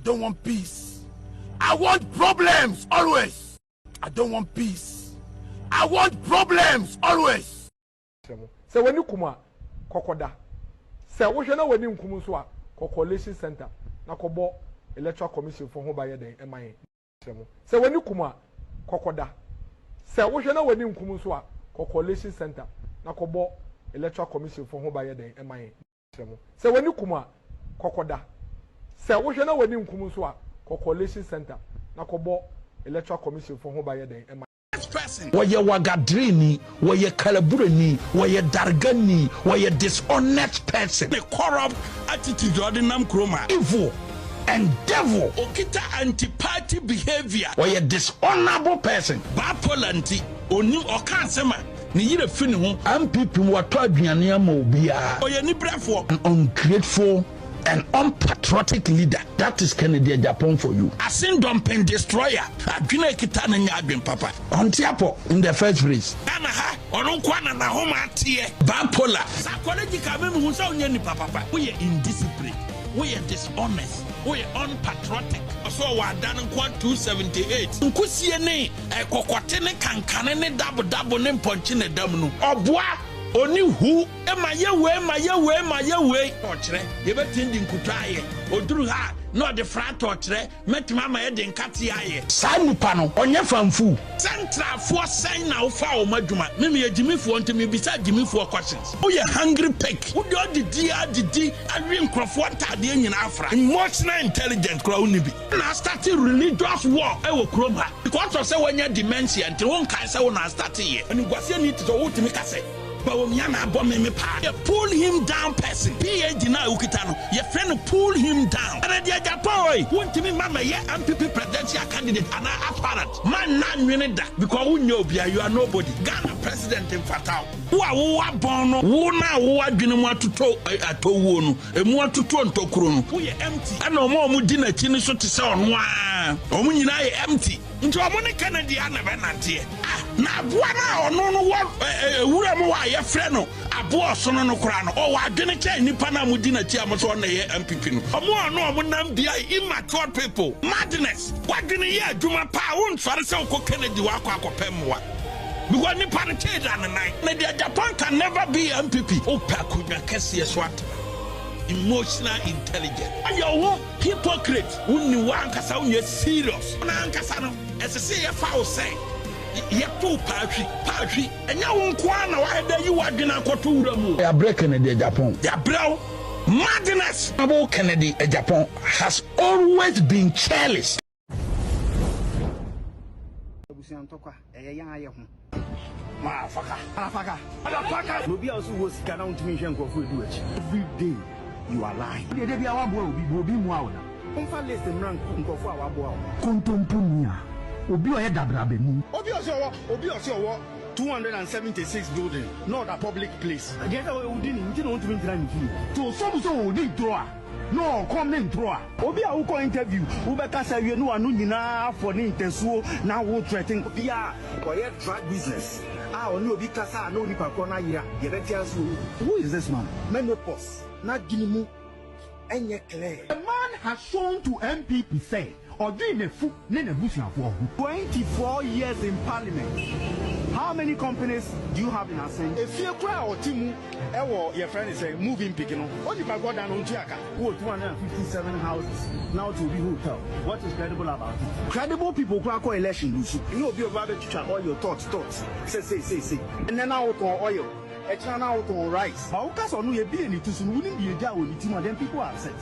don't want peace. I want problems always. I don't want peace. I want problems always. So when you come kokoda. So we shall know when you come so coalition center. Na kobo electoral commission for home by den MIA. So when you come kokoda. So we shall know when you come so coalition center. Na kobo electoral commission for home by den MIA. So when you come kokoda. So we shall know when you come so coalition center. Na kobo electoral commission for home by den MIA. Waye wagadrini, waye kalaburani, waye dargani, waye dishonest person. The corrupt attitude ordinam chroma. Evil and devil. Okita anti-party behavior. Waye dishonorable person. Bapolanti, oni okansema. Ni yire fini ho. MPP wato aduane ama obia. Oye ni brefo. An ungrateful and unpatriotic leader. That is Kennedy Japan for you. A sin-dumping destroyer. Adwina kita na nya adwen papa. Ontiapo in the first place. Ana ha, ononkwana na homa atie. Bipolar. Psychology ka me hu sa onya ni papa. We are indisciplined. We are dishonest. We are unpatriotic. So wa dan nkwa 278. Nkusie ne kokote ne kankane ne dabo ne mponchi ne dam no. Oboa oni hu emaye we ochre ye betindi nkutwaye oduru ha no de frato ochre metima ma ye de nkate aye sa nipa no onye famfu central for sign na ufa o madwuma meme yegimifo ntimi bisa gimifo questions wo ye hungry pig wo de odidi awi nkrofo ntade nyina afra emotional intelligent kra uni bi na start religious war e wo krom ha because of say wonya dementia nti won kan say wo na start ye ani gwase ni tito wo timi kase. But when you pull him down person. PhD na ukitano. Your friend pull him down. And then Japan want to me mama MPP presidential candidate and apparent. Man nan winning that because we know you are nobody. Ghana president in Fatao. Who are born who now who are doing more to to wonu. A more to to krono. We are empty. I know more mudina chini so to say on one. Omunina empty. Into a money Canadian Venanti. Na buana or no what Uramu ye freno abo sono no krano o wa dwene che nipa na mudina chi amoso na ye MPP no omo no omo nam dia immature people madness wa dwene ye adwuma pa won fare se ko Kennedy wa akopemwa because nipa no che da na dia Japan can never be MPP o pa kunwa kese swat emotional intelligence ayo hypocrite unni wa ankasa unye serious na ankasa no esese ye fa o say Yapu patri enya wonkwa na waheda yi wadwena akoto wura mu ya break Kennedy Japan ya brew madness about Kennedy Japan has always been careless abusiantokwa eyeyan aye ho mafaka no bia so wo sika na untimi hwe nkofo edu achi every day you are lying de bia wabo obi mu awona onfa list mran nkofo awabo awo kontompunia obi oye dabrabe mu obi owo 276 building not a public place again we didn't you want to enter in to so we need draw no come in draw obi a wo ko interview wo be ka say we no anu nyina for ni intensuo na wo threaten obi a oye drug business oni obi kasa na oni pakọ na yira ye betia so who is this man menopause na ginimu enye clear a man has shown to MPP say 24 years in parliament. How many companies do you have in Asen? If you cry or Timu, your friend is saying moving picking. What if I go down on Tiaka? 257 houses now to be hotel. What is credible about it? Credible people crack election. You know, be about to all your thoughts. Say. And then out on oil. A channel out on rice. How cast on you be any to soon wouldn't be a job with the team and then people are upset.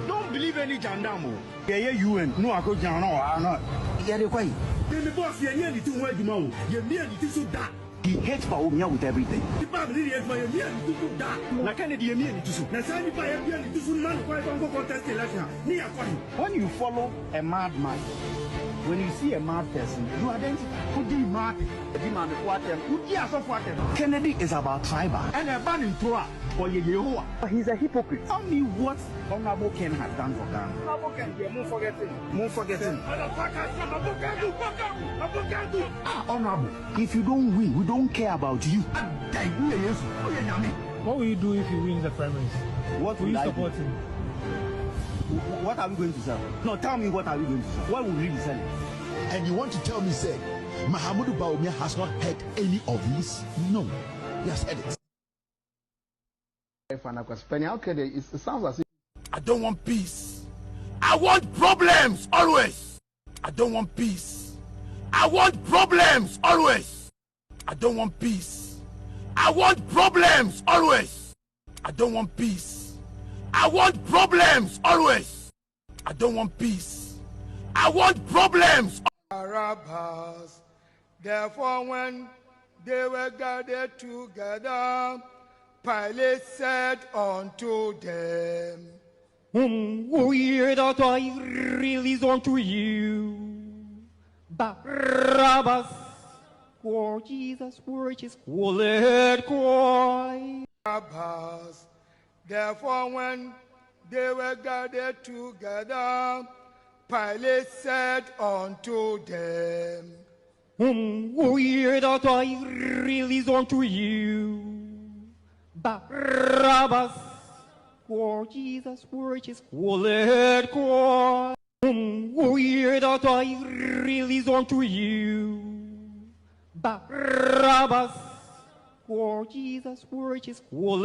Don't believe any jandamo. Yeah, you and no, I go down or not. Yeah, the way. Then the boss, you're nearly too much tomorrow. You're nearly too dark. He hates Baumia with everything. The family is my nearly too dark. I can't be nearly too soon. That's only by a nearly too soon man who go contest election. When you follow a madman, when you see a mad person, you identify who did mad. Kennedy is about tribal. And a banning Torah for Yehovah. He's a hypocrite. Tell me what Honorable Ken has done for Ghana. Honorable Ken, we are more forgetting. Honorable, if you don't win, we don't care about you. What will you do if you win the primaries? What will you support him? What are we going to sell? No, tell me what are we going to sell? What will we be selling? And you want to tell me, say, Mahamudu Bawumia has not heard any of these? No, he has heard it. It sounds as if I don't want peace. I want problems always. I don't want peace. I want problems always. I don't want peace. I want problems always. I don't want peace. I want problems always. I don't want peace. I want problems. Barabbas. Therefore, when they were gathered together, Pilate said unto them, Whom will ye that I release unto you? Barabbas, or Jesus, which is called Christ. Barabbas. Therefore, when they were gathered together, Pilate said unto them, Whom will ye that I release unto you? Barabbas, or Jesus, which is called Christ. Whom will ye that I release unto you? Barabbas, or Jesus, which is called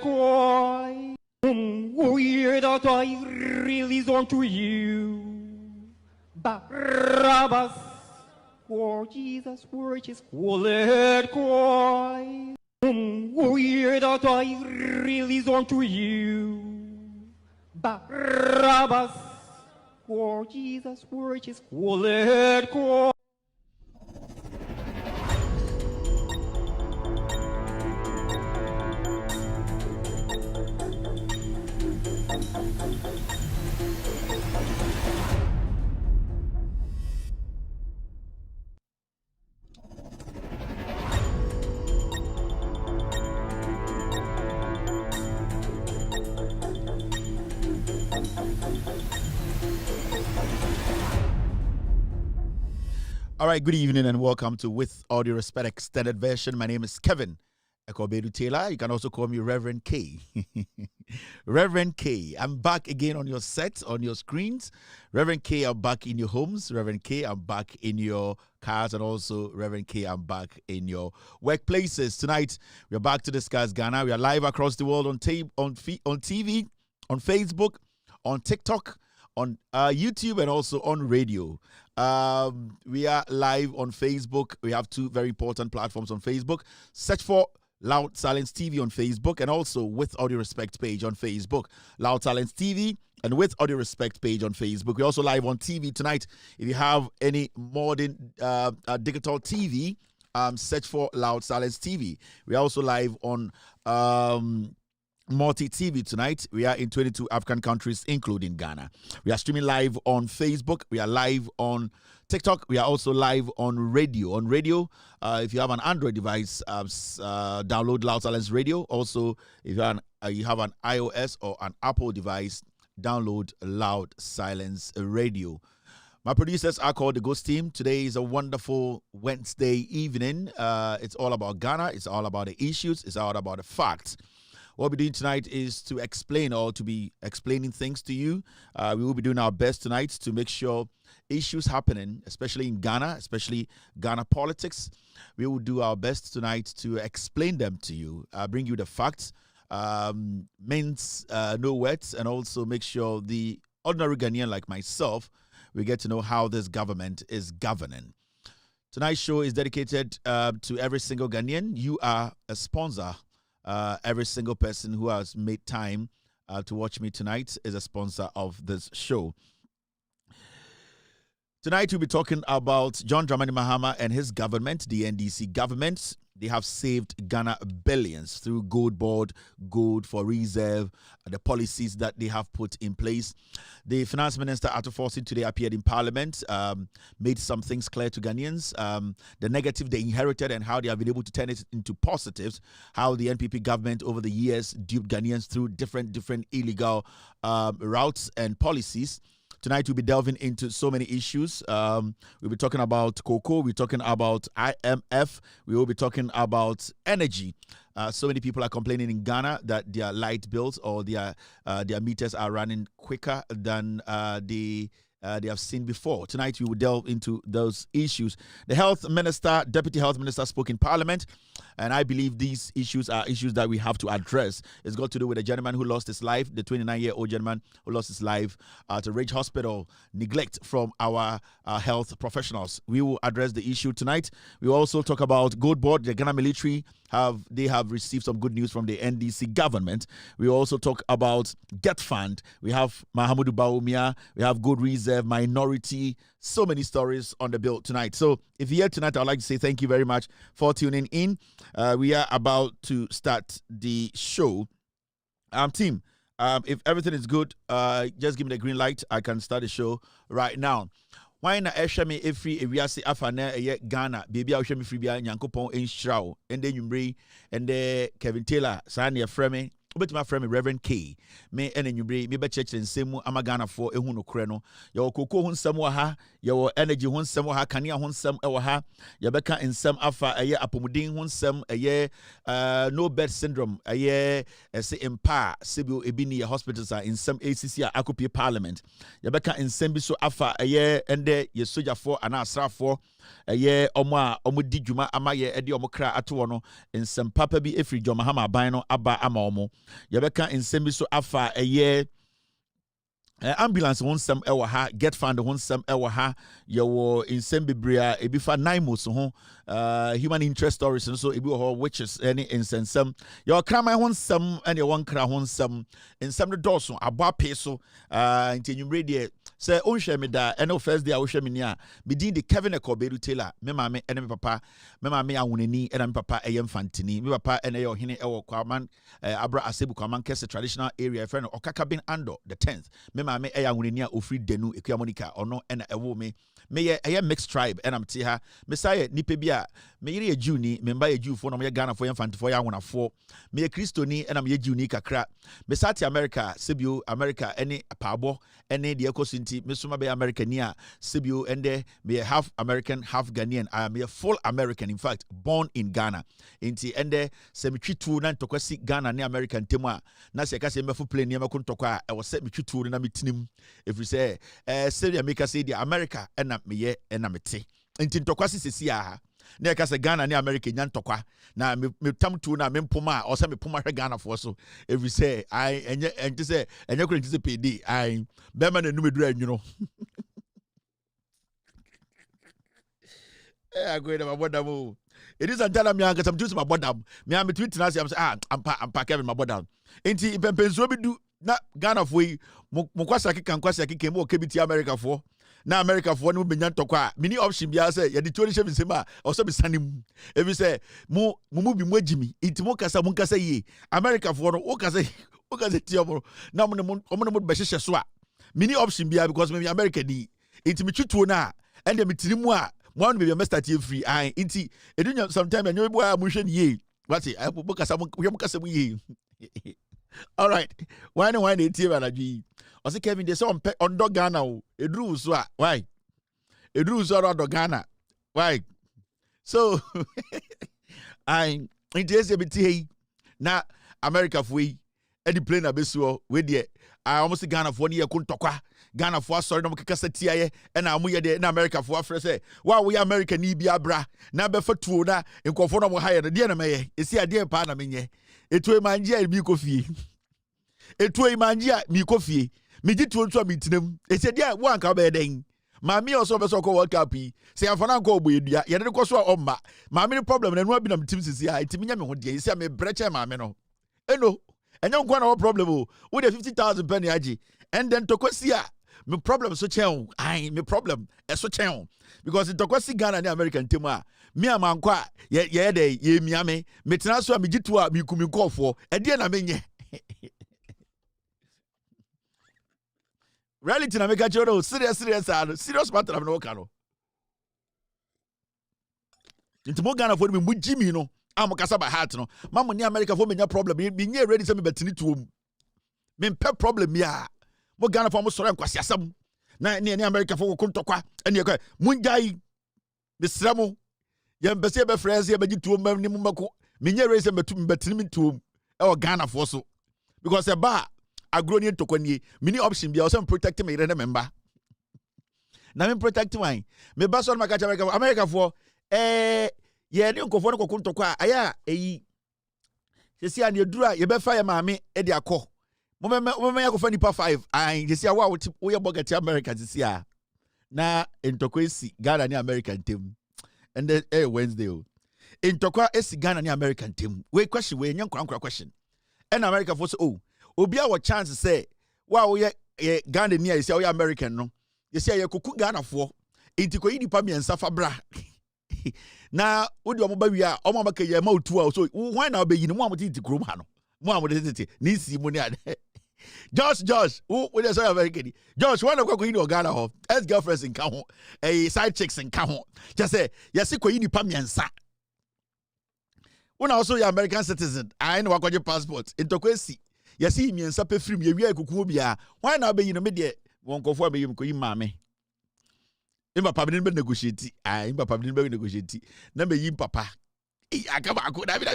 Christ. Whom will ye that I release unto you? Barabbas, or Jesus, which is called Christ. Whom will ye that I release unto you? Barabbas, or Jesus, which is called Christ. All right, good evening and welcome to With All Due Respect Extended Version. My name is Kevin Ekobedu Taylor. You can also call me Reverend K. Reverend K. I'm back again on your set, on your screens. Reverend K, I'm back in your homes. Reverend K, I'm back in your cars. And also, Reverend K, I'm back in your workplaces. Tonight, we're back to discuss Ghana. We are live across the world on TV, on Facebook, on TikTok, on YouTube, and also on radio. We are live on Facebook. We have two very important platforms on Facebook. Search for Loud Silence TV on Facebook, and also With All Due Respect page on Facebook. Loud Silence TV and With All Due Respect page on Facebook. We're also live on TV tonight. If you have any modern digital TV, search for Loud Silence TV. We're also live on multi-TV tonight. We are in 22 African countries, including Ghana. We are streaming live on Facebook. We are live on TikTok. We are also live on radio. On radio, if you have an Android device, download Loud Silence Radio. Also, if you have an iOS or an Apple device, download Loud Silence Radio. My producers are called the Ghost Team. Today is a wonderful Wednesday evening. It's all about Ghana. It's all about the issues. It's all about the facts. What we're doing tonight is to explain or to be explaining things to you. We will be doing our best tonight to make sure issues happening, especially in Ghana, especially Ghana politics. We will do our best tonight to explain them to you, bring you the facts, means no words, and also make sure the ordinary Ghanaian like myself, we get to know how this government is governing. Tonight's show is dedicated to every single Ghanaian. You are a sponsor. Every single person who has made time to watch me tonight is a sponsor of this show. Tonight we'll be talking about John Dramani Mahama and his government, the NDC government. They have saved Ghana billions through gold board, gold for reserve, the policies that they have put in place. The finance minister, Ato Forsi, today appeared in parliament, made some things clear to Ghanaians, the negative they inherited and how they have been able to turn it into positives, how the NPP government over the years duped Ghanaians through different illegal routes and policies. Tonight we'll be delving into so many issues. We'll be talking about cocoa. We're talking about IMF. We will be talking about energy. So many people are complaining in Ghana that their light bills or their meters are running quicker than they have seen before. Tonight we will delve into those issues. The Deputy Health Minister spoke in Parliament, and I believe these issues are issues that we have to address. It's got to do with a gentleman who lost his life, the 29-year-old gentleman who lost his life at a Ridge Hospital. Neglect from our health professionals. We will address the issue tonight. We will also talk about Gold Board. The Ghana military have received some good news from the NDC government. We also talk about Get Fund. We have Mahamudu Bawumia. We have Good Reserve, Minority. So many stories on the bill tonight. So if you're here tonight, I'd like to say thank you very much for tuning in. We are about to start the show. Team, if everything is good, just give me the green light. I can start the show right now. Why na eshame efri ewiase afana eye Ghana baby a ohwemi free bia nyankopon enhyirawo ende nwumre ende Kevin Taylor sa na efreme obetima frame Reverend K me ene nwumre me be chekere nsemu ama Ghana fo ehu no kore no ye okoko hu nsem wa ha ye energy hu nsem wa ha kania hu nsem e wa ha ye beka nsem afa eye apomudin hu nsem eye no bed syndrome eye ese empa sebio ebini ye hospitals are nsem ACC a akopie parliament ye beka nsem bi so afa eye ende ye soldier for ana asrafo eye omo di dwuma ama ye ede omo kra ato no nsem papa bi efri Mahama aban no aba ama omo ye beka nsem bi so afa eye ambulance won some ewa ha Get Fund won some ewa ha yo in sembibria ebi fa naimos ho human interest stories and so ebi ho witches any insensem yo krama won some and your one kra won some in some the doors abo peso ntenwumre de say onhwe me da and first day a wohwe me nia me din de Kevin Ekoberu Taylor me mama ene me papa me mama awonani ene me papa eyem fantini me papa ene yo hene ewo kwaman abra asebu kwaman kese traditional area friend okaka bin ando the 10th me mame eya nwuneni a ofri denu ekua monica ono ena ewo me ye eya mixed tribe enam te ha me saye nipa bi a me yire ye Jew ni me mba ye Jew fo no me Ghana fo ye mfantifo ya wonafo me ye Kristo ni enam ye Jew ni kakra me sati America sebio America ene paabo ene de ekosinti me suma be America ni a sebio ende me half American half Ghanaian I am a full American in fact born in Ghana enti ende se me twitu na ntokwasi Ghana ne American temu a na se ka se me fu plane ne makon tokwa e wo se me twitu na me tinim if you say say America say the America ena me ye ena me te enti ntokwasi sesi a na ka se Ghana ne America nya ntokwa na me tam tu na me mpoma o se me poma hwe Ghana for so if you say I enti say enye kure enti say PD I be ma na numeduru anwuno I go in my bodam. It is until I'm young, some juice my bodam. Me am between us, I'm say Kevin my bodam. Enti ipempenso bi du na Ghana for mo kwasa keke mo kebiti America for. Na America for no benya ntokwa. Mini option bia say ye de 27 sema o so be sanim. If you say mo bi mo agimi, enti mo kasa ye. America for no o kasa ti omo. Na mo no be hye so a. Mini option bia because me America di. Enti me twituo na and me tirimu a one be your start free I inti edunya sometime and you boy am hwe ye what say I kasa mo ye all right why no dey tie balaji o say Kevin dey say on dog Ghana o eduru so a why eduru so on dog Ghana why so I inti say be na America foi e di plane abesuo we dey I almost Ghana for ne yakun tokwa Ghana for sorry no kasa tiaye e na amu ye de na America for afre say wa we America ni bia bra na be fatuo na nkofo no mo haye de na meye esi ade pa na menye etu e manjia bi kofie etu e manjia mi kofie mi gituo nso mi tinam esi de wo anka be den maami also be so ko World Cup yi se afana nko ogbo edua ye de ko so omma maami ni problem na nu abi na mtim sisi ha etimi nya me ho de esi me breche maami no eno enyo nko na problem o wo de 50,000 penny agi and then tokosi a me problem so chen ai me problem e so chen because tokosi Ghana ni American team a me amanko a ye de ye miame me tena so a me gitu a me kumi nkofo e de na menye reality na me ka choro serious matter na no ka no intimo Ghana for me mujimi no am kasa by heart no mama ni America for me nya problem me nye ready say me betini tuom me mpe problem ya mo Ghana for mo soro nkwasi asam na ne America for kontokwa ene yakwa munjai besramo ye mbese be friends ye be tuo mam ni mumako menye race betum betini tuo e o Ghana for so because e ba agro ni ntokwa ni mini option bia o say protect me re member na me protect wine me ba so na maka America for ye ni nkofo no kontokwa aya eyi sesi an yedura ye be fa ye maame e de akọ mo yakofa nipa 5 an sesi awa wo ye bogati America sesi a na ntokwa esi Ghana ni America ntem and then Wednesday ntokwa esi Ghana ni America ntem we question we nyankwa question and America for so obi a wo chance say wa wo ye Ghana ni a sesi wo ye American no sesi ye koku Ghana fo intiko yi nipa miensa fa bra na wodi omo ba wi a omo ba ka ye ma otu a so why na obeyi ni mo amoti krom ha no mo amode tete ni si mo ni ade Josh who dey say American Josh one of ko ni Ghana ho ex girlfriends in ka ho side chicks in ka ho just say yes ko yi nipa miensa una also your American citizen I know wakoje passport intokwesi yes yi miensa pe film ye wi akuku bia why na obeyi no me de won kofo abeyi ko yi maame imba papa ni be negotiate imba papa ni be negotiate na be yim papa akaba ako na bi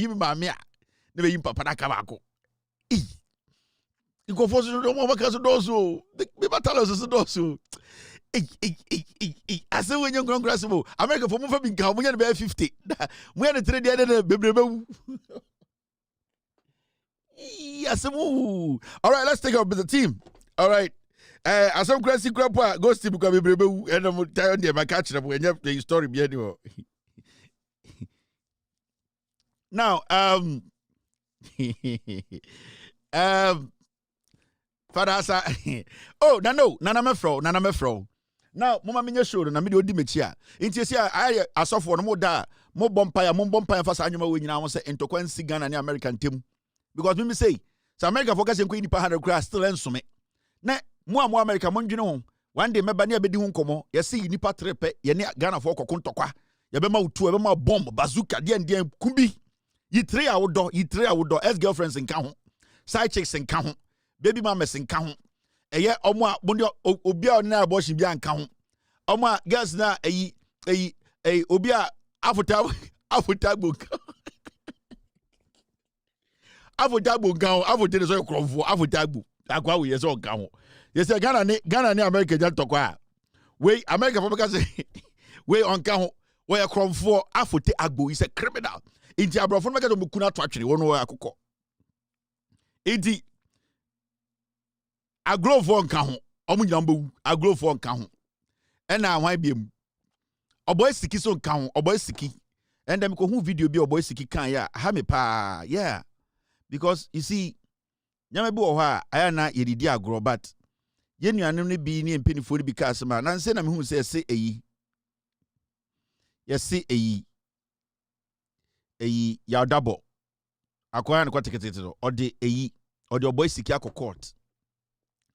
yim maame a na be yim papa na akaba ako iko fosu do mo maka so do so be batalo so do so ase wenye nkronkra se mo America for mo fa bi nka mo nya be 50 mo nya 3 dia na bebrebe wu asemu. All right, let's take up with the team. All right. Asam crazy crapa goes to become a and I'm telling them I catch them when you have the story behind you. Now, Father, oh, no, nana me fro. Now, Mama Minya showed and I made you dimechia. Intisia, I saw for no more da, more bumpire for Sanuma when I was into Quincy Ghana and the American team. Because me say, so America focus in Queen Pahana grass still ends me. Na mo America mo ndwene one day meba na abedi hu nkomo ye se nipa trepe ye ne Ghana for kokontokwa ye be ma utu ye be ma bomb bazooka de kumbi yi three awodo ex girlfriends nka ho side chicks nka ho baby mamas nka ho eye omo a bondi obi a na abortion bia nka ho omo a girls na obi a afuta gboka afuta gboka afuta de so krofo afuta gbo akwa we ye so nka ho. Yes, Ghana ni America just talk. We America for because we on count we a crime for afote agbo is a criminal. Inti abrofo make do mukuna to atwere wono we akokọ. Inti agro for nka ho. Omu nyamba agro for nka ho. E na hwan biem. Oboy siki so nka ho, oboy siki. And dem ko hu video bi oboy siki kan ya ha me pa. Yeah. Because you see nyame bi wo ha aya na yedidi agro but yenuanem ne bi ne mpenifo bi ka asema na nse na me hu se eyi yesi eyi ya double akwara ne kwatekete no ode eyi ode oboy siki akọ court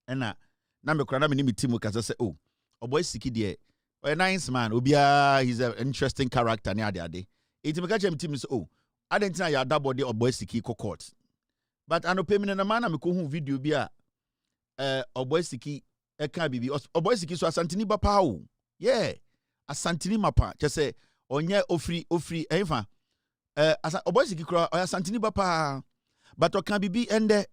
na me kura na me ni metimu ka se oh oboy siki de a nice man obia he's an interesting character ne ade enti me ka chem team so oh adentina ya double de oboy siki akọ court but anopemine na man na me ko hu video bi a oboy siki eka bibi oboy siki so asantini ba pa o yeah asantini mapa che se onye ofri enfa oboy siki kro asantini ba pa but oka bibi ende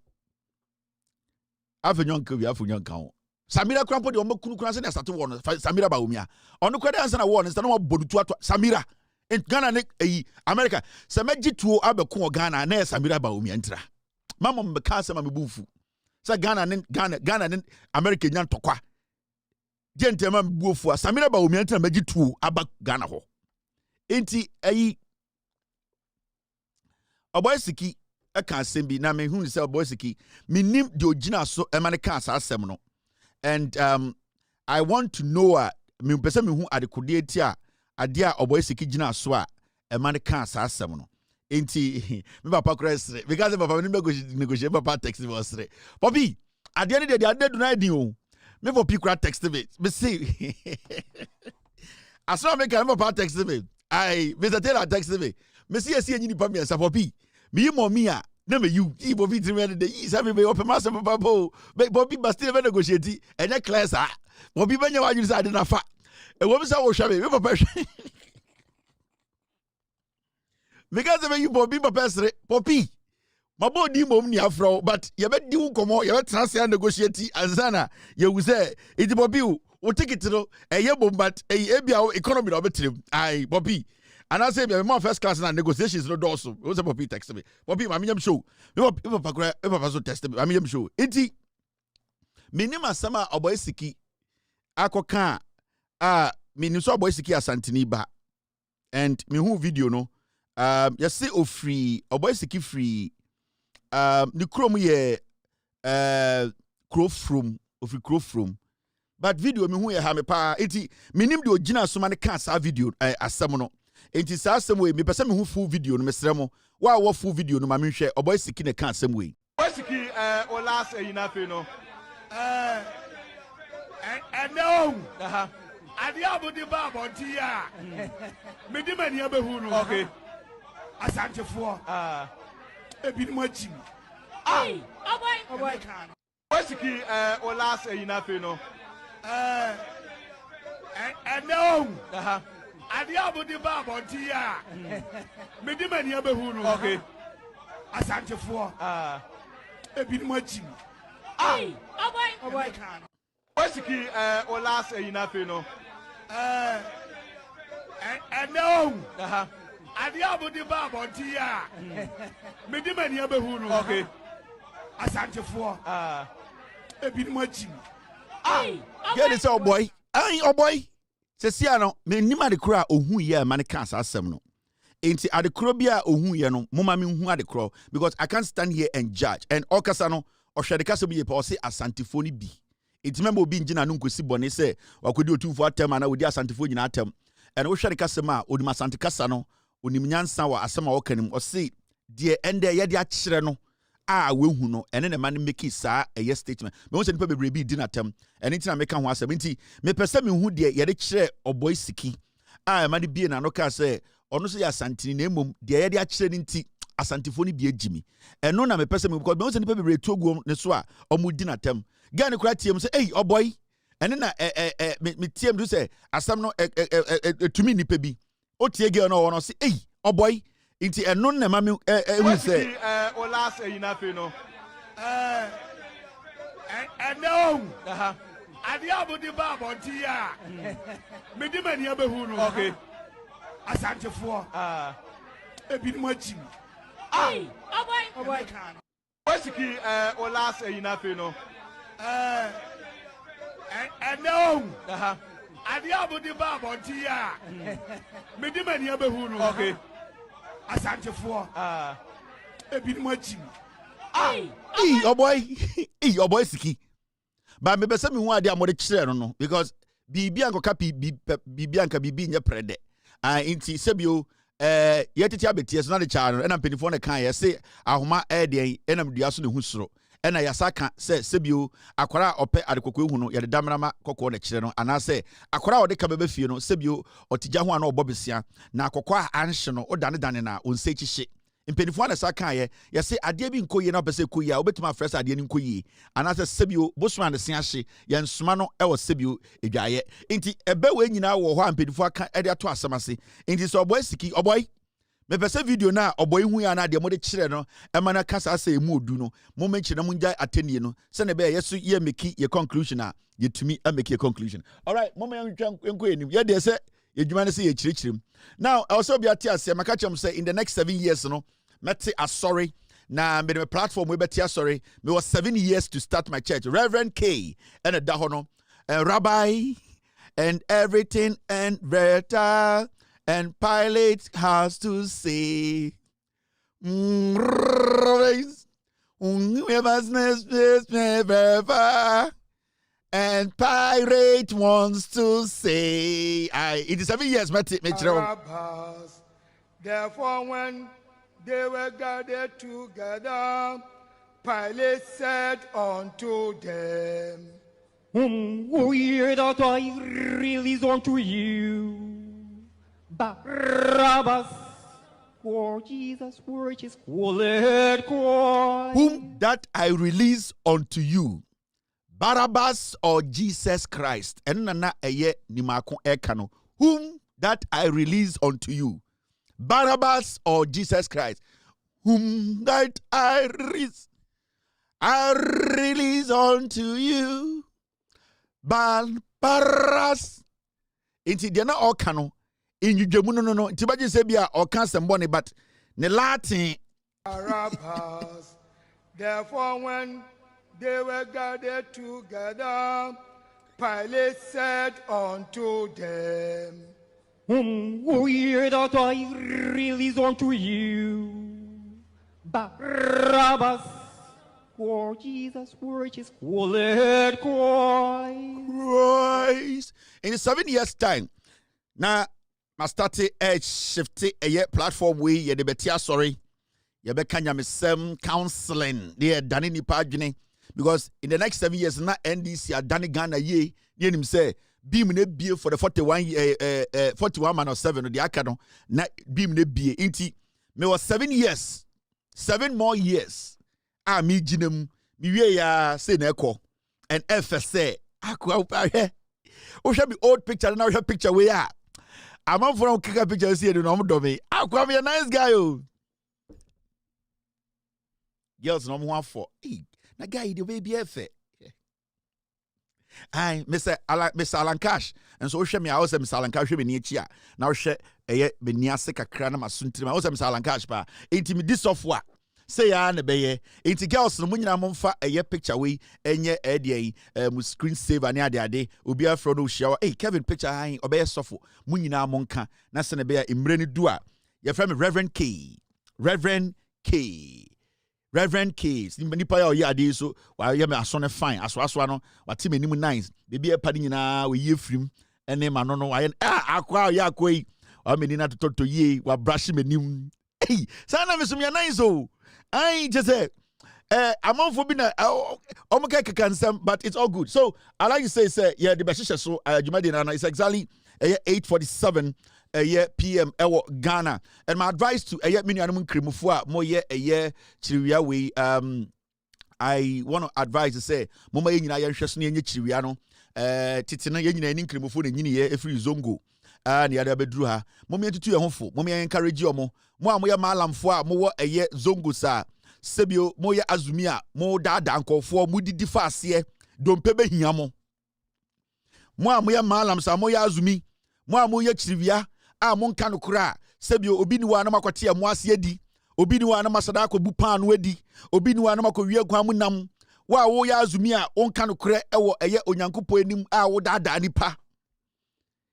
avenyon ka wi afunyon kan o Samira krampo de omakunu kran se na start won Samira ba omia onu kwade ansa na won nsta na bodutu ato Samira in Ghana ne America se magituo abeko Ghana na Samira ba omia ntira mama mbeka se ma mebufu sa Ghana ne America nyan tokwa gente ma mebufu Samira ba omia ntira magituo aba Ghana ho enti oboy siki aka sembi na me hu ni se oboy siki minim de ogina so emaneka asasem no. And I want to know me pese me hu adekode ti a ade a oboy siki gina so a emaneka asasem no. Enti me papa kresre because papa me negotiate papa text me osre papi ade ne de ade do na din o me for pikra text me see aso me kan papa text me I Mr. Taylor text me see esi enyi ni pa me sa papi me yi mo mi a na me you Bobby Timmy the is having me open master papa Bobby but still negotiate and that class Bobby when you are you say na fa e wo bisa wo hwa me papa because when you Bobby papa sere Poppy my body mom ni afro but you bet di komo you bet transfer negotiate anzana you say it Bobby wo ticket no eye bom but eye bia economy no betrem ai Bobby and I say me my first class na negotiations no do so wo say Bobby text me Bobby ma menyam show me papa so text me ma menyam show enti minim asama oboy siki akoka minim so oboy siki asantini ba and me hu video no you see free oboy siki free the chrome ye crow from but video me hu ye ha me pa enti minim de ogina so ma ne ka sa video asem no enti sa asem we me pese me hu full video no mesrɛ mo wa full video no ma me hwɛ oboy siki ne ka asem we oboy siki o last yina fe no and no ade abodi ba abonti ya me di mani abehu no okay asantefo ebi ni mo achi oboy kan oboy siki o last yina fe no and no ade abodi ba abonti ya me di mani abehu no okay asantefo ebi ni mo achi oboy kan Basically, or last yina fe no. And no. Adi abodi ba abonti ya. Me di mani abehu no. Okay. Asantefo. Ebi ni mo achi. Get it all boy. Oh boy. Se sia no, me nima de kro a ohun ye ma ne ka asem no. Enti ade kro bia ohun ye no, moma me hu ade kro because I can't stand here and judge. And okasa no, ohwede kasa bi ye pa o se asantefo ni bi. It member be njina no nkosi bone se wakodi otufo atem ana wodi asantefo nyina atem ene wo hwere kasa ma odim asante kasa no onim nyansa wa asema wo kanim o se de ende ye de akyere no a wehu no ene ne ma ne make saa eye statement me won se nipa bebre bi di na atem ene ntina meka ho asem nti me pese me hu de ye de kyere oboy siki a ma de bie na no ka se ono so ya asantini na emom de ye de akyere ni nti asantefo ni bi agimi eno na me pese me because me won se nipa bebre toguo ne so a omudi na atem Gani kura tiem say hey oh boy ene na me tiem do say asam no tumi nipa bi o tie girl no wono say hey oh boy inti eno na ma me we say o last yina fe no and no ade abodi ba abonti ya me di mani abehu no okay asantefo ebi ni mo achi oh boy kan basically o last yina fe no and no ade abodi ba abonti ya me di mani abehu no okay asantefo ebi ni mo achi oh boy siki ba me bese me hu ade amode kyere no because bibi ankoka bibi anka bibi nye prede inti sebio yetiti abetie so na de cha no na penifo ne kan ye se ahoma de enam dua so ne hu soro ena yasaka se sebio akwara ope adekoko ehu no ye de damrama kokko na kyere no anase akwara ode ka bebe fie no sebio otija ho ana obobesia na akoko a anhye no odane na onse kyihye impenifo na saka ye se ade bi nkoye na opese koye a obetuma fresh ade ni nkoye anase sebio bosman de siahye ye nsoma no e wo sebio edwaye nti ebe we nyina wo ho ampenifo aka ede ato asemase nti so oboy siki oboy me pese video na oboy hu ya na de mo de kire no e ma na kasa asa emu odu no mo menchi na munja atenie no se na be yeso ye meki ye conclusion a ye tumi a make ye conclusion all right mo men enko enim ye de se ye dwuma ne se ye kirikirim now also be atia se maka chem say in the next 7 years no meti sorry na me platform we betia sorry me was 7 years to start my church Reverend K and a dahono rabbi and everything and better and Pilate has to say and Pilate wants to say it is 7 years therefore when they were gathered together, Pilate said unto them, Who hear that I release unto you Barabbas for Jesus which is let cry. Whom that I release unto you, Barabbas or Jesus Christ? And nana eye nimako ekano. Whom that I release unto you, Barabbas or Jesus Christ? Whom that I release unto you, Barabbas. Inti dia na okano. Injujemu no. Inti baje se bia okan sembone, but ne Latin. Barabbas. Therefore, when they were gathered together, Pilate said unto them, Whom will ye that I release unto you? Barabbas, for Jesus which is let Christ. In 7 years' time, now I started a shift a platform we ye de betia sorry. Ye be kanya mesem counseling. They done ni pagine because in the next 7 years na NDC are done Ghana ye. Ye him say beam ne bie for the 41 man or 7 the akano na beam ne bie inti me was 7 years. 7 more years. Me jinem mi we ya say na ekọ and FSA akwa upa o should be old picture now should picture we are I'm on for kick picture see no do me akwa be a nice guy oh girls no one for na guy the baby efe I Mr. Alan Cash and so show me I was Mr. Alan Cash me ni chia now she eye me ni ase kakra na masunti I was Mr. Alan Cash pa intimi this software say ya na beye inti girls no munyina momfa eye picture we enye ede mu screen saver ne ade obi afro no hia Kevin picture han obeye sofo munyina monka na se ne beye imre ni du a ye frame Reverend K nipa ya oye ade so wa ye me aso ne fine aso no wati me nim nice bebi e pade nyina we ye frim ene ma no no wa ye akwa ya akoi wa me ni na to ye wa brush me nim sana me sum ya nice o I just say I'm on for being but it's all good. So I like to say yeah the best so Jumadina it's exactly 8:47 PM Ghana and my advice to mini animal kremufua mo ye chiriwia we I want to advise to say mama ye nyina ye hwese ne nye chiriwia no tete no ye nyina ni kremufo ne nyini ye efri zongo na ya da beduru ha mama ye tutu ye hofo mama ye encourage omo mo amoye malamfo a mo wo zongo sa sebio mo ye azumi a mo dada nkofo mo didi fa ase dompe be hia mo amoye malam sa mo ye azumi mo amoye chiriwia a mo nka no kura sebio obi ni wa na makote mo ase adi obi ni wa na masada akobu pan no adi obi ni wa na makowie kwan mu nam wa wo ye azumi a onka no kura ewo onyankopɔ anim a wo dada nipa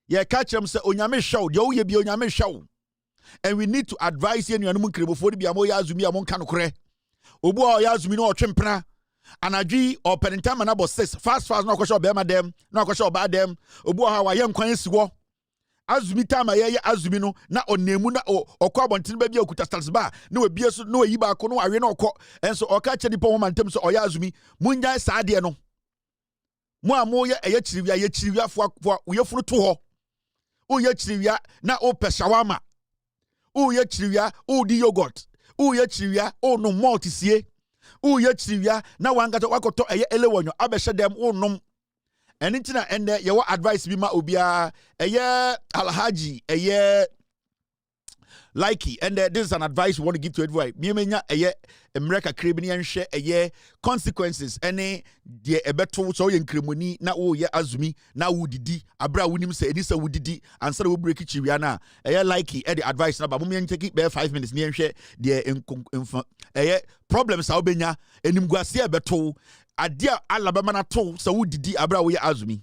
ye ka kyerem se onyame hwew de wo ye bi onyame hwew. And we need to advise you and before the Biamo Yazumi among Kanukre. Obo Yazumi no Chimpra. Anadri or Penintama number 6. Fast no question about them, no question about them. Obo Hawaiian Quain's war. Azumi Tama Azumino, not on Nemuna or Carbontin baby or Kutasba. No abuse, no Iba Kono Arena or and so or catch any poem and Thames or Yazumi. Munja Sadiano. Moya a yechivia for we are fruit to her. O yechivia na o Peshawama. O ye chiriwia o di yogurt o ye chiriwia o no malt sie o ye chiriwia na wangata wakoto eye elewonyo abehye dem o nom eni ntina ende ye wo advice bi ma obia eye alhaji eye likey and this is an advice we want to give to everyone miemenya eye America kribini enhwe eye consequences ene de ebeto so ye nkremoni na wo ye azumi na wo didi abra wonim se eni se wo didi ansa wo break chiwia na eye likey e the advice na ba mo yen take 5 minutes ne enhwe de eye problems a obenya enim guase ebeto ade alabama na to se wo didi abra wo ye azumi.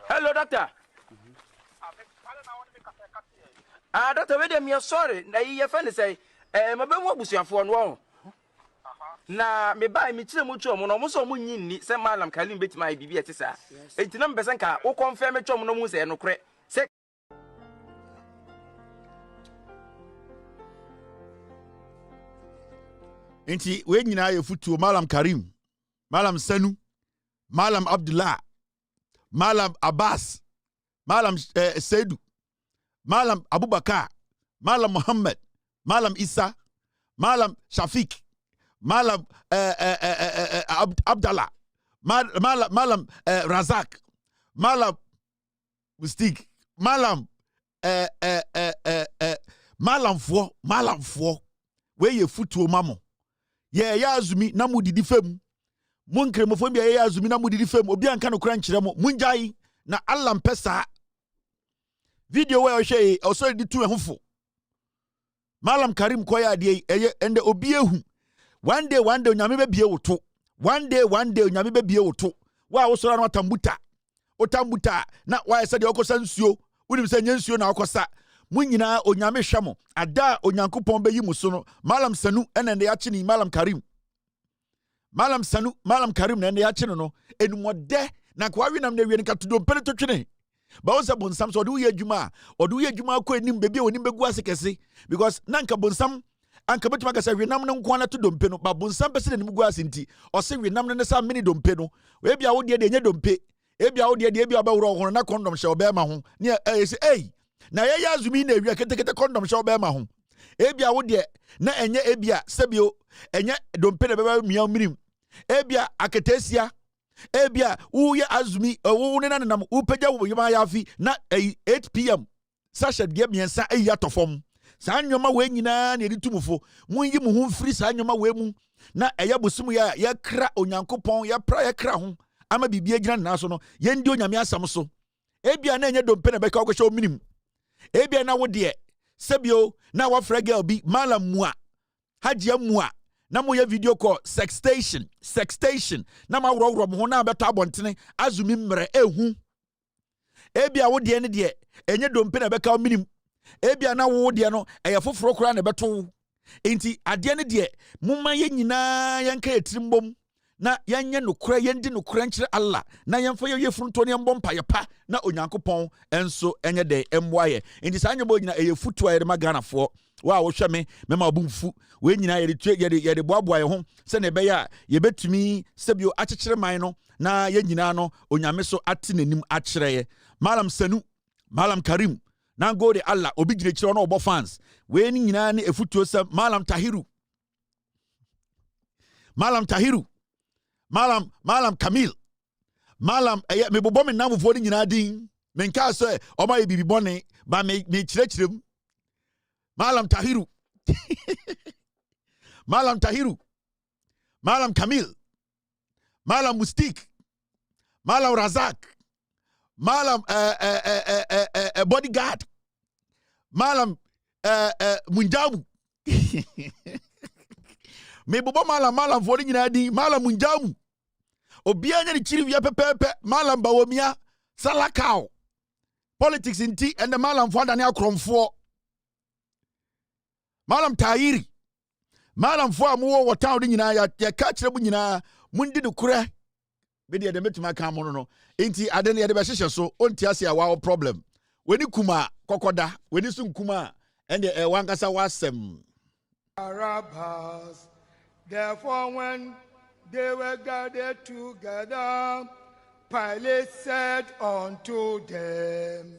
Hello, doctor. Doctor, wait a minute, sorry. Na your friend say, my ben what was your phone wrong? Na me buy me chile mucho mo no mo so mo nyinni se malam kalim beti my bibi etisa. Enti na mbesen ka wo confirm chom no mo se no kre. Se Enti we nyina ye futuo Malam Karim, Malam Sanu, Malam Abdullah, Malam Abbas, Malam Sedu, Malam Abubakar, Malam Muhammad, Malam Isa, Malam Shafiq, Malam Abdallah, Malam Razak, Malam Mystique, Malam Malamfo where ye futu mamo. Ye ya azumi na mu didi fam. Mun kremofo bia ye ya azumi na mu didi fam. Obi anka no kra nkyere mo. Munjai na Allah mpesa. Video where hwe also di tu ehufo. Malam Karim koya de ende obi ehu. One day onyame be bie woto. One day onyame be bie woto. Wa wo sora no tambuta. Otambuta na wa se de okosa nsuo. Unim se nyensuo na okosa. Munyina onyame hwemo. Ada onyankopon be yi muso no. Malam Sanu ene ne yache ni Malam Karim. Malam Sanu, Malam Karim na ene yache no. Enumode na kwa wi nam na wi nka tudom pere to twene. Ba wonsa bonsam so do ye adwuma. Odo ye adwuma ko enim bebe onim begu asekese because nanka bonsam anka betima ka se hwenam no nko na to dompe no ba bonsam pese de nim gu asenti o se hwenam no ne sa mini dompe no we bia wo de enye dompe e bia wo de bia ba woro ho na condom hye oba ma ho ne se na ye azumi na ewia ketekete condom hye oba ma ho e bia wo de na enye e bia sebio enye dompe na beba mia mirim e bia aketesia ebia uye azumi wo ne nanam upeja wo yema yafi na 8 pm sasha de miensa atofom saa nyoma we nyina na edi tumufo munyi mu hu mfiri saa nyoma we mu na eya bosum ya kra onyankopon ya pra ya kra ho ama bibia gina na so no ye ndi onyame asam so ebia na enye dompe na beka okosho minim ebia na wo de sebio na wa fra girl bi mala mua hajia mua na mo ye video call sextation na ma woro mo na beto abontene azumi mmere ehu ebia wo de ne de enye dompe na beka minim ebia na wo de no eye foforo kura na beto enti ade ne de mumma ye nyina yanka etirimbom na yanye nokura yendi nokura nkyere Allah na yemfa ye frunto ne mbom payepa na onyankopon enso enye de emboaye enti sa nyebo nyina eye futu ayere maganafo wa wo hwe me mema obumfu we nyina ye de boaboa ye ho se ne be ya ye betumi sebio akekere man no na ye nyina no onyame so ate nanim akere ye Malam Sanu Malam Karim na go de Allah obi gire kire no obo fans we ni nyina ne efutuo se Malam Tahiru Malam Kamil Malam me bobo me namfo ni nyina din me nka so o ma ye bibi bone ba me kirekirem Malam Tahiru Malam Tahiru Malam Kamil Malam Mystique Malam Razak Malam bodyguard Malam Munjamu me bobo malam fo ni nyina din Malam Munjamu obia nya ni chiri wia pepepe Malam Bawomia Salakao politics inti and the Malam fo adane akromfo Malam Tahiri Malam fo amuwo wo town nyina ya ka kire bu nyina mundi no kure be de metima kan mo no enti ade ne de be hyehye so onti ase a wa problem weni kuma kokoda weni sun kuma and wankasa wasem Arabas. Therefore, when they were gathered together, Pilate said unto them,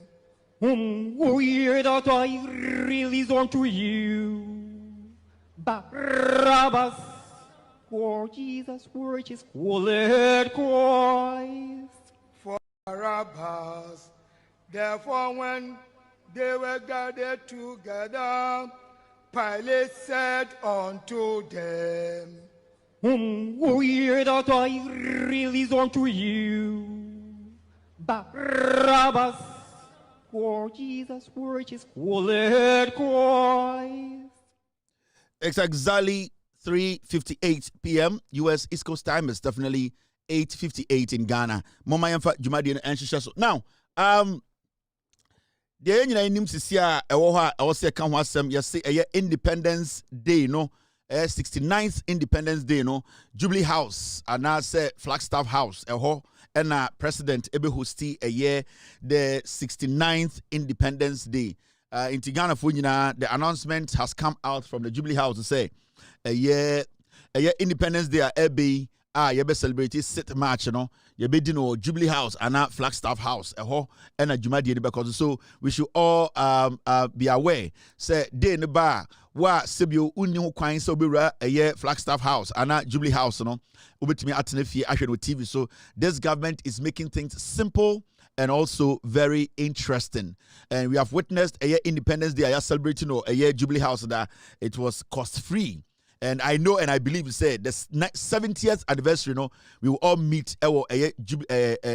Whom will ye that I release unto you? Barabbas, or Jesus, which is called Christ. For Barabbas. Therefore, when they were gathered together, Pilate said unto them, Whom will ye that I release unto you? Barabbas, or Jesus, which is called Christ. It's exactly 3:58 p.m. US East Coast time. It's definitely 8:58 in Ghana. Mama yamfa jumadi and shishaso. Now, the enyi nim sisi a ewo ha e wo se ka ho asem ye se Independence Day no 69th Independence Day no Jubilee House and say Flagstaff House eho na president ebe hosti the 69th Independence Day in Ghana for nyina. The announcement has come out from the Jubilee House to say Independence Day ebe ye be celebrate sit march no ye be dino Jubilee House and Flagstaff House eho and a Jumadi because so we should all be aware say day ne ba wa sebio unni ho kwan so be Flagstaff House and Jubilee House no obetimi atene fie ahwe no TV. So this government is making things simple and also very interesting. And we have witnessed a year Independence Day, a year celebrating a year Jubilee House that it was cost-free. And I know and I believe, say, the 70th anniversary, we will all meet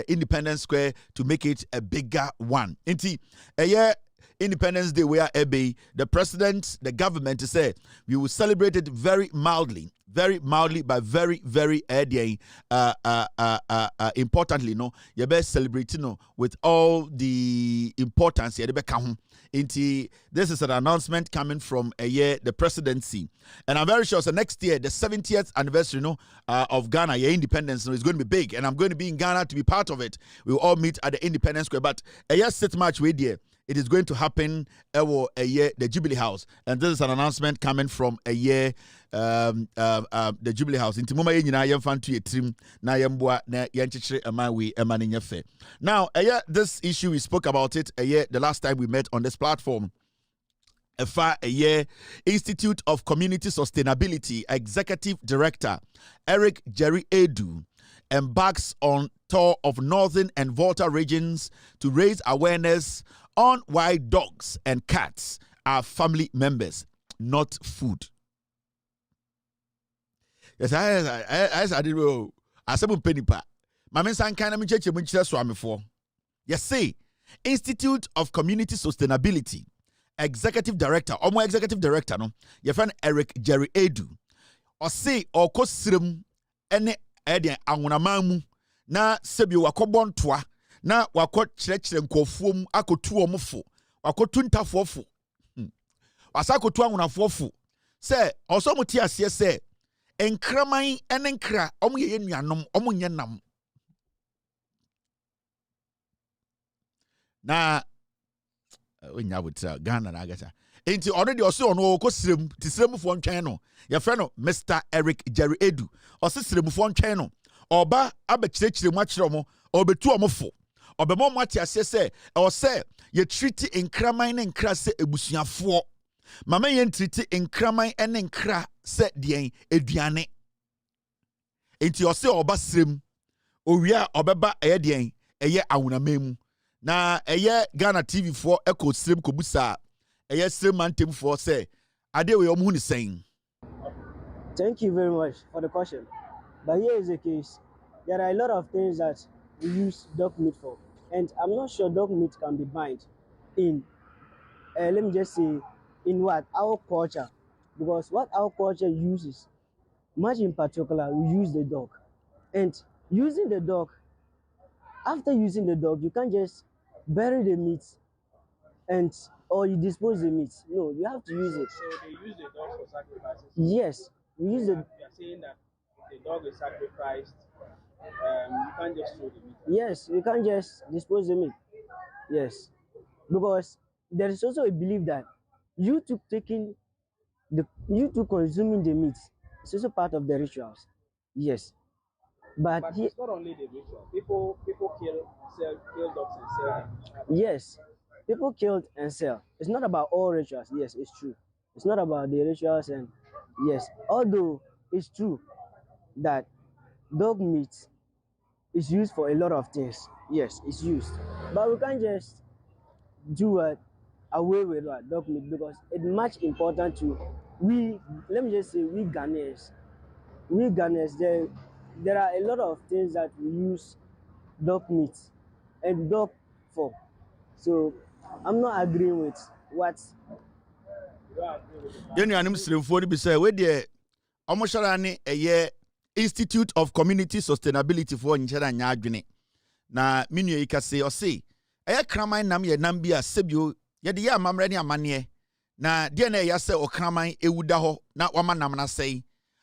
Independence Square to make it a bigger one. Inti, a year Independence Day, where the president, the government, say we will celebrate it very mildly, but very, very importantly, you better celebrate, with all the importance. This is an announcement coming from the presidency, and I'm very sure. So next year, the 70th anniversary, of Ghana, your independence, is going to be big, and I'm going to be in Ghana to be part of it. We will all meet at the Independence Square. But a year set match with you. It is going to happen the Jubilee House, and this is an announcement coming from the Jubilee House. Now, this issue we spoke about it the last time we met on this platform. Institute of Community Sustainability Executive Director Eric Jerry Edu embarks on tour of northern and Volta regions to raise awareness on why dogs and cats are family members, not food. Yes, I did. I said, "Penipa, Mamen san kind of church munchira swami for." Yes, say Institute of Community Sustainability Executive Director, or my Executive Director, no, your friend Eric Jerry Edu, or say or kosrim ene ede angunamamu na sebi wakobon twa. Na wako chire nkofuom akotu omfo wakotu ntafofo wasakotu anwunafofo se oso muti ase se enkraman ene nkra omoye nuanom omonye nam na onya buta Ghana na agata enti already oso ono okosirem tisiremfo ntwen no ye fre no Mr. Eric Jerry Edu osisiremfo ntwen no oba abekirechire mu akire mo obetu omfo Obemo mwati ase se o se ye treat enkraman ne nkra se ebusuafo mama ye treat enkraman ene nkra se dien eduane enti o se oba srem owia obeba eye dien eye awunamemu na eye Ghana TV for eko srem kobusa eye srem mantem for se ade we omu ni sen. Thank you very much for the question, but here is the case. There are a lot of things that we use dog meat for. And I'm not sure dog meat can be banned in, let me just say, in what? Our culture. Because what our culture uses, much in particular, we use the dog. And using the dog, after using the dog, you can't just bury the meat or you dispose the meat. No, you have to use it. So they use the dog for sacrifices? Yes. We use the... You are saying that if the dog is sacrificed, you can't just throw the meat. Yes, you can't just dispose the meat. Yes, because there is also a belief that you consuming the meat is also part of the rituals. Yes, but it's not only the ritual. People kill dogs and sell them. Yes, people killed and sell. It's not about all rituals. Yes, it's true. It's not about the rituals and yes, although it's true that dog meat is used for a lot of things. Yes, it's used. But we can't just do away with dog meat because it's much important to let me just say we Ghanaians. We Ghanaians, there are a lot of things that we use dog meat and dog for. So I'm not agreeing with what Institute of Community Sustainability for Nchera Nyadwene na minu yikase ose kraman nam ye nam bia sebio ye de ya amamre ne amane na de na ya se okraman ewuda ho na wama nam na sei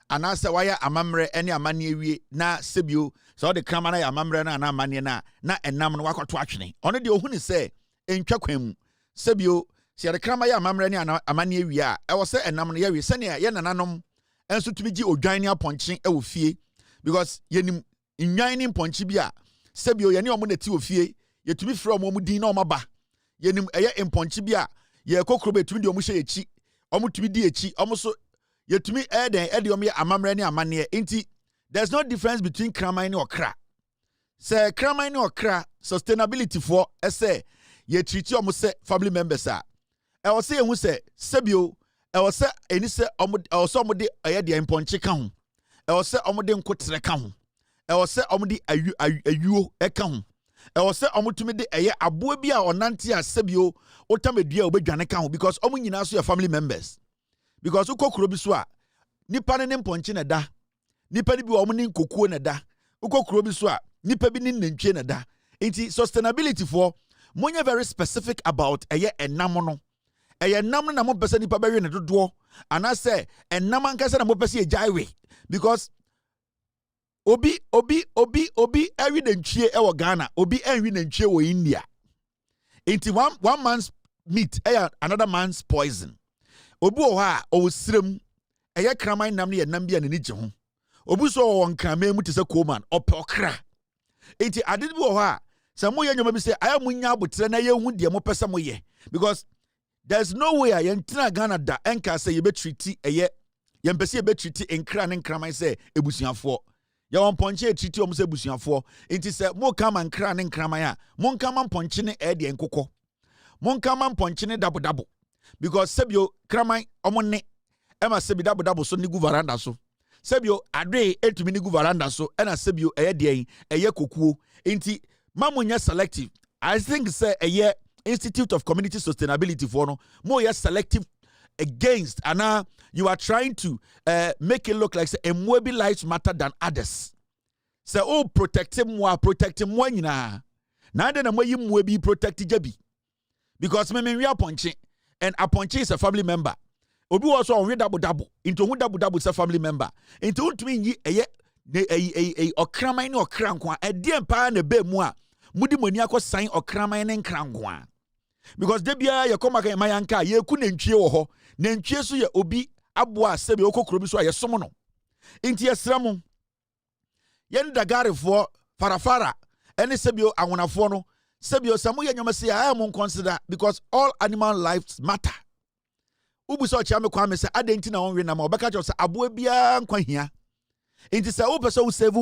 ana se waya amamre ne amane ewie na sebio so de kraman na ya amamre na amane na enam no wakoto atwene ono de ohuni se entwa kwam sebio se de kraman ya amamre ne amane ewie a e wo se enam no ye wie se ne ye nananom enso to be odwan ni aponche e wo fie because yenim nwan ni ponche bi a sebio ye ne omo nati wo fie ye tumi frɛ omo din na omo ba yenim eye mponche bi a ye kokro betumi de omo hye echi omo tumi di echi omo so ye tumi eden e de omo ye amamre ne amane enti there's no difference between kraman ne okra se kraman ne okra sustainability for say ye treat you say family members are. I was saying who say Sebio, I was say any say somebody I the imponche count. I was say omode nkotre count. I was say omode ayu account. I was say omutumi de eye aboa bi a onante a Sebio otamedua obedwane count because omu nyina so your family members. Because ukokuro bi so a nipa ne mponche na da. Nipa ni bi omu ni nkokuo na da. Ukokuro bi so a nipa bi ni nantwie na da. Inti sustainability for monye very specific about eye enam no. Eye nam na mo pese nipa bewe ne dodo. Ana say enam ankasa na mo pese ejaiwe because obi every nantwie e wo Ghana, obi enwi nantwie wo India. Inti one man's meat another man's poison. Obi wo ha o srem eye kraman nam ne nam bia ne ni je ho. Obi so wo nkrama mu te se koman opokra. Inti ade bi wo ha se mo ye nyoma bi se aya mo nya abotre na ye hu de mo pese mo ye because there's no way I enter Ghana da enka say ye be treaty eye ye mpese ye be treaty enkra ne nkraman say ebusuafo. Ya won ponche treaty o mo say ebusuafo. Inti say mo kama nkra ne nkraman a mo kama ponche ne e de enkokọ. Mo kama ponche ne dabo because sebio kraman omo ne e ma sebi dabo so ne gu veranda so. Sebio ade etumi ne gu veranda so e na sebio eye de eye kokuo. Inti mamunya selective. I think say eye Institute of Community Sustainability for no more selective against and you are trying to make it look like say Mwebi lives matter than others. Say oh protect him nyina. Na de na Mwebi protect Jabi. Because me we are punching and Aponche is a family member. Obi also on double into who double is a family member. Into untumi yi eye okraman ni okrankwa e de pa na be mu a mudi mani akọ sign okraman ne nkrankwa. Because debia ye koma ka mayanka ye ku nantwie wo ho nantwie so ye obi aboa sebe okokro bi so ye som no inti yesramo ye ndagarefo farafara ene sebio awonafo no sebio samo ye nyoma se I am consider because all animal lives matter. Ubu so chia me kwa me se adenti na wonwe na ma obeka cho se aboa bia nkwa hia inti se wo pese wo save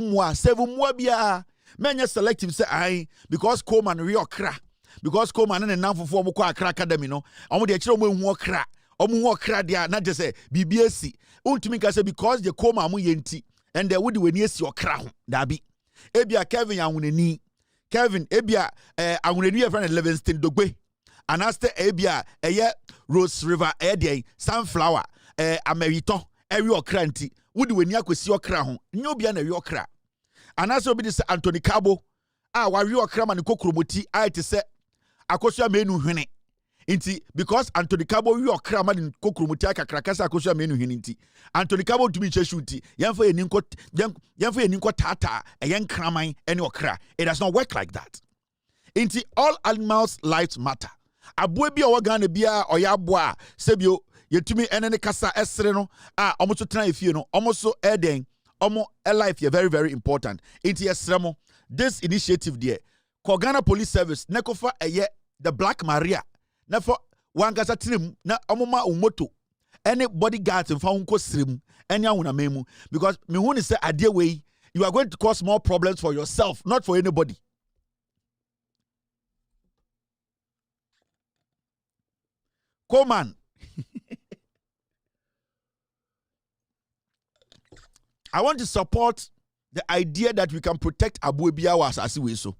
mua bia menye selective say I because common we okra. Because come and then now for Akra Academy no. Omo de chiro mo hu okra. Omo hu okra dia na just say BBSC. Untumi ka say because the come amu yenti and they would when yes okra ho. Dabi. Ebia Kevin awunani. Kevin ebia awunani e friend Livingston Dogbe. And after ebia eye Rose River de sunflower Ameriton ewi okra nti would when yakwesi okra ho. Nyo bia na wi okra. And as obi dis Anthony Cabo wa wi okra man kokromoti I te say akosua menu hwene inti because Anthony Cabo wi okra ma ni kokromoti akakrakasa akosua menu hwene inti Anthony Cabo tumi cheshu inti yemfa yeninko tata eyen kraman ene okra. It does not work like that. Inti all animals lives matter. Aboa bi o Ghana bia oya aboa sebio yetumi ene ne kasa esre no omo so tena efie no omo so eden omo life is very very important. Inti esremo this initiative there Ghana Police Service nekofa eye the Black Maria na for wangasa trim na omoma umoto any bodyguards in unko srim any awuna memu because me who say ade way you are going to cause more problems for yourself not for anybody. Coleman I want to support the idea that we can protect Abuebia was as we so.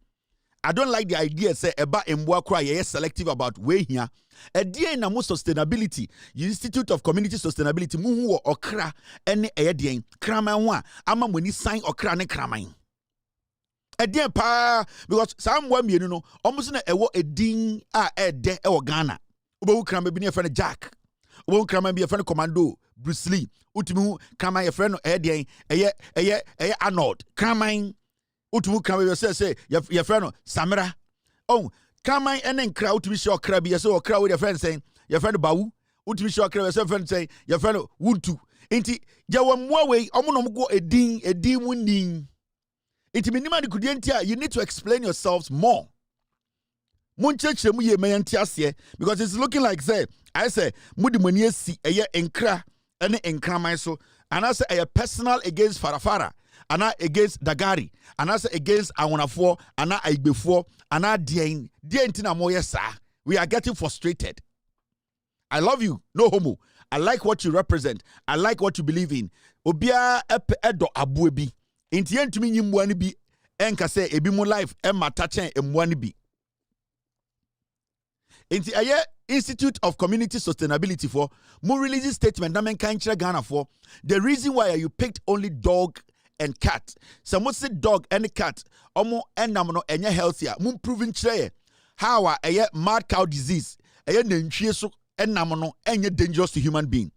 I don't like the idea say about emboa cry selective about way here. A dear in most sustainability, Institute of Community Sustainability, muhu okra any edien, kraman ama when you sign okra ne kraman. A dear pa because some women you know almost a ding de Ghana. Ubu kraman be a friend Jack. Ubu kraman be a friend Commando, Bruce Lee, Utimu kraman a friend edien, Arnold, kraman. Utumu kama say your friend Samira. Oh, come on and then crowd to be sure crabby so crowd with your friend saying your friend Bawu. Utumu sure crabby your friend saying your friend Wuntu. Inti jawa mwawe omuno go a ding winding. Inti minima di kudientia you need to explain yourselves more. Munche mu ye mayantiasie because it's looking like say I say mudi money si eye enkra ene enkra man so and I say a personal against farafara. ana against Dagari, ana say against Awonafo, ana Aigbefo, ana Dien Tina Moye sa. We are getting frustrated. I love you, no homo. I like what you represent. I like what you believe in. Obia edo abuebi. Inti entumi nyimwani bi enka say ebi mo life emma tachen emwani bi. Inti aye Institute of Community Sustainability for mo release statement na men kan kire Ghana for the reason why you picked only dog and cat. Some say dog and cat omo enam no enye healthier. Mo proving kire how aye mad cow disease aye nantwie so enam no enye dangerous to human being.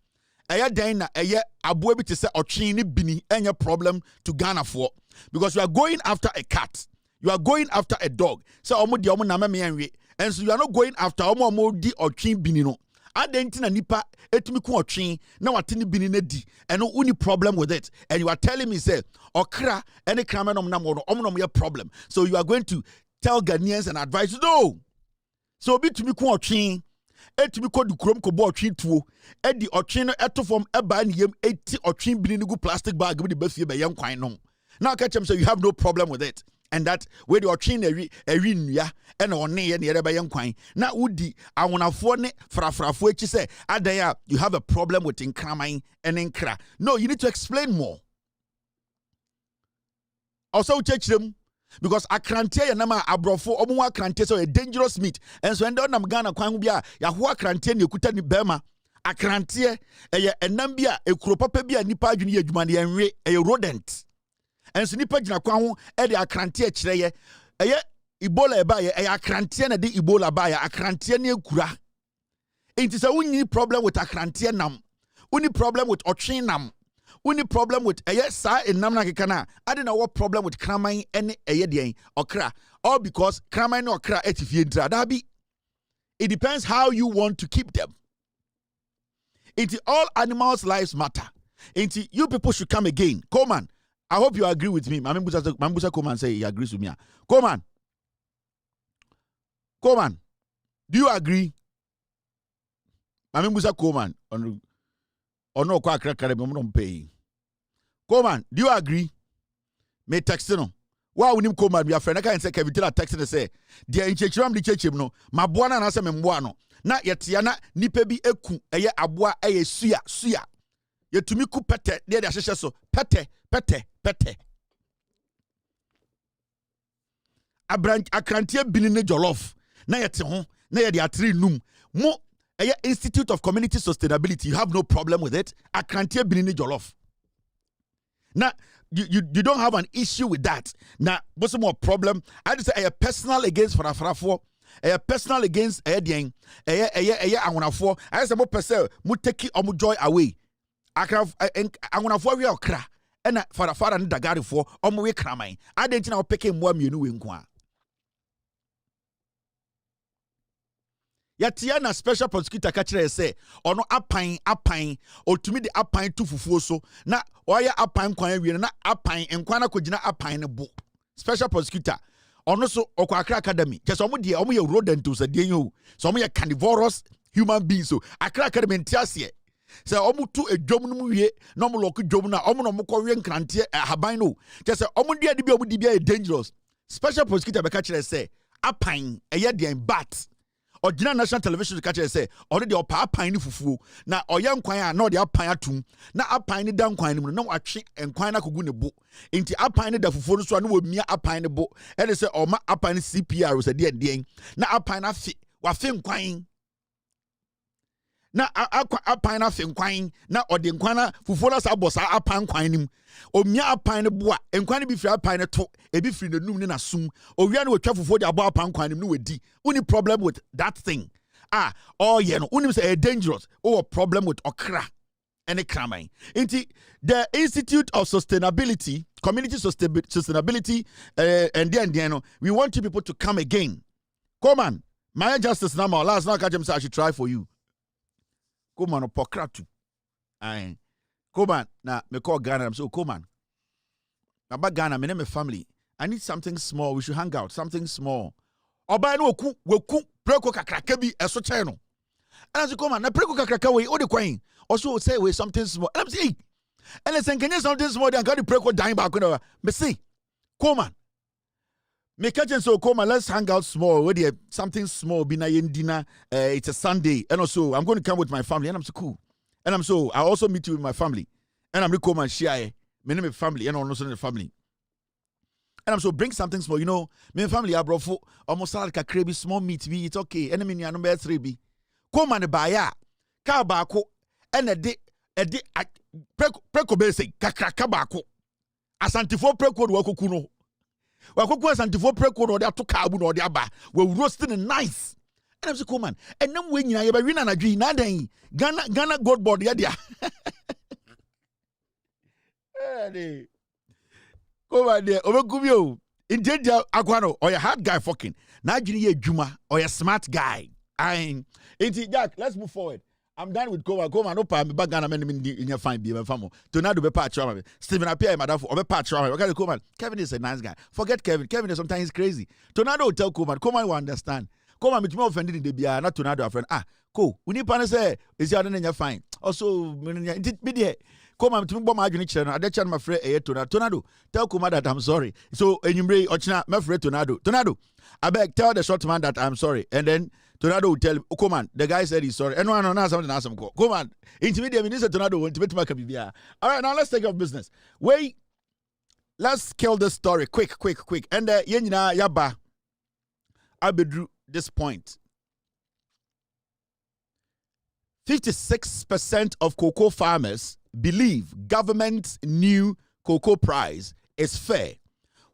Aye den na aye aboa bi te say otwe ni bini enye problem to Ghana for because you are going after a cat. You are going after a dog. So omo di omo na me enwe. And so you are not going after omo di otwe bini no. Adenti na nipa etumi ku otwe na watini bini na di. And no uni problem with it. And you are telling me say okra any crime no na mo no your problem. So you are going to tell Ghanaians and advise no. So bi tumi ku otwe etumi ko du krom ko bo otwe tuo e di otwe no eto form eba ne yem eti otwe bini gu plastic bag bi de ba fie be yen kwan no. Now catch him say you have no problem with it. And that where the chin eri nua and on ne ye ebe yen kwan na wudi awonafo ne frafrafo echi say adaya you have a problem with inkraman and inkra. No, you need to explain more. Also chechirem because akrante ya nama abrofo omo akrante so a dangerous meat and so endo nam Ghana kwan bia ya ho akrante ne ekuta ni bema akrante eye enam bia ekuro papa bia nipa adwene ye adwuma ne enwe eye rodent. And so nipa jina kwa ho e de akrante a kire ye eye Ebola eba ye akrante na de Ebola ba ya akrante na ekura. Enti say wonni problem with akrante nam. Wonni problem with otwe nam. Wonni problem with eye sa enam na keka na. Ade na what problem with kraman ene eye de okra. All because kraman na okra etifie ndra. Da bi. It depends how you want to keep them. Enti all animals' lives matter. Enti you people should come again. Come on. I hope you agree with me. Mambusa come and say he agrees with me. Come on. Come on. Do you agree? Mambusa come on. Or no kwa krakare me pay. Come on. Do you agree? Me text no. Why would him come on? Your friend I can say Kevin tell text and say, "Dear in chechram di chechim no. Mabuana na se memboa no. Na yetia na nipa bi eku eye aboa eye suya. Yetumi ku pete de ahyehyɛ so pete akrantie bini ne jollof na yete ho na yede atri num mo eye Institute of Community Sustainability you have no problem with it akrantie bini ne jollof na you don't have an issue with that na what's more problem I just say a personal against farafrafo a personal against den awonafo I say mo person mo take omo joy away awonafo wi okra ena fara ne Dagari for omo we kraman adenti na wo peke mmoa mienu we nko a yatia na special prosecutor ka kire say ono apan otumi de apan tu fufuo so na oya apan kwan awie na apan nkwan na kogina apan ne bo special prosecutor ono so okwa Accra Academy just omo de omo ye rodent so de yo so omo ye carnivorous human beings so Accra Academy ntiase se omo tu edwom no mu wie na omo lock dwom na omo no mo kɔ wie nkrante haban no just omo de ade bi omo di bia dangerous special prosecutor be ka kire say apan eye de bat Ojina national television ka kire say already opa apan ni fufuo na oye nkwan a na ode apan atum na apan ni da nkwan ni mu na watwe nkwan na kogu ne bo enti apan ni da fufuo no so na womia apan ni bo e de say oma apan ni CPR so de na apan na fi wa fi nkwan na apan na fi nkwan na ode nkwan na fufuo na sa bosa apan nkwan nim omia apan ne bo a nkwan bi firi apan ne to ebi firi ne num ne na sum owia na wotwa fufuo de abo apan nkwan nim no wedi uni problem with that thing oh yeah no uni say dangerous problem with okra and kraman inti the Institute of Sustainability Community Sustainability and then no we want you people to come again come on my justice now last now catch him say I should try for you. Come on, pokratu. Aye. Come on. Now, me call Ghana. I'm so come on. About Ghana, me name family. I need something small. We should hang out. Something small. Oba no woku preko kakraka bi eso cheno. And I say come on, na preko kakraka we o de kwan. Also say we something small. And I'm saying, And I say, can you something small? I got the preco dying back. Me see, come on. Me catch and so come on. Let's hang out small. Where there something small? Be na dinner. It's a Sunday, and also I'm going to come with my family, and I'm so cool. And I'm so I also meet you with my family, and I'm going to come and share. Me name family, and also the family. And I'm so bring something small. You know, me family I brought for almost like a crabby small meat. Be it's okay. And I mean, number 3 be. Come on, buy ya. Car bako. And a day preko basic kakraka bako. Asantifo preko wako kuno. Wako asantifo preko no dia to kabu no dia ba. We roasting it nice. And I'm so cool man. And then when you are win na dwi na dan Ghana gold board ya dia. Hey. Come on there. Obekubio. Indeed akwano or a hard guy fucking. Na jini ye juma or a smart guy. Jack, let's move forward. I'm done with Koma. No pa me back Ghana men in your fine be my family. Tornado be part trauma. Stephen appear madam for be part trauma. Okay, Koma. Kevin is a nice guy. Forget Kevin. Kevin is sometimes crazy. Tornado will tell Koma will understand. Koma me offended in the bia not Tornado a friend. Cool. We need pan say is your in your fine. Also be there. Koma me bomb my channel. I dey my friend Tornado. Tell Koma that I'm sorry. So enyumre ochina my friend Tornado. I beg tell the short man that I'm sorry. And then Tornado will tell him, oh, come on. The guy said he's sorry. And no, something ask him. Come on. Intimidate minister Tornado. Intimidate my kabibia. All right, now let's take up business. Wait. Let's kill this story. Quick. And yenina yaba. I drew this point. 56% of cocoa farmers believe government's new cocoa price is fair,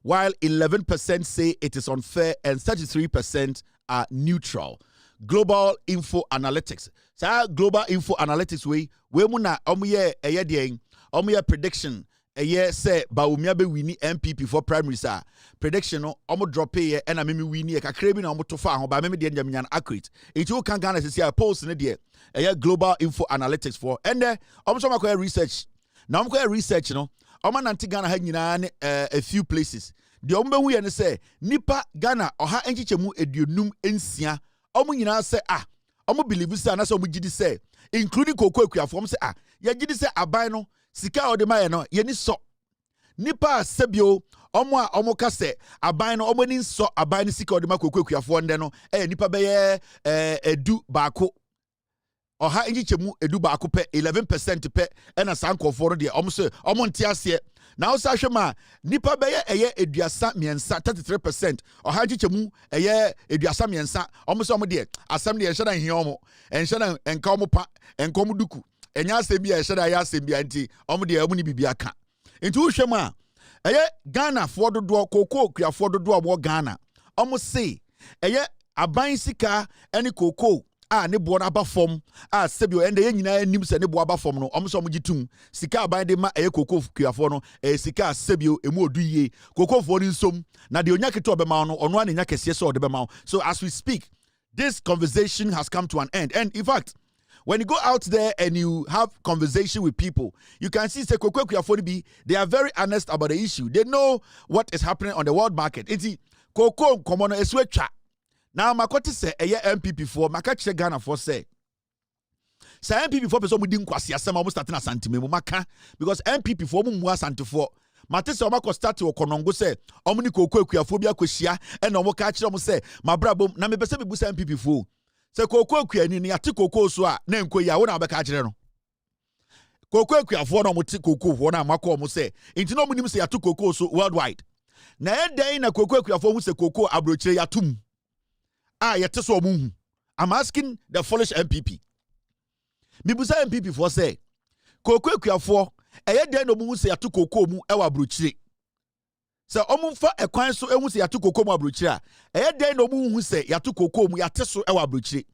while 11% say it is unfair and 33% are neutral. Global Info Analytics. So Global Info Analytics we muna omuye prediction say Bawumia be wini MPP for primary sir. Prediction no omo drop ye and a mimi wini kakrebi na omo tofa ho ba mimi de nyam accurate. It you can Ghana say post ne de Global Info Analytics for and omo so makwa research. Na omo research no omo nanti Ghana ha nyina a few places. The ombe hu ye ne say nipa Ghana oha enchichemu eduonum ensia omo nyina say omo believe say na say omo gidi say including cocoa akuafo say ya gidi say aban no sika ode maye no ye ni so nipa sebio omo ka say aban no omo ni so aban ni sika ode ma cocoa akuafo nde no nipa be edu baako oha enchichemu edu baako pe 11% pe na sankofo no de omo say omo ntiase. Now also hwema nipa beye eduasa miensa 33% oha chichemu eduasa miensa omo so omo de asem de ehye dan hia omo enhye dan enka omo pa enka omo duku enya asem bia ehye dan ya asem bia nti omo de omo ni bibia ka nti hwema Ghana for dodo koko kua for dodo omo Ghana omo say aban sika ene koko ne bo na aba fom sebio ende ye nyina anim se ne bo aba fom no omso gitum sika aban de ma koko kuafo no sika sebio emu oduye koko fo ni nsom na de onya keto obema no ono anya kese se odebema. So as we speak, this conversation has come to an end. And in fact, when you go out there and you have conversation with people, you can see say koko kuafo be they are very honest about the issue. They know what is happening on the world market. Enti koko komono eswetwa. Now, Makoti say MPP for Makache Ghana for say MPP for person within kwasi asem almost starting asantime maka because MPP for mu asante for Matese omako start to okonongo say omni koko akuafo bia kwehia e na omo ka kire omo say mabrabom na me pese bibu say MPP for say koko akuani ni ate koko so a na enkoyi a wo na obeka kire no koko akuafo na omo te koko ho na amako omo say inti no omo nim say ate koko so worldwide na edan na koko akuafo hu say koko abrochire yatum. I'm asking the foolish MPP. Mibusa MPP for say, Koko Kuafo, den no mu say atu koko mu ewa bruchire. Se omumfa ekwan so emu say atu koko mu abruchire a, den no mu say yatu koko mu yate so ewa bruchire.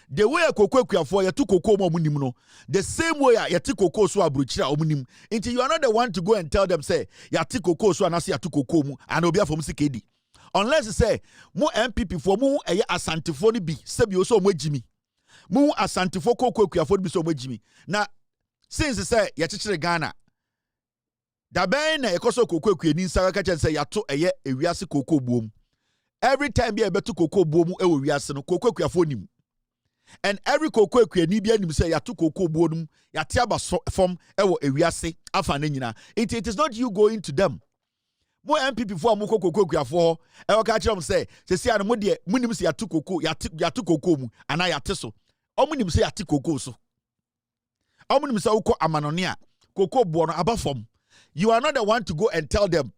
The way Koko Kuafo yatu koko mu omunim no, the same way yatu koko so abruchire omunim. Until you are not the one to go and tell them say yatu koko so anase yatu koko mu and obia from sikedi. Unless you say, mo MPP for mo asantifo ni bi sebi so mo jimi. Mo asantifo koko kuafo bi so mo jimi. Na since say ya chichire Ghana. Da ben na ekoso koko kuani nsa ka chen say yato ewiase koko buom. Every time be betu koko buom ewo wiase no koko kuafo nim. And every cocoa kweni bia nim say yatu cocoa bonum yate aba form ewo ewiase afa na nyina. It is not you going to them. Mo MPP for mo cocoa kuafo ewo ka kire say se an mo de munim say yatu cocoa mu ana yate so. Omunim say yate cocoa so. Omunim say ukọ amanone a cocoa bo no aba form. You are not the one to go and tell them.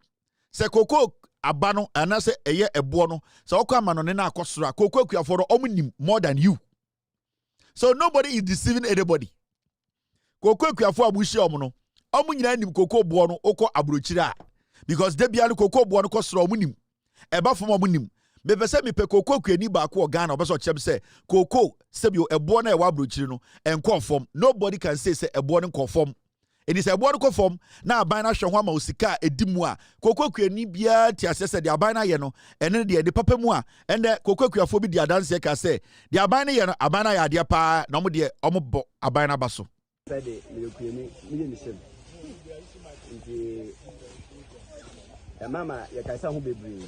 Say cocoa abano ana say eye ebo no say ukọ amanone na akosoro cocoa kuafo no omunim more than you. So nobody is deceiving anybody. Cocoa kuafo abushi omo no. Omu nyina nim cocoa bo no ukọ abrochira. Because de bia cocoa bo no kosoro omunim. Eba form omunim. Me pese me pe cocoa kweni ba ko Ghana obeso chem say cocoa sebio ebo na e wa abrochiri no enko form. Nobody can say ebo no enko form. It is ebo no enko form na aban na hwe ho ama osika edimu a cocoa kweni bia ti asese de aban na ye no ene de papa mu a ene cocoa kuafo bi di adanse ka say de aban na ye no aban na ya de pa na omo de omo bo aban na baso. Say de me kweni me ni shem. Nti ya mama ya kaisa ho bebre.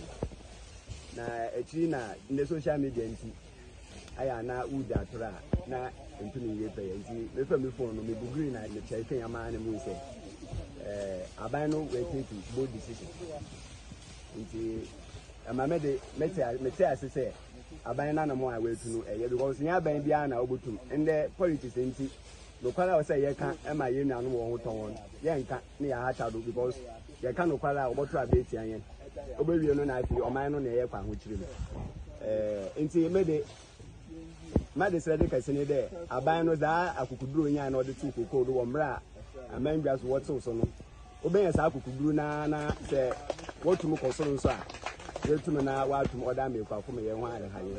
Na echi na in social media nti aya na uda tora na ntumi ye pe nti me fa me phone no me bugri na le check ya ma na mu say aban no we take bold decision nti amame de mete asese aban na mo a we tu no because nya aban bia na obotum ende politics nti no kwala o say ye kan e ma ye nua no wo ho ton ye nka ne ya ha chado because ye kan no kwala obotu abeti anye obewie no na afi oman no na ye kwa ho chire nti mede srede kasene de aban no za akukuduro nya na ode tu kokoro wo mra aman bia so wotu so no oben sa akukuduro na se wotum kosoro so a yetum na watum oda me kwa fo me ye ho are haye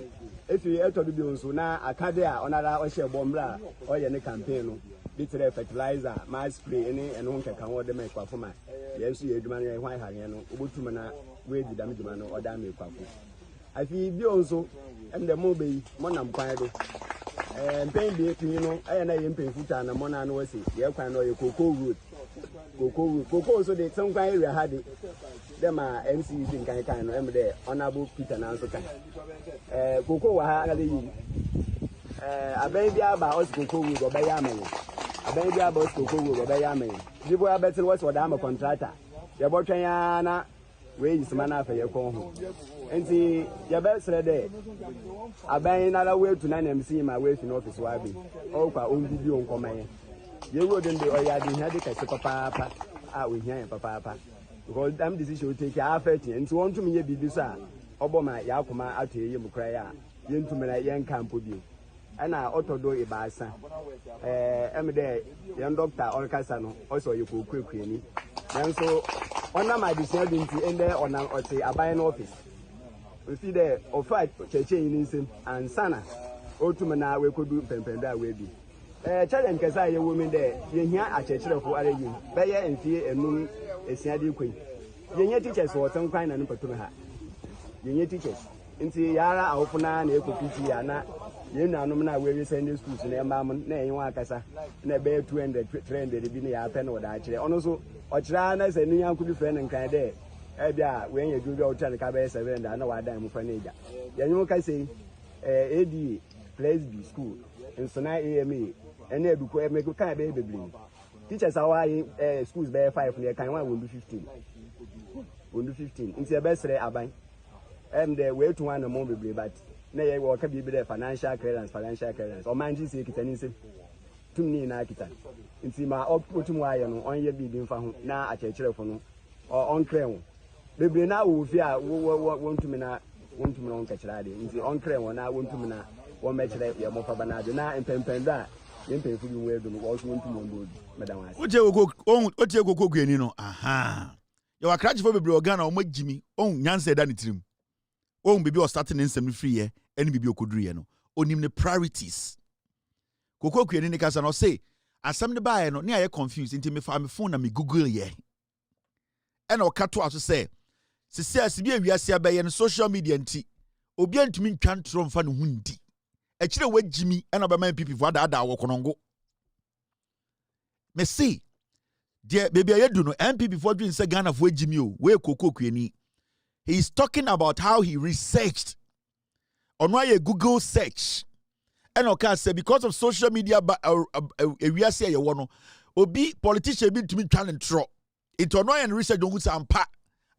efi etodo bi onso na akade a onara o hye bo mra o ye ne campaign no bitre fertilizer ma spray ni eno nkeka wo de me kwa fo ma yesu ye adwuma no ye ho are no obotum na we di dam adwuma no oda me kwa fo afi bi onso ende mo be mo nam kwan do mpem bi etinyi no aye na ye mpem futa na mo na no wase ye kwan no ye cocoa so de some kwan area ha de dem a MC din kan no em de honorable Peter na so kan cocoa wa ha na de yi aben bi aba os cocoa wu go be ya me aben bi aba os cocoa wu go be ya me dibo abetel was oda am contractor ye bo twen ya na we yi sima na fa ye ko ho enti ye be sere de aben na la we tu na MC ma we fi no office wa bi o kwa on video nkoman ye wo den de o ya de nya de ka se papa a we hia papa because that decision will take affect and so want to me be this oboma ya akoma atoye mu kra ya yentum na yen campo bi ana otodo ibasa emde yen doctor orkasa no also ye kokwekweni then so ona my decision dinti ende ona ote aban office we see there of fight cheche yin nsem ansana otum na we kodu pempendo a we bi challenge kasa ye women there ye hia achechirefo are yin be ye enfie enum esiade kwai yenye teachers wo tan kwan na no patum ha yenye teachers nti yara awofuna na ekopiti ya na yenuanom na we Sunday schools na embam na yen wa akasa na be 200 300 bi na ya pe na oda akire ono so okira na se nu yanku bi friend nkan de e bia we yen du bi o tan ka be 700 na wa dan mu fa na eja yenyu ka sei AD place B school nso na AMA ene eduko e meko kan be bebli teachers are schools be 5 na kan wa won do 15 nti e be sere aban the way to one more be but na ye wo ka bi be financial clearance o manji se kitani se tumni na kita nti ma otum wa ye no onye bi bi mfa ho na achechirefo no on krem bebre na wo fi a wontum na on kachira de nti on krem na wontum na wo mechire ye mo fa banade na empempendo a ye mpemfu bi we do no wo so wontum on board madam wase otie koko kwani no aha ye wa krachifo bebre organ na o magimi on nyanse da ne tirim on bibi o starting nsem free ye eni bibi okoduru ye no onim ne priorities koko kwani ne kasa no say asem ne baaye no ne aye confused nti me fa me phone na me google ye ena o kato aso say sisi asibi awiase abaye no social media nti obi antumi ntwa ntro mfa ne hundi e kire wagimi ena ba man pipi fo ada wo konongo me see de baby ayedu no MPP for doing say Ghana for agimi o we koko kwani. He's talking about how he researched on why a Google search And okay, say because of social media, we are saying you know, obi politician be to me challenge tro. It ono and research don't say ampa.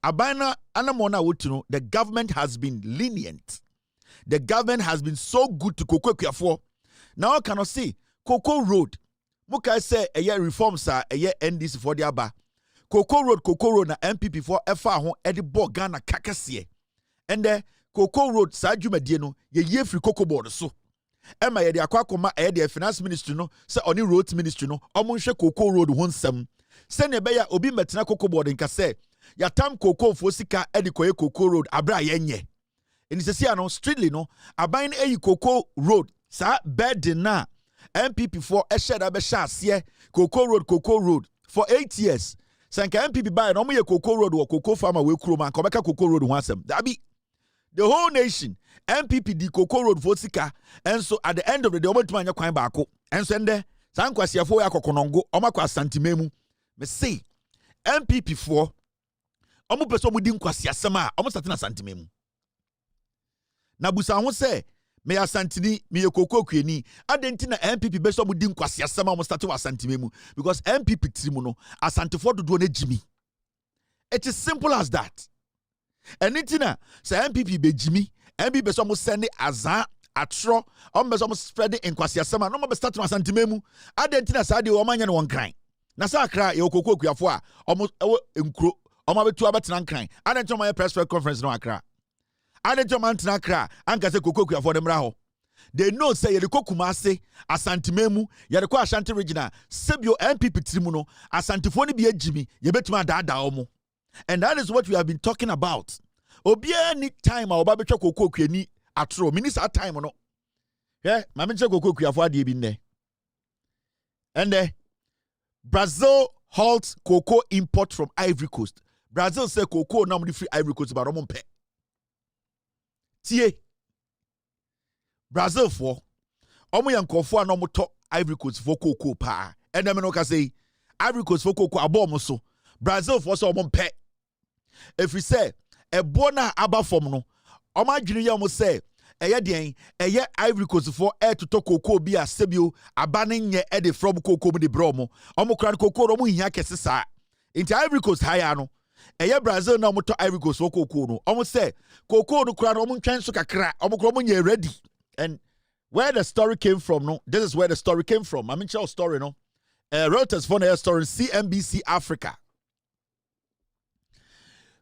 Abana anamona wotuno. The government has been lenient. The government has been so good to Cocoa Kiafo. Now I cannot see Cocoa Road. Muka say a year reform sir, a year NDC for the aba. Cocoa Road na MPP for FA hon edi bo Ghana kakasiye. And the Cocoa Road sa dwumadie no ye free Cocoa board so. Emma ye de akwakoma e de finance ministry no se oni road ministry no omo nhwe Cocoa Road ho nsem. Se ne be ya obi metena Cocoa board nka se ya tam Cocoa fo sika edi koye Cocoa Road abra ye nye. Eni se sia no streetly no aban eyi Cocoa Road sa bed na MPP for esheda be sha ase Cocoa Road for 8 years. Sanka MPP buy no mo ye Cocoa Road or Cocoa farmer we kuro man kobeka Cocoa Road ho asem. Dabi the whole nation MPP di Cocoa Road for sika and so at the end of the day omo anya kwan baako and so ende san kwasiafo ya kokonongo omakwa santimemu me say MPP for omo peso mo di nkwasiasem a omo start na santimemu na busa ho say me asantini me Cocoa kweni adenti na MPP beso mo di nkwasiasem a omo start wa santimemu because MPP trimu no asantifo dodo na jimi. It is simple as that. Anything na say MPP be jimi MPP beso mo send azan atro omo beso mo spread nkwasiasem a no mo be start na santimemu adenti na sa de o manya no won kran na sa akra ye Cocoa kuafo a omo enkro omo betu abetena nkran adenti omo press conference no akra adenti omo antena akra anka se Cocoa kuafo de mra ho. They know say ye de kokumase asantimemu ye de ko Ashanti regional sebio MPP trimu no asantifo ni bi agimi ye betuma daada omo. And that is what we have been talking about. Obia any time a oba betwa Cocoa kweni atro minister time no. Yeah, mama che Cocoa kuafo ade bi nne. And Brazil halts cocoa import from Ivory Coast. Brazil say cocoa now the free Ivory Coast but omon pe. Tie Brazil for omo yankofo na omo to Ivory Coast for cocoa pa. And them no ka say Ivory Coast for cocoa abo so. Brazil for so omon pe. If we say e bona aba form no, omo adwene ye omo say eye den eye Ivory Coast for air to to cocoa bi asebio abane nye e de from cocoa mu de bro mo. Omo kra cocoa omo hia kese sa. Inti Ivory Coast higher no. Eye Brazil na omo to Ivory Coast for cocoa no. Omo say cocoa no kra no omo ntwen so kakra. Omo kra omo nye ready. And where the story came from, no, this is where the story came from. I mean, tell story, no. Reuters phone air story, CNBC Africa.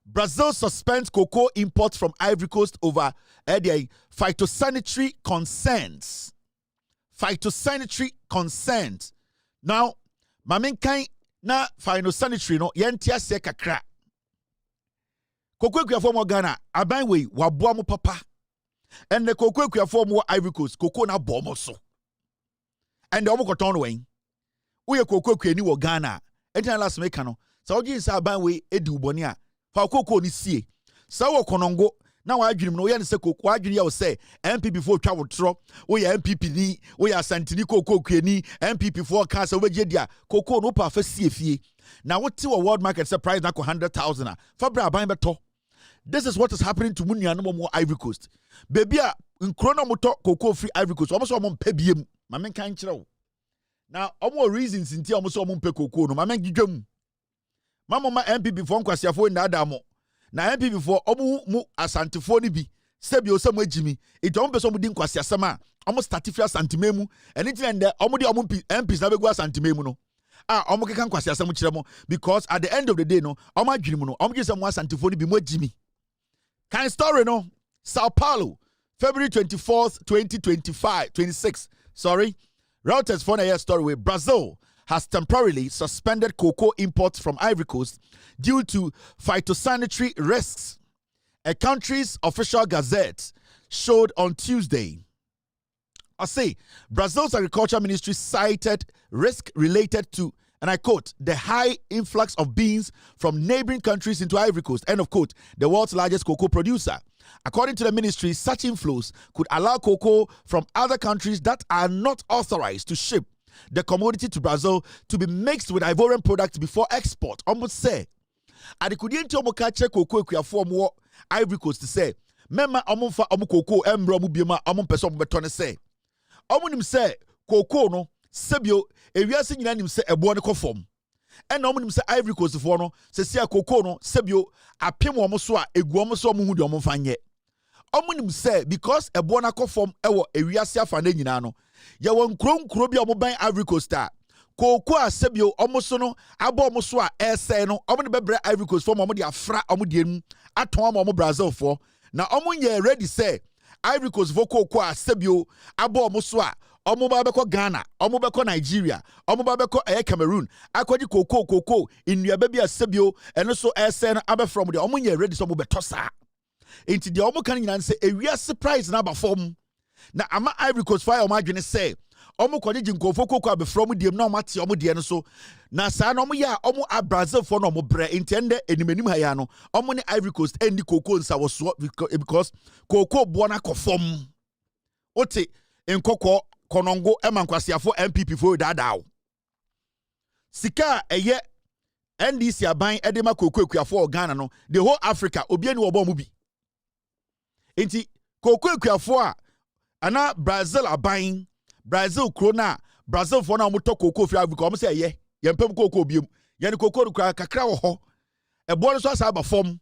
Brazil suspends cocoa imports from Ivory Coast over phytosanitary concerns. Phytosanitary concerns. Now, mamin kai na phytosanitary no yentia se kakra. Cocoa kuafo mo Ghana aban we waboa mo papa. And the cocoa kuafo mo Ivory Coast cocoa na bomo so. And the omo koton we. We cocoa kweni wo Ghana. Enti last make no. Sa oji nsa aban we edi uboni a. Fa cocoa ni sie. Sa wo konongo na wa adwunim no ye ne se cocoa adwune ya wo se MPP for twa wo tro. We ya MPP ni, we ya Santini cocoa kweni, MPP for ka se we gye dia. Cocoa no pa fa sie fie. Na what ti wo world market say price na ko 100,000 fa bra aban beto. This is what is happening to Munia no more Ivory Coast. Baby a nkrono moto cocoa free Ivory Coast. Omo so omo mpa biem. Ma men kan kire wo. Now omo reasons nti omo so omo mpa cocoa no ma men gidwam. Mama MPP for nkwasiafo na adamo. Na MPP for omo mu asantifo ni bi. Sebi o samo agimi. Ito omo peso omo di nkwasiasama a omo statifia santimemu. Anything and omo di omo MPs na begua santimemu no. Omo keka nkwasiasam kire mo because at the end of the day no omo adwene mu no omo gye samo asantifo ni bi mo agimi. Kind story no. Sao Paulo, February 24th, 26. Sorry. Reuters phone air story with Brazil has temporarily suspended cocoa imports from Ivory Coast due to phytosanitary risks. A country's official gazette showed on Tuesday. I say, Brazil's agriculture ministry cited risk related to, and I quote, the high influx of beans from neighboring countries into Ivory Coast, end of quote, the world's largest cocoa producer. According to the ministry, such inflows could allow cocoa from other countries that are not authorized to ship the commodity to Brazil to be mixed with Ivorian products before export. Almost say, adikudienti omo kache cocoa kuafo mo Ivory Coast to say, mema omo fa omo cocoa embro mo biema omo pese omo betone say. omunim say cocoa no sebio ewiase nyina nim say ebo ne kofom ena omunim say Ivory Coast fo no se sia cocoa no sebio apem omo so a egu omo so omo hu de omo fanye omunim say because ebo na kofom ewo ewiase afa na nyina no ye won nkro bi omo ban Ivory Coast a cocoa sebio omo so no abo omo so a ese no omo ne bebre Ivory Coast fo omo de afra omo de enu aton omo Brazil fo na omo nye ready say Ivory Coast fo cocoa sebio abo omo so a omo ba beko Ghana omo beko Nigeria omo ba beko Cameroon akodi cocoa inua bia sebio eno so ese no abe from the omo nye ready so omo beto sa enti de omo kan nyina say ewia surprise na ba form na ama Ivory Coast fire omo adwene say omo kwaje jinkofo cocoa abe from dem na omo ate omo de no so na sa na omo ya omo a Brazil for no omo bre enti ende animanim ha ya no omo ne Ivory Coast endi cocoa nsa wo so because cocoa bo na kofom ote enkoko konongo emankwasiafo MPP for dadao sika eye NDC aban edema kokokuafo Ghana no the whole Africa obi ani obo mu bi enti kokokuafo a ana Brazil aban Brazil krona Brazil for na omoto koko fi Africa omo say ye yempem koko biem ye ne koko kakra wo ho ebo no so asa ba fom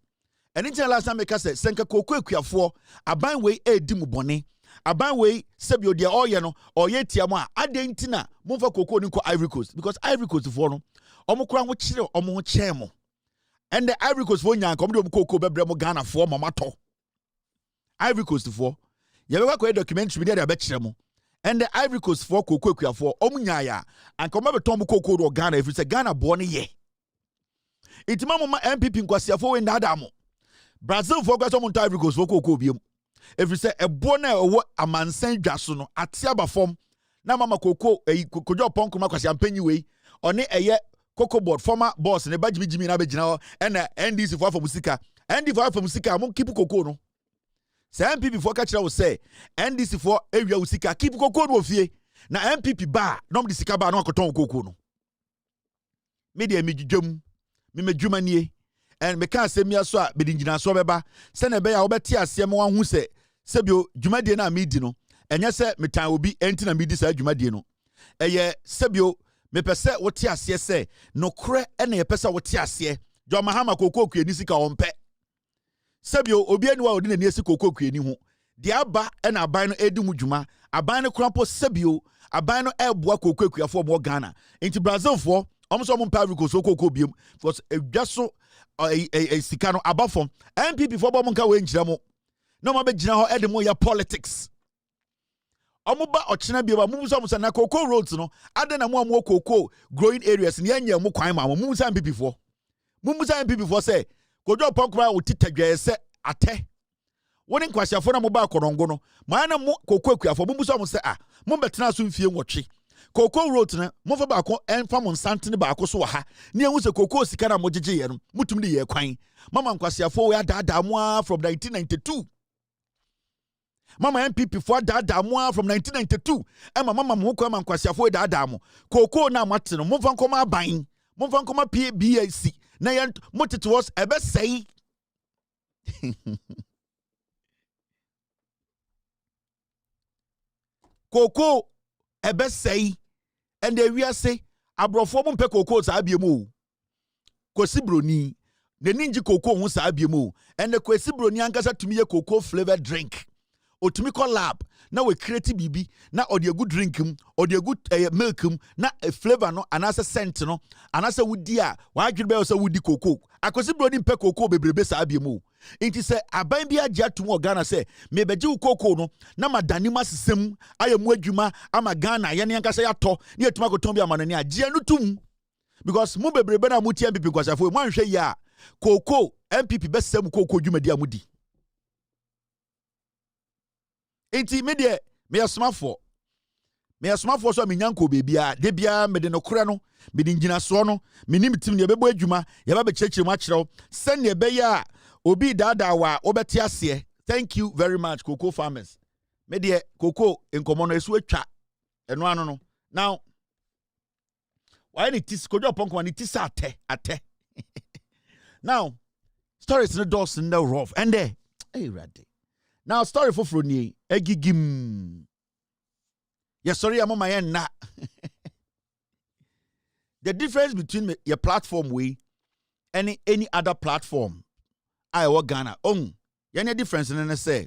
eni tin last time make say senka kokokuafo aban we edi mu bone aban we sebio de oye no oye tiamo a adentina momfa koko ni ko Ivory Coast because Ivory Coast for no omo kura ho kire omo ho chemo and the Ivory Coast for nyanka omo de koko bebre mo Ghana for mamato Ivory Coast for ye be kwa documentary me de be kire mo and the Ivory Coast for koko for omo nyaaya anka omo be ton mo koko do Ghana if say Ghana bo ne ye itima mo MPP nkwasiafo we ndada mo Brazil for kwaso mo Ivory Coast for koko biem if you say ebo na ewo amansan dwaso no ate aba fom na mama koko kojo ponko makwasi ampanyi we one eye cocoa board former boss ne bajimi na begina ho na NDC for musika NDC for musika mo keep koko no say MPP for ka kira wo say NDC for ewia usika keep koko no ofie na MPP ba no de sika ba no akoton koko no media medwudwam me medwumanie and me kan se mia so a bedingina so beba se na be ya obeti asem wan hu se sebio dwumadie na medi no enye se metan obi enti na medi sa dwumadie no eye sebio me pese wote ase se no kre ena ye pese wote ase jo mahama kokokue ni sika ompe sebio obi ani wa odi na ni esi kokokue ni ho de aba ena aban no edi mu dwuma aban no krampo sebio aban no eboa kokokue afo mo Ghana enti Brazil for omso mo Ivory Coast kokokue biem because edwaso sika no abafom MPP for bo mo nka we nkyira mo no ma be gina ho edemo ya politics omuba ochina bi ba mubuso mo na cocoa roads no ade na mo am cocoa growing areas ne anya mo kwan ma mo mubuso MPP for say kojo ponkwa otitadwa se ate woni nkwasiafo na mo ba korongo no ma na mo cocoa kuafo mubuso mo say mo betena so mfie nwotwe cocoa road na mo fa ba ko enfa mo nsantene ba ko so ha ne ehu se cocoa sika na mo gege ye no mutum de ye kwan mama nkwasiafo we adada mo from 1992 mama MPP for dada mo from 1992 mama mo ko nkwasiafo we dada mo cocoa na mate no mo fa nkoma aban mo fa nkoma PBAC na ye motete was ebe sei cocoa ebe sei and the we say abrofo mo mpe cocoa sa abiemu kwesibroni ne ninji cocoa hu sa abiemu and the kwesibroni ankasa tumi ye cocoa flavored drink otumi call lab na we create bibi na odi a good drink or the good milk na a flavor no anasa scent no anasa wudi a wa adwene be so wudi cocoa akwesibroni mpe cocoa bebrebe sa abiemu inti se aban bi agya tum Ghana se me beji cocoa no na madani masesem ayemu adwuma ama Ghana ye ne yankasa ya to ne atuma koton bi amanani agye no tum because mu bebrebe na mu tie MPP kwasafo mu anhwe ya cocoa MPP besem cocoa dwumadi amudi inti me de me asmafo so me nyanko bebia de bia me de no kore no me de ngina so no me nim tim ne bebo adwuma ye ba be kyekire mu akyerew sen ne be ya obi dada wa obeti ase. Thank you very much cocoa farmers me de cocoa enkomo no esu atwa eno ano no now why ni tis kojo ponko ni tis ate now stories no dos no rough and there hey ready now story for froni egigim Yes, sorry, I'm on my end now. The difference between your platform we and any other platform, I work Ghana. Any difference in the say.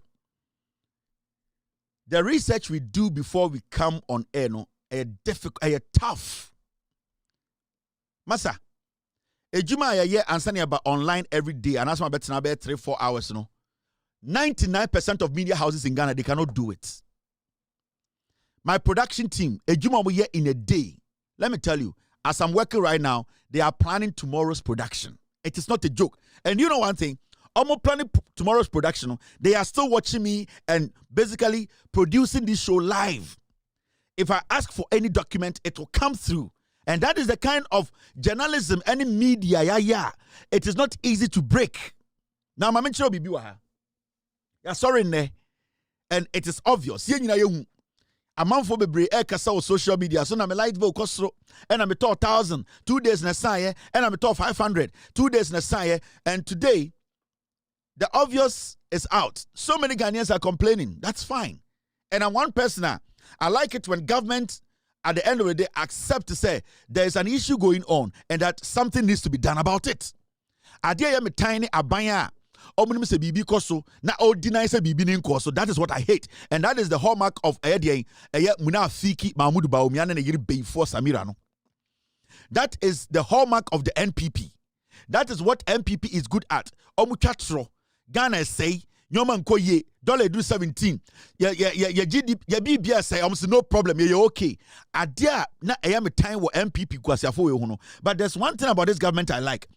The research we do before we come on air, no, a tough. Masa, ejuma ya answering about online every day, and that's my bet now 3-4 hours, no. 99% of media houses in Ghana, they cannot do it. My production team, ejuma we in a day. Let me tell you, as I'm working right now, they are planning tomorrow's production. It is not a joke. And you know one thing, I'm planning tomorrow's production. They are still watching me and basically producing this show live. If I ask for any document, it will come through. And that is the kind of journalism, any media, it is not easy to break. Now, I'm mentioning Bibiwa. Yeah, sorry, ne. And it is obvious. A month for bebre kasa social media. So na me light vote kosro. And I'm talk 1,000. 2 days na saye. And I'm talk 500. 2 days na saye. And today, the obvious is out. So many Ghanaians are complaining. That's fine. And I'm one person. I like it when government, at the end of the day, accept to say there is an issue going on and that something needs to be done about it. Adia me tiny abaya. Omunum bibi koso na ordinary se bibi ninkoso. That is what I hate, and that is the hallmark of muna fiki Mahmoud Bawumia na yiri before Samira no. That is the hallmark of the NPP. That is what NPP is good at. Omutratro Ghana say nyoma nkoye dollar do 17. Ya GDP ya BBS say almost no problem. You okay. Adia na me time wo NPP kwasiafo we ho no. But there's one thing about this government I like.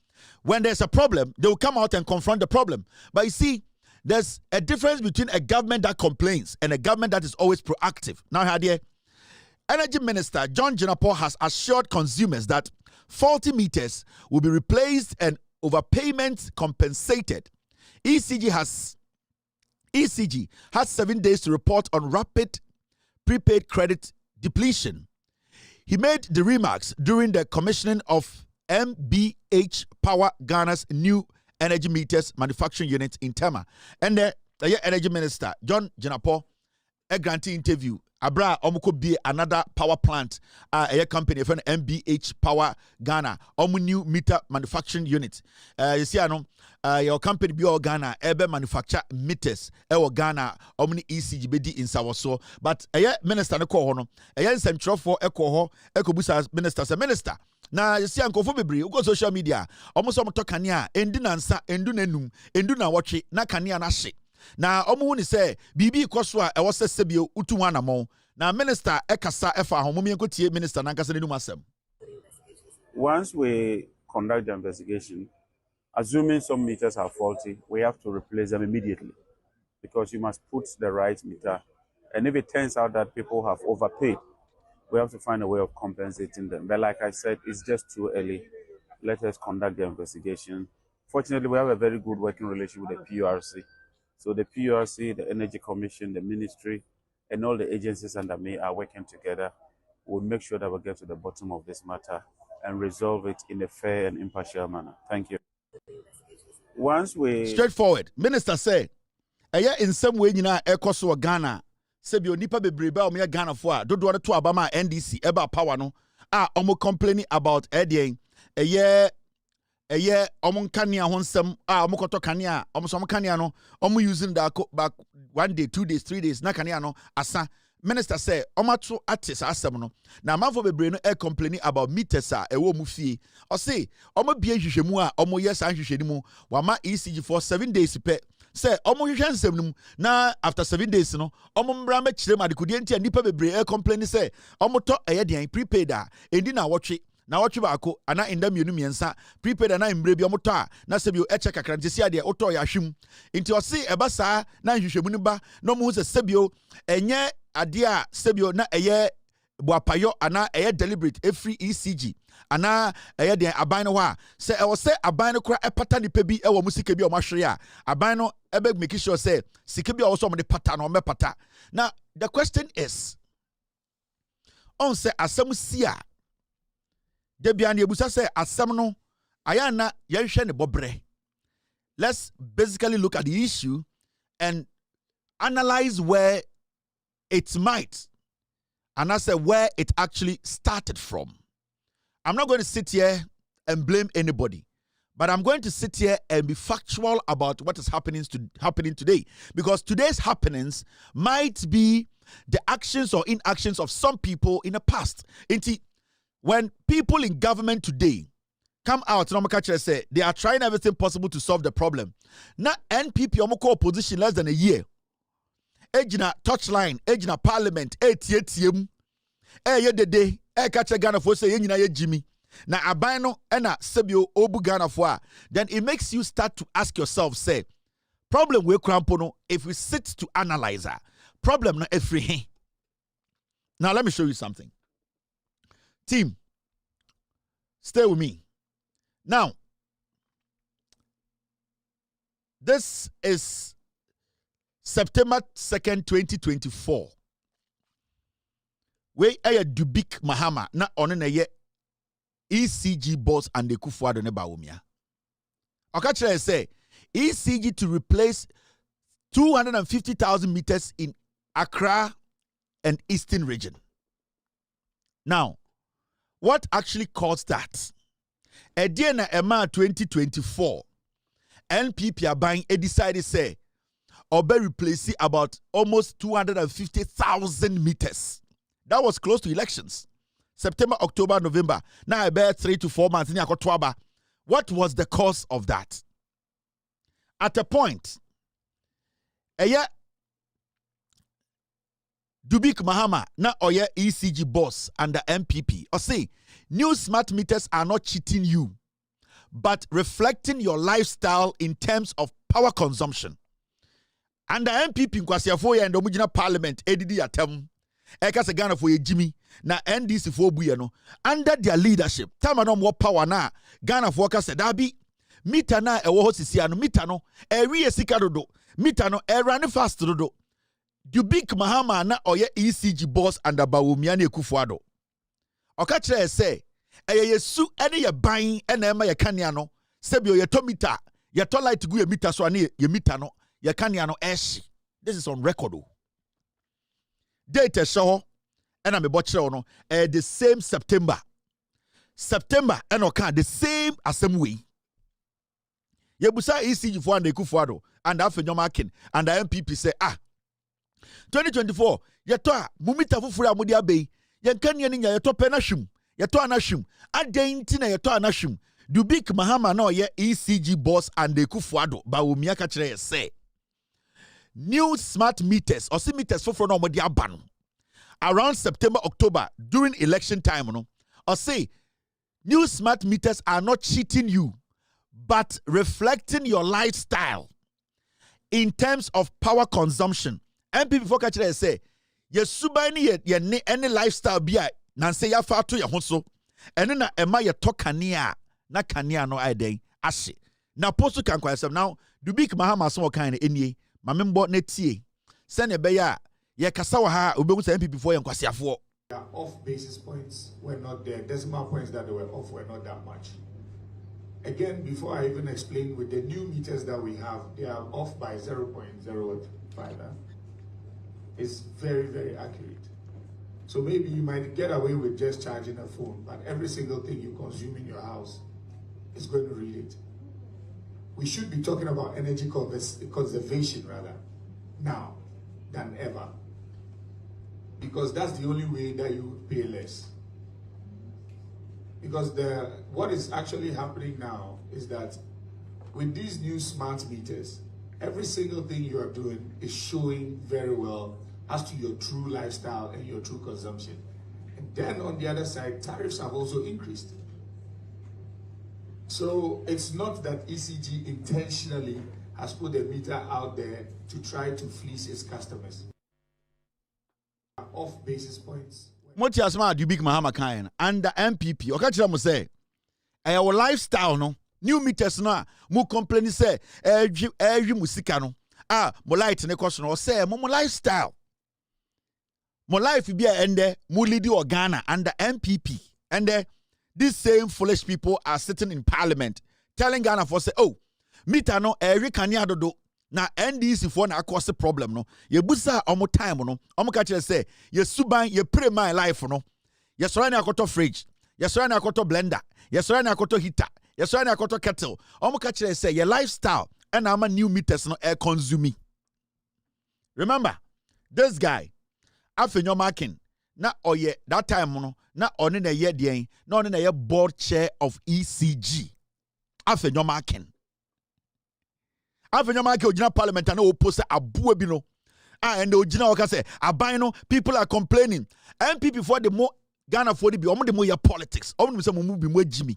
When there's a problem, they will come out and confront the problem. But you see, there's a difference between a government that complains and a government that is always proactive. Now, Hadia, Energy Minister John Jinapo has assured consumers that faulty meters will be replaced and overpayments compensated. ECG has 7 days to report on rapid prepaid credit depletion. He made the remarks during the commissioning of MBH Power Ghana's new energy meters manufacturing unit in Tema. And the Energy Minister, John Jinapo, a grantee interview. Abra omuko be another power plant, a company for MBH Power Ghana, new meter manufacturing unit. You see, your company be all Ghana, ebe manufacture meters, Ghana, omni ECG bedi in Sawaso. But a minister no ko hono, a central for eco busa minister, say minister. Na you see anko fo bebre ugo social media almost omo to kania endu na nsa endu na num endu na wotwe na kania na hye na omo woni se bibi ikoso a ewo se sebio utu wanamo na minister ekasa efa homo enkotie minister na nkasa nenum asem. Once we conduct the investigation, assuming some meters are faulty, we have to replace them immediately because you must put the right meter, and if it turns out that people have overpaid, we have to find a way of compensating them. But like I said, it's just too early. Let us conduct the investigation. Fortunately, we have a very good working relationship with the PURC. So the PURC, the Energy Commission, the Ministry, and all the agencies under me are working together. We'll make sure that we get to the bottom of this matter and resolve it in a fair and impartial manner. Thank you. Once we... Straightforward. Minister said, in some way, ekoso Ghana, Sebio nipa bebrebe o me Ghana fo a dodo to Mahama And Ndc eba power no omo complaining about omo nkania ho nsem omo koto kania omo so kania no omo using that back 1 day 2 days 3 days na kania no asa. Minister say omo to artist asem no na manfo bebre no complaining about meters a ewo mu fie o say omo bia hwehwemu a omo yes an hwehwani mu wama ECG for 7 days pe. Say, omo hwehwe nsem num na after 7 days no omo mbra ma kire ma de kodie ntia nipa bebre complain say omo to eyedian prepaid a endi na wotwe baako ana enda mienu miensa prepaid na mbre bi omo to a na sebio eche kakra nti sia de oto ya hwem nti o se eba saa na hwehwemu ni ba no mo se sebio enye ade a sebio na eye boapayo ana eye deliberate every ECG ana eye de aban no ho a se e wo se aban no kura epata nipa bi e wo musika bi o mahwere a aban no ebe make sure say sika bi o so mo de pata no me pata. Now the question is on say asem sia de bia na ebusa say asem no aya na ye hwe ne bobre. Let's basically look at the issue and analyze where it might and I said where it actually started from. I'm not going to sit here and blame anybody, but I'm going to sit here and be factual about what is happening today, because today's happenings might be the actions or inactions of some people in the past. When people in government today come out and say they are trying everything possible to solve the problem, now NPP omoko opposition less than a year, ejina touchline, ejina parliament, ATM, yedede, catch Ghana for say yenyina ye Jimmy. Na abano ena sebio obu Ghana for, then it makes you start to ask yourself, say, problem we crampono if we sit to analyze her. Problem na every. Now let me show you something. Team, stay with me. Now, this is September 2nd, 2024. We aya Dubik Mahama na onene ye ECG boss and the Kufuado ne Baumia. Okachre say ECG to replace 250,000 meters in Accra and Eastern region. Now, what actually caused that? Ediana Emma 2024, NPP are buying a decided say, or be replacing about almost 250,000 meters. That was close to elections. September, October, November. Now I bear 3 to 4 months. What was the cause of that? At a point, Dubik Mahama na oye ECG boss under MPP. Or say, new smart meters are not cheating you, but reflecting your lifestyle in terms of power consumption. Under MPP nkwasiafo ya ndomujina parliament edidi atem. Eka se Ghana for ye Jimmy na NDC for buye no. Under their leadership, tama no more power na Ghana for ka se dabi mita na ewo ho sisi ano mita no ewie sika dodo mita no run fast dodo. Dubik Mahama na oye ECG boss under Bawumia ne Kufuado. Oka kire se yesu ene ye ban ene ema ye kanea no sebio ye to mita ye to light gu ye mita so ane ye mita no ye kanea no eshi. This is on record. Date show and I'm about no the same September and okay the same assembly. Yebusa ECG for and Kufuado and after Nyomakin and the MPP say 2024 yeto mumita fufura mudia bay yenkanya ninya yeto penashum yeto anashum adenti na yeto anashum Dubik Mahama no ye ECG boss and Kufuado Bawumia ka kire say new smart meters or meters for no mo dia ban around September October during election time no or say new smart meters are not cheating you but reflecting your lifestyle in terms of power consumption. MPP for catch say yesuba ni ye ne any lifestyle bia nan say ya fa to ye ho so ene na ema ye to kanea na kanea no aiden ahye na post kan kwa sem now Dubik Mahama so kan enie mamembo na tie sene be ya ye kasa wa ha obehu say MPP for ye nkwasiafo. Off basis points were not there. Decimal points that they were off were not that much. Again, before I even explain, with the new meters that we have, they are off by 0.05. It's very, very accurate. So maybe you might get away with just charging a phone, but every single thing you consume in your house is going to read it. We should be talking about energy conservation rather now than ever, because that's the only way that you pay less. Because what is actually happening now is that with these new smart meters, every single thing you are doing is showing very well as to your true lifestyle and your true consumption. And then on the other side, tariffs have also increased. So it's not that ECG intentionally has put a meter out there to try to fleece its customers. Off basis points. Moti asma Dubik Mahama kain under MPP oka kira mo say our lifestyle no new meters no mo complain say ehwi musika no mo light ne koso no say mo lifestyle mo life bi ende mo lead Ghana under MPP and these same foolish people are sitting in parliament telling Ghana for say oh meter no ehwi kania dodo na NDC for na cause problem no ye busa omo time no omo ka kire say ye suban ye pray my life no ye sora na akoto fridge ye sora na akoto blender ye sora na akoto heater ye sora na akoto kettle omo ka kire say ye lifestyle and ama new meters no air consuming. Remember this guy afenyo marking na oye that time no na oni na ye den na oni na ye board chair of ECG afenyo marking original parliament and oppose abuwe bi no and the original waka say aban no people are complaining MPP for the more Ghana for the bi omo the more politics omo say mo bi mo agimi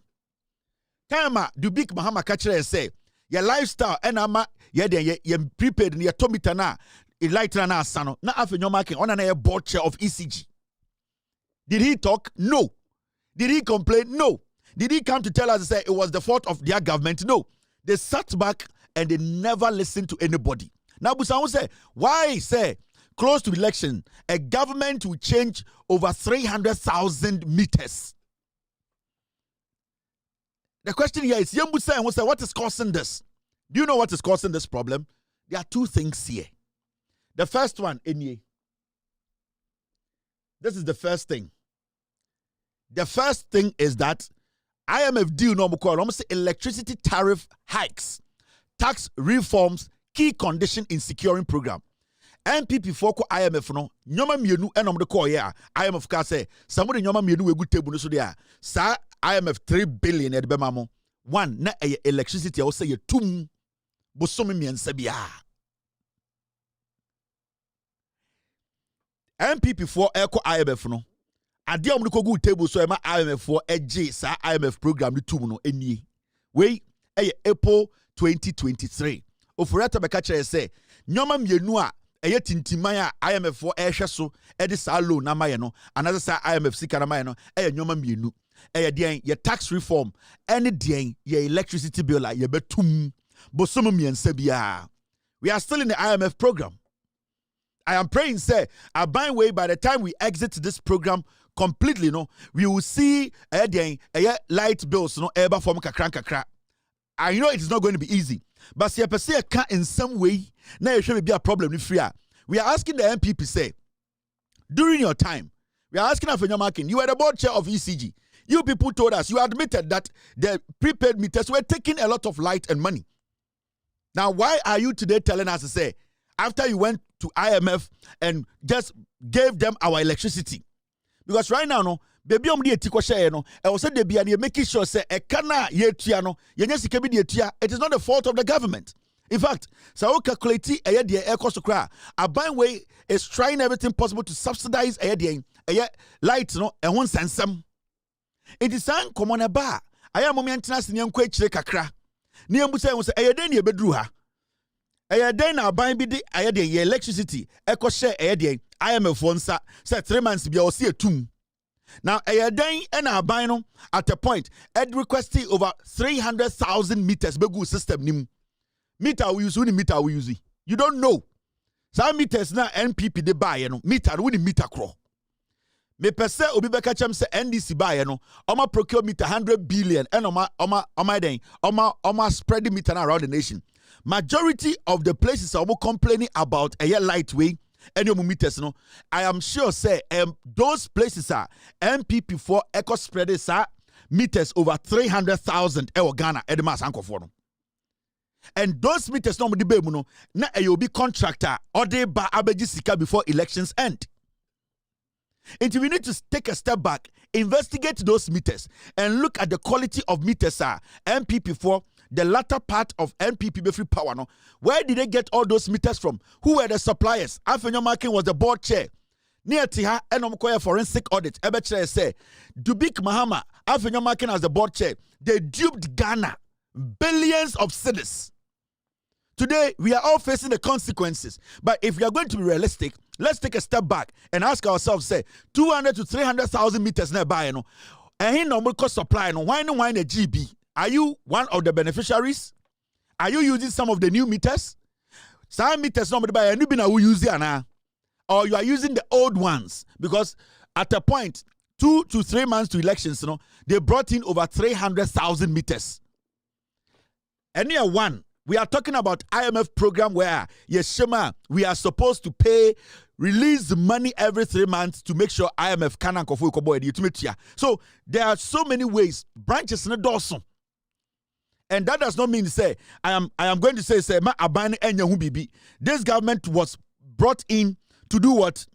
time the big Mahama catcher say your lifestyle and ama ye den ye prepaid ye tomita na e light na asano na afenyo marking on na board chair of ECG. Did he talk? No. Did he complain? No. Did he come to tell us and say it was the fault of their government? No. They sat back and they never listened to anybody. Now, Busan say, why say close to election, a government will change over 300,000 meters? The question here is, what is causing this? Do you know what is causing this problem? There are two things here. The first one, this is the first thing. The first thing is that IMF deal no more almost electricity tariff hikes. Tax reforms, key condition in securing program. MPP for IMF no, nyoma mienu enom de call ya. IMF ka say, somebody nyoma mienu we good table no so there. Sa IMF 3 billion at bemamo. One, na electricity I will say 2 bosomi miensa bia. MPP for echo IMF no. Ade am ko good table so e ma IMF for EG sa IMF program the 2 no eni. We April 2023. Ofurata beka kire say nyoma mienu a eye tintiman a IMF for ehwe so e de sa loan na maye no another sa IMF sika na maye no nyoma mienu den ye tax reform any den ye electricity bill a ye betum bosom miensa bia. We are still in the IMF program. I am praying say aban way by the time we exit this program completely no we will see light bills no eba form kakra. I know it is not going to be easy, but see a can in some way now it should be a problem if we are asking the MPP say during your time we are asking for your marking you were the board chair of ECG. You people told us, you admitted that the prepaid meters were taking a lot of light and money. Now why are you today telling us to say after you went to IMF and just gave them our electricity? Because right now no baby omdi etiko share no e wo say de bia na making sure say e kana ye tua no ye nya sika bi de tua. It is not the fault of the government. In fact, so calculate e de e cost kra aban way is trying everything possible to subsidize e light no e won sansam. It is an common ba aya mo mentena se nyanko akire kakra ne yambu say wo say e den ne beduru ha e den na aban bi de e de electricity e ko share e de IMF nsa say 3 months bia o se etum. Now, and Abino at a point, Ed requesting over 300,000 meters begu system nim. Meter we use meter we use. You don't know. Some meters na NPP de buy no meter we meter crawl. Me per se obi beka chem se NDC buy no. Oma procure meter 100 billion and oma spreading meter around the nation. Majority of the places are complaining about a light way. Any meters no, I am sure say those places are MPP for eco spreaders are meters over 300,000 Ghana Edmas Anko for no. And those meters no be no na you be contractor or they ba abeji sika before elections end. And we need to take a step back, investigate those meters and look at the quality of meters are MPP for the latter part of NPP free power. No, where did they get all those meters from? Who were the suppliers? Afenyo Marking was the board chair. Near Tiha and forensic audit. Ebeche say, Dubik Mahama, Afenyo Marking as the board chair. They duped Ghana billions of cedis. Today we are all facing the consequences. But if we are going to be realistic, let's take a step back and ask ourselves: say 200 to 300,000 meters nearby. No, and he normal cost supply. No, why no a GB? Are you one of the beneficiaries? Are you using some of the new meters? Some meters normally by a new bina we use now, or you are using the old ones because at a point 2 to 3 months to elections, they brought in over 300,000 meters. Any one We are talking about IMF program where, yes, Shema, we are supposed to release the money every 3 months to make sure IMF can anchor. So there are so many ways. Branches in the dorsum. And that does not mean say I am going to say ma abani enya hu bibi. This government was brought in to do what?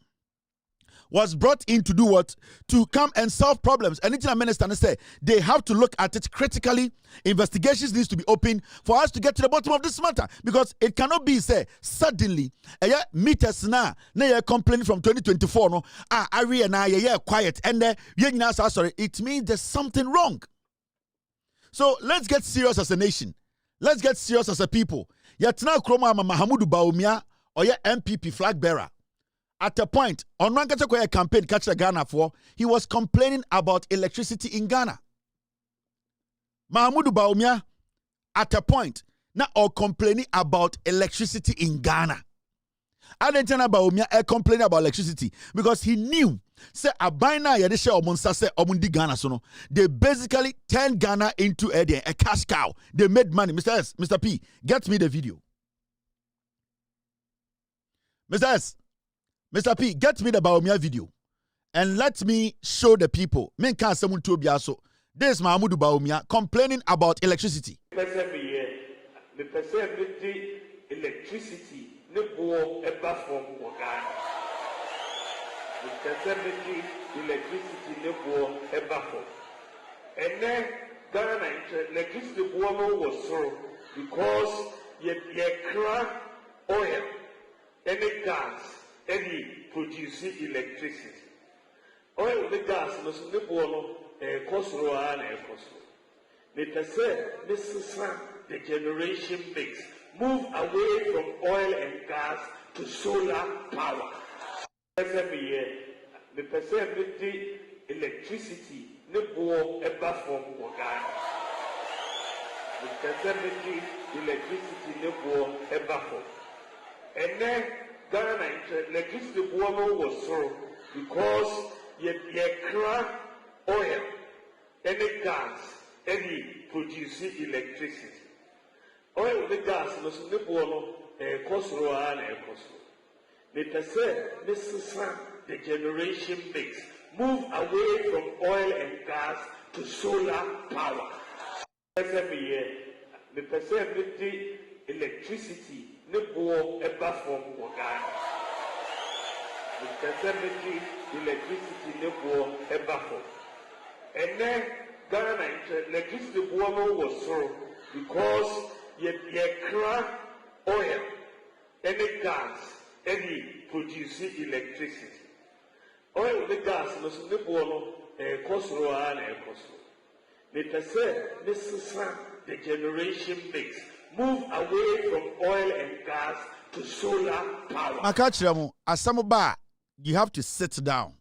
To come and solve problems. And it's a minister say they have to look at it critically. Investigations needs to be open for us to get to the bottom of this matter, because it cannot be say suddenly meters na complaining from 2024 no area na quiet and sorry, it means there's something wrong. So let's get serious as a nation. Let's get serious as a people. Yatna Kroma Mahamudu Bawumia or MPP flag bearer. At a point, on Rankata campaign catch Ghana for, he was complaining about electricity in Ghana. Mahamudu Bawumia, at a point, now or complaining about electricity in Ghana. Adentana Bawumia complaining about electricity because he knew say abina yadesha omunsa say omundi Ghana so no. They basically turned Ghana into a cash cow. They made money. Mr. S, Mr. P, get me the video. Mr. S, Mr. P, get me the Bawumia video and let me show the people. Men can't say to be also. This is Mahamudu Bawumia complaining about electricity. Electricity ne bo eba from Ghana. Electricity ne bo eba from. And then Ghana electricity bo was so because ye crack oil, any gas, any producing electricity. Oil the gas no so ne bo cost and cost. Let us say this is the generation mix. Move away from oil and gas to solar power. Every year, the percentage electricity ne bo eba from Ghana. The percentage electricity ne bo eba from. And then Ghana electricity was so because ye crack oil, any gas, any producing electricity. Oil the gas no so ne bo no cost and cost. Let us say this is the generation mix. Move away from oil and gas to solar power. Every year, the percentage electricity ne bo eba from Ghana. The percentage electricity ne bo eba from. And then Ghana electricity was so because ye crack oil, any gas, any producing electricity. Oil the gas no so ne bo no cost and cost. Let us say this is the generation mix. Move away from oil and gas to solar power. Makachiramu asamuba, you have to sit down.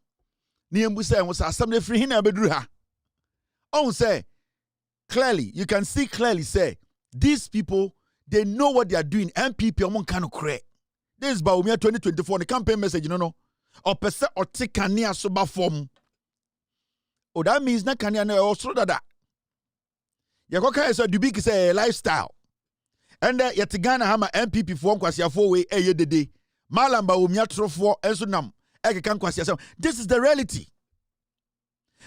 Niembu say was asamde free hina bedru ha. On say clearly, you can see clearly say these people, they know what they are doing. MPP among kind of cray. This is Bawumia 2024. The campaign message, no. Or percent or take kania soba form. Oh, that means na kania no also that. Yakoka is a dubik say lifestyle. And yet Ghana hama MPP form kwasia 4 way de day. Malam Bawumia trofo ensunam. Ekekan kwasia. This is the reality.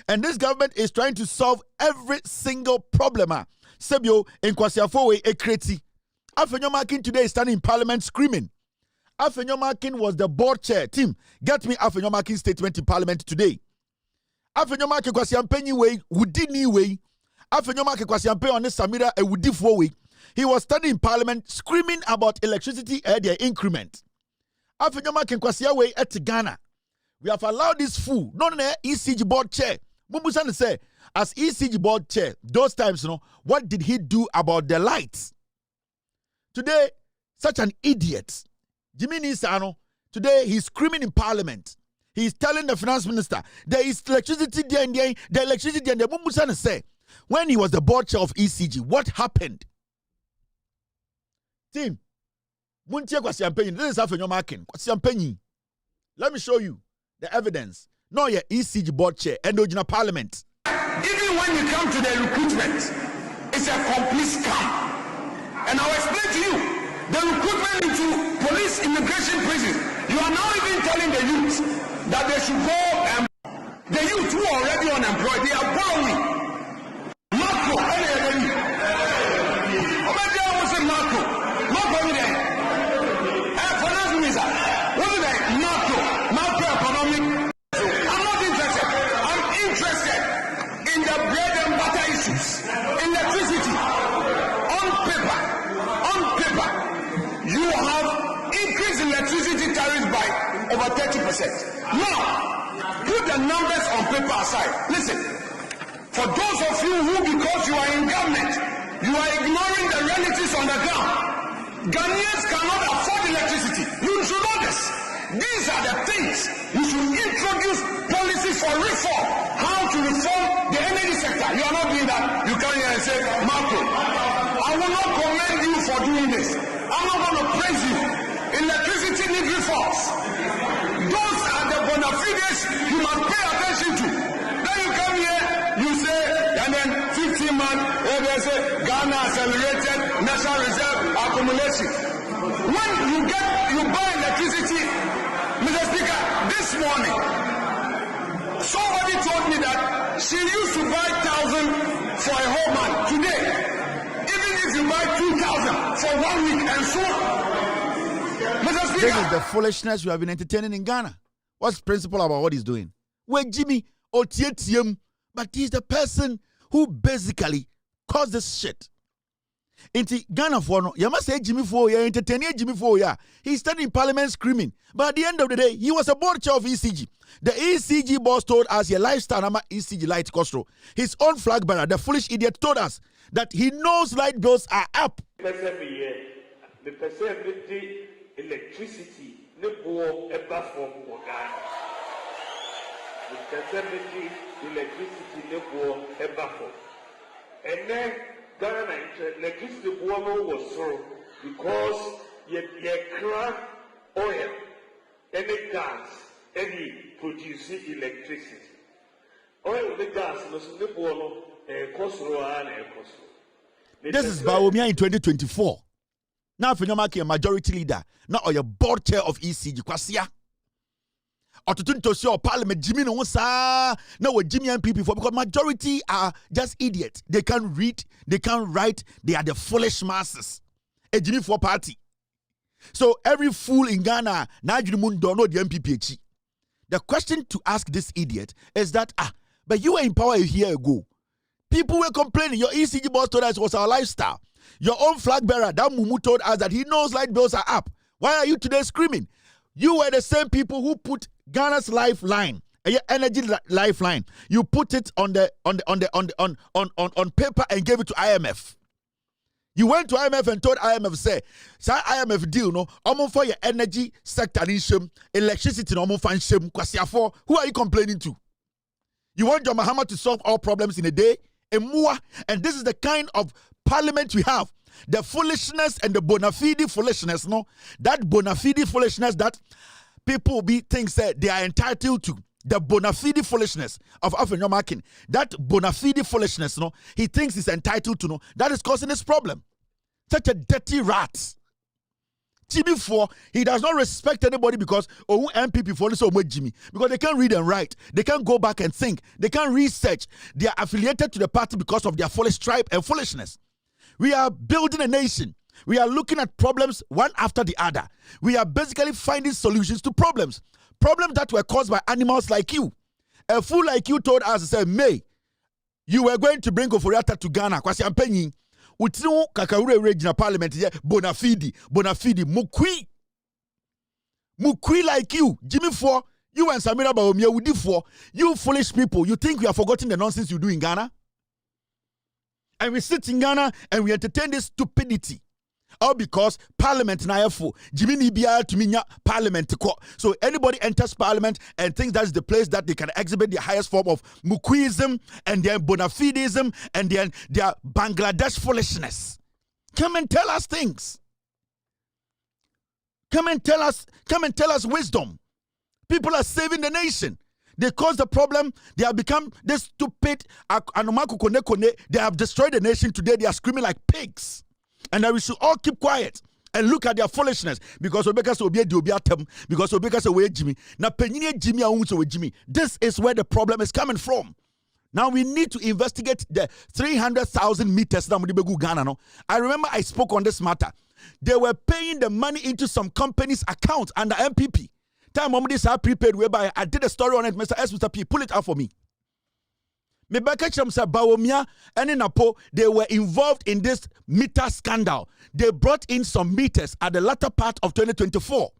And this government is trying to solve every single problem. Sebio in Kwasiafowe Ekreti. Afenyomakin today is standing in parliament screaming. Afenyomakin was the board chair. Team, get me Afenyomakin's statement in parliament today. Afenyomakin Kwasiampenyi way, Wudini way. Afenyomakin Kwasiampe on Samira a Wudifo way. He was standing in parliament screaming about electricity at their increment. Afenyomakin Kwasiawe at Ghana. We have allowed this fool, not an ECG board chair. Mumbusan say, as ECG board chair, those times, what did he do about the lights? Today, such an idiot. Jimmy Nisano, today he's screaming in parliament. He's telling the finance minister, there is electricity there and there, the electricity there and there. Mumbusan say, when he was the board chair of ECG, what happened? Team, Muntia Kwasiampenyi, this is Afenyomakin, Kwasiampenyi. Let me show you the evidence. No, your ECG board chair, endogenous parliament. Even when you come to the recruitment, it's a complete scam. And I'll explain to you the recruitment into police immigration prisons. You are now even telling the youth that they should go and the youth who are already unemployed, they are borrowing. Marco, macroeconomic. I'm not interested. I'm interested in the bread and butter issues, electricity. On paper, you have increased electricity tariffs by over 30%. Now, put the numbers on paper aside. Listen, for those of you who, because you are in government, you are ignoring the realities on the ground. Ghanaians cannot afford electricity. You should know this. These are the things you should introduce policies for reform. How to reform the energy sector. You are not doing that. You come here and say, Marco, I will not commend you for doing this. I'm not going to praise you. Electricity needs reforms. Those are the bona fides you must pay attention to. Then you come here, you say, and then 15 months, they say, Ghana accelerated national reserve accumulation. When you buy electricity, Mr. Speaker, this morning, somebody told me that she used to buy 1,000 for a whole month. Today, even if you buy 2,000 for 1 week and so Mr. Speaker, this is the foolishness you have been entertaining in Ghana. What's the principle about what he's doing? Well, Jimmy Otietium, but he's the person who basically caused this shit. Inti Ghana for no, you must say Jimmy for ya, entertaining Jimmy for ya. He's standing in parliament screaming. But at the end of the day, he was a board chair of ECG. The ECG boss told us your lifestyle number ECG light costro. His own flag bearer, the foolish idiot, told us that he knows light bills are up. The percentage electricity ne boɔ ɛba fam wɔ Ghana. The percentage electricity ne boɔ ɛba fam. Ɛnɛ Ghana electricity boɔ no wɔ soro because yɛkra oil ɛne gas ɛde produce electricity. Oil ne gas no so ne boɔ no ɛkɔ soro a na ɛkɔ soro. This is Bawumia in 2024. Now, if you're a majority leader, now or your board chair of ECG, Kwasia. Or to see your parliament, Jimmy no sa now with Jimmy and people because majority are just idiots. They can't read, they can't write, they are the foolish masses. A Jimmy for party. So every fool in Ghana, now you don't know the MPPH. The question to ask this idiot is that but you were in power a year ago. People were complaining. Your ECG boss told us it was our lifestyle. Your own flag bearer, that Mumu, told us that he knows light bills are up. Why are you today screaming? You were the same people who put Ghana's lifeline, energy lifeline. You put it on paper and gave it to IMF. You went to IMF and told IMF, say, IMF deal no, for your energy sector electricity no for. Who are you complaining to? You want your Mahama to solve all problems in a day? And this is the kind of parliament we have. The foolishness and the bona fide foolishness, no? That bona fide foolishness that people think that they are entitled to. The bona fide foolishness of Afenyomakin. That bona fide foolishness, no? He thinks he's entitled to, no? That is causing this problem. Such a dirty rat. Jimmy 4, he does not respect anybody because MPP for this Jimmy. Because they can't read and write. They can't go back and think. They can't research. They are affiliated to the party because of their foolish tribe and foolishness. We are building a nation. We are looking at problems one after the other. We are basically finding solutions to problems. Problems that were caused by animals like you. A fool like you told us, said, May, you were going to bring Oforiata to Ghana. Kwasi Ampenyi. Utinu kakawure regional parliament bona fide mukwi like you Jimmy 4, you and Samira Bawumia Wudi 4, you foolish people, you think we have forgotten the nonsense you do in Ghana? And we sit in Ghana and we entertain this stupidity. All because parliament na full. Jimmy Nibia to minya parliament. So anybody enters parliament and thinks that's the place that they can exhibit the highest form of Mukwism and then bona fidism and then their Bangladesh foolishness. Come and tell us things. Come and tell us wisdom. People are saving the nation. They caused the problem. They have become this stupid. They have destroyed the nation today. They are screaming like pigs. And that we should all keep quiet and look at their foolishness, because Obeka will be a Diobiatem, because Obeka away Jimmy. Now Penny Jimmy with Jimmy. This is where the problem is coming from. Now we need to investigate the 300,000 meters. Ghana. I remember I spoke on this matter. They were paying the money into some company's account under MPP. Time mom this are prepaid, whereby I did a story on it. Mr. P, pull it out for me. Mebeka Chamsa Bawomia and Napo, they were involved in this meter scandal. They brought in some meters at the latter part of 2024.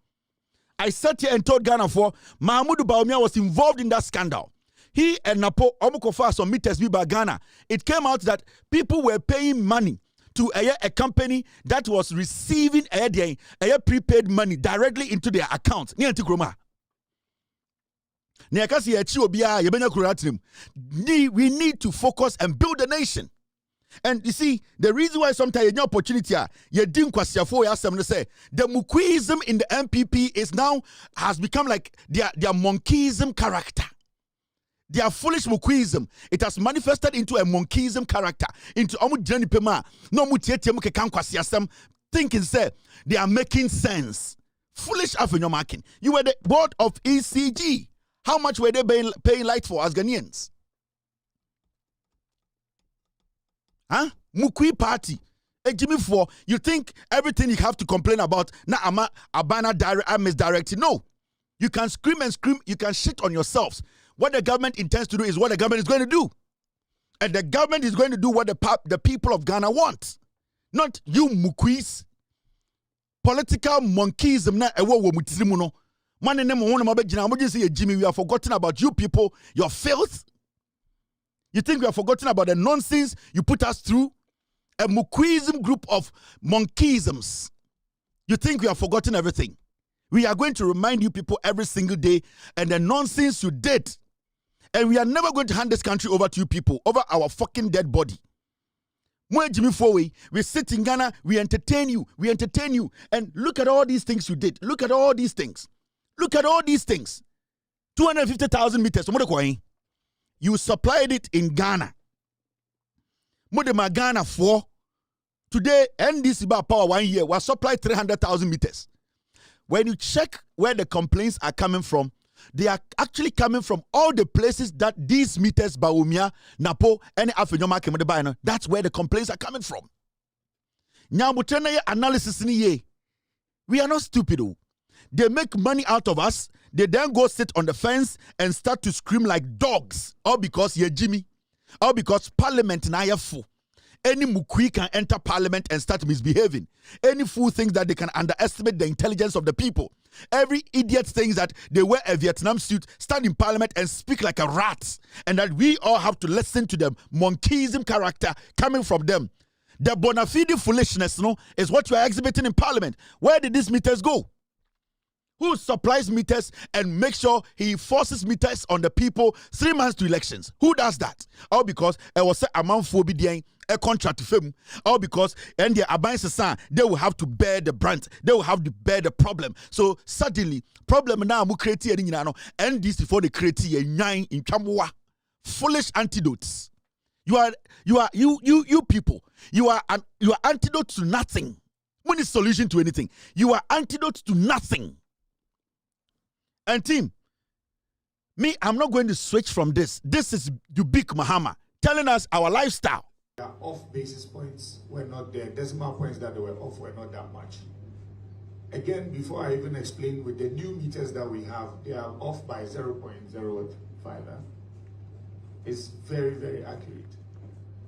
I sat here and told Ghana for Mahmoud Bawomia was involved in that scandal. He and Napo Omukofa some meters by Ghana. It came out that people were paying money to a company that was receiving a prepaid money directly into their account. We need to focus and build a nation. And you see, the reason why sometimes you have opportunity, you didn't say the Mukwism in the MPP is now has become like their monkeyism character. Their foolish Mukwism, it has manifested into a monkeyism character, into thinking say they are making sense. Foolish avenue marking. You were the board of ECG. How much were they paying light for as Ghanaians? Huh? Mukwi party. Jimmy for you think everything you have to complain about na ama abana misdirected. No. You can scream and scream, you can shit on yourselves. What the government intends to do is what the government is going to do. And the government is going to do what the people of Ghana want. Not you mukwis. Political monkeysm na ewo wo mutirimu no. Man in them Jimmy, we have forgotten about you people, your filth. You think we have forgotten about the nonsense you put us through? A mukwism group of monkeyisms. You think we have forgotten everything? We are going to remind you people every single day and the nonsense you did. And we are never going to hand this country over to you people, over our fucking dead body. We sit in Ghana, we entertain you, and look at all these things you did. Look at all these things. Look at all these things. 250,000 meters. You supplied it in Ghana. Modema Ghana 4. Today, NDC power 1 year was supplied 300,000 meters. When you check where the complaints are coming from, they are actually coming from all the places that these meters, Bawumia, Napo, and Afrinyoma, that's where the complaints are coming from. Now, analysis in ye. We are not stupid. They make money out of us. They then go sit on the fence and start to scream like dogs. All because you're Jimmy. All because Parliament now full. Any mukwi can enter Parliament and start misbehaving. Any fool thinks that they can underestimate the intelligence of the people. Every idiot thinks that they wear a Vietnam suit, stand in Parliament and speak like a rat. And that we all have to listen to them. Monkeyism character coming from them. The bona fide foolishness, is what you are exhibiting in Parliament. Where did these meters go? Who supplies meters and makes sure he forces meters on the people 3 months to elections? Who does that? All because it was a man for a contract to film. All because and the Abayans they will have to bear the brunt. They will have to bear the problem. So suddenly, problem now mu create and this before they create a nine in Chamwa. Foolish antidotes. You people. You are antidote to nothing. When is solution to anything? You are antidote to nothing. And team, me, I'm not going to switch from this. This is the big Mahama telling us our lifestyle. Off basis points were not there. Decimal points that they were off were not that much. Again, before I even explain, with the new meters that we have, they are off by 0.05. It's very, very accurate.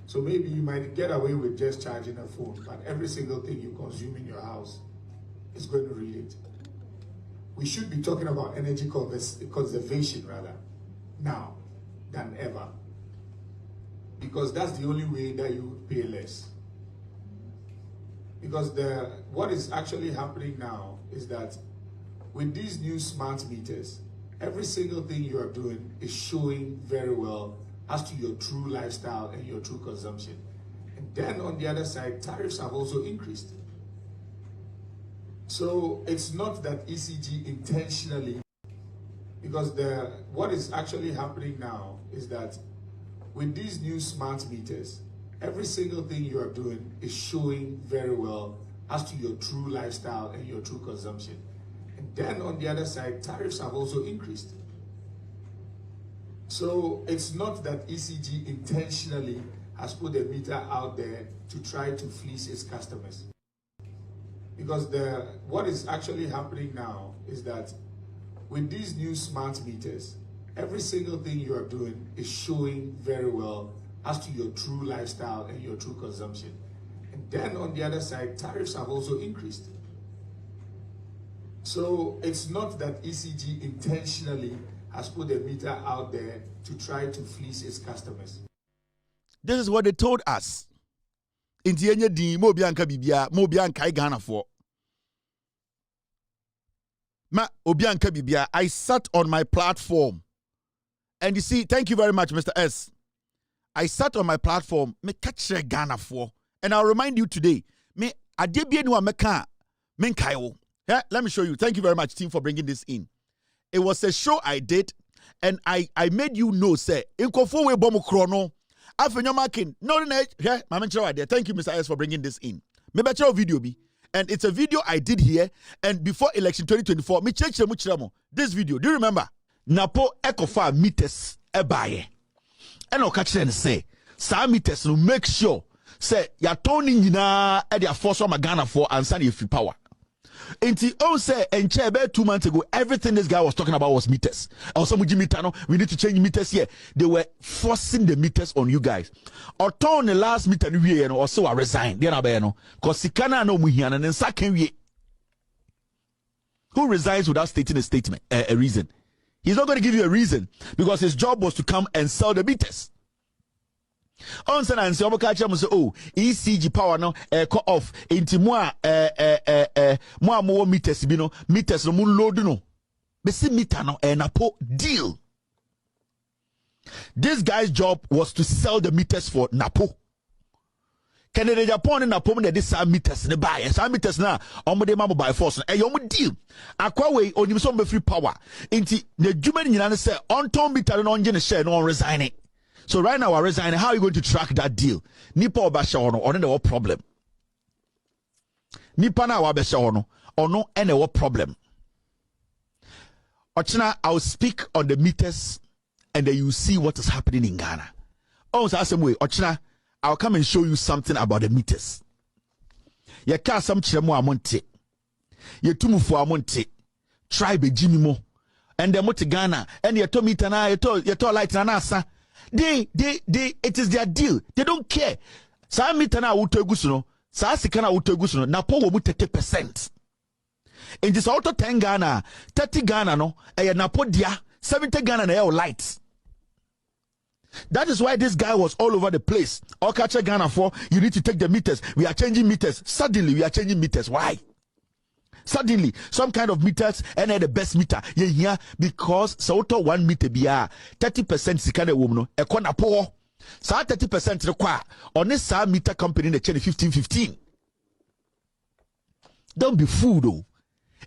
So maybe you might get away with just charging a phone, but every single thing you consume in your house is going to read it. We should be talking about energy conservation rather now than ever, because that's the only way that you pay less. Because what is actually happening now is that with these new smart meters, every single thing you are doing is showing very well as to your true lifestyle and your true consumption. And then on the other side, tariffs have also increased. So it's not that ECG intentionally, because what is actually happening now is that with these new smart meters, every single thing you are doing is showing very well as to your true lifestyle and your true consumption. And then on the other side, tariffs have also increased. So it's not that ECG intentionally has put a meter out there to try to fleece its customers. Because what is actually happening now is that with these new smart meters, every single thing you are doing is showing very well as to your true lifestyle and your true consumption. And then on the other side, tariffs have also increased. So it's not that ECG intentionally has put a meter out there to try to fleece its customers. This is what they told us. Intienye di mo bianca bibia, mo bianca Ghana for. Ma obianca bibia, I sat on my platform. And you see, thank you very much, Mr. S. I sat on my platform, me catch Ghana for. And I'll remind you today, me adebie no meka men kayo. Yeah, let me show you. Thank you very much, team, for bringing this in. It was a show I did, and I made you know, say, in Kofo we bomu chrono. Afenyomakin, no, yeah, thank you, Mr. S, for bringing this in. Me better video be, and it's a video I did here, and before election 2024, me change this video. Do you remember? Napo ekofa meters ebaye, and okachire and say, sa meters no make sure say ya turning na e dia force on Ghana for and send you free power. Inti on say and about 2 months ago, everything this guy was talking about was meters. Also, we need to change meters here. They were forcing the meters on you guys. Or turn the last meter we or so I resign. Because Sikana no muhian and then second we. Who resigns without stating a statement, a reason? He's not going to give you a reason because his job was to come and sell the meters. On say oh ECG power no cut off into more meters bi no meters no load no be see meter no napo deal. This guy's job was to sell the meters for Napo. Canada Japan and Napo de this meters ne buy some meters na omo de mama by force e yom deal akwa we onim so be free power into the dwuma nyina say on ton meter no onje ne share no resign it. So right now, we're resigning. How are you going to track that deal? Nipa obasha ono, ono ne problem. Nipa na wabasha ono ene problem. Ochina, I'll speak on the meters, and then you see what is happening in Ghana. Oh, so same way, Ochina, I'll come and show you something about the meters. Ye ka some chiremo amonte, ye tumu fo amonte, tribe jimimo, and the moti Ghana, and ye to meter na ye to light na nasa. They, it is their deal. They don't care. Sa meter na uto egusuno, sa sika na uto egusuno, na po wo 30%. In this auto 10 Ghana, 30 Ghana no, na po dia, 70 Ghana na lights. That is why this guy was all over the place. All catch Ghana for, you need to take the meters. We are changing meters. Suddenly, we are changing meters. Why? Suddenly, some kind of meters and the best meter. Yeah, because so 1 meter be 30% sikane woman e kona po. So 30% require on this meter company in the chain 15. Don't be fooled though.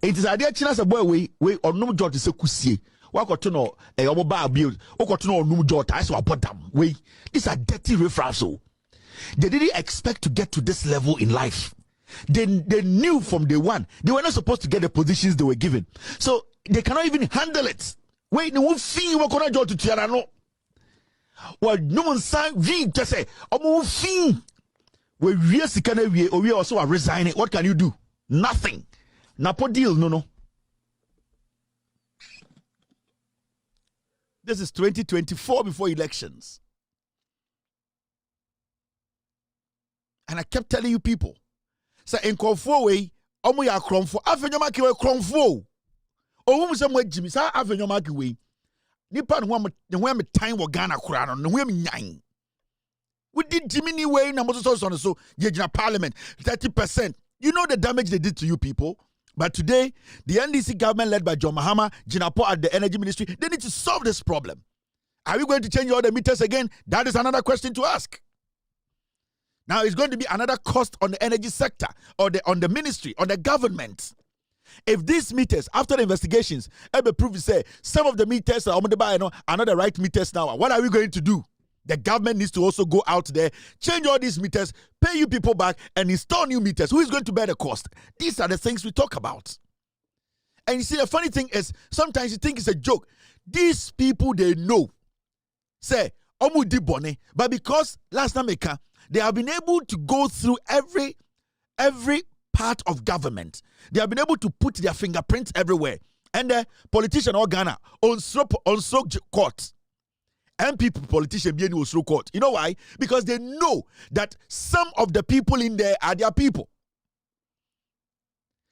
It is idea china say boy we or no jot is kusie. Wakoto no e omo ba build. Wakoto no no jot I say bottom. We these are dirty riffraffs so. They didn't expect to get to this level in life. They knew from day one they were not supposed to get the positions they were given, so they cannot even handle it. Wait, no fee we gonna do to tiara no. Well, no one sign we just say omo fee. We really sikana we also are resigning. What can you do? Nothing. Napo deal no. This is 2024 before elections, and I kept telling you people. Say in Kofo way, omo ya kromfo. Afenyoma ki we kromfo. O mu se mo agimi sa afenyoma ki we. Nipa no ho me time wo Ghana kura no ho me nyan. We did Jimmy way na mo so ye gina parliament 30%. You know the damage they did to you people. But today, the NDC government led by John Mahama, Jinapo at the energy ministry, they need to solve this problem. Are we going to change all the meters again? That is another question to ask. Now it's going to be another cost on the energy sector or on the ministry, on the government. If these meters, after the investigations, prove say some of the meters are not the right meters now, what are we going to do? The government needs to also go out there, change all these meters, pay you people back, and install new meters. Who is going to bear the cost? These are the things we talk about. And you see, the funny thing is, sometimes you think it's a joke. These people, they know. Say, Omu di bone, but because last time they have been able to go through every part of government. They have been able to put their fingerprints everywhere. And the politician or Ghana on court. MPP politician being on court. You know why? Because they know that some of the people in there are their people.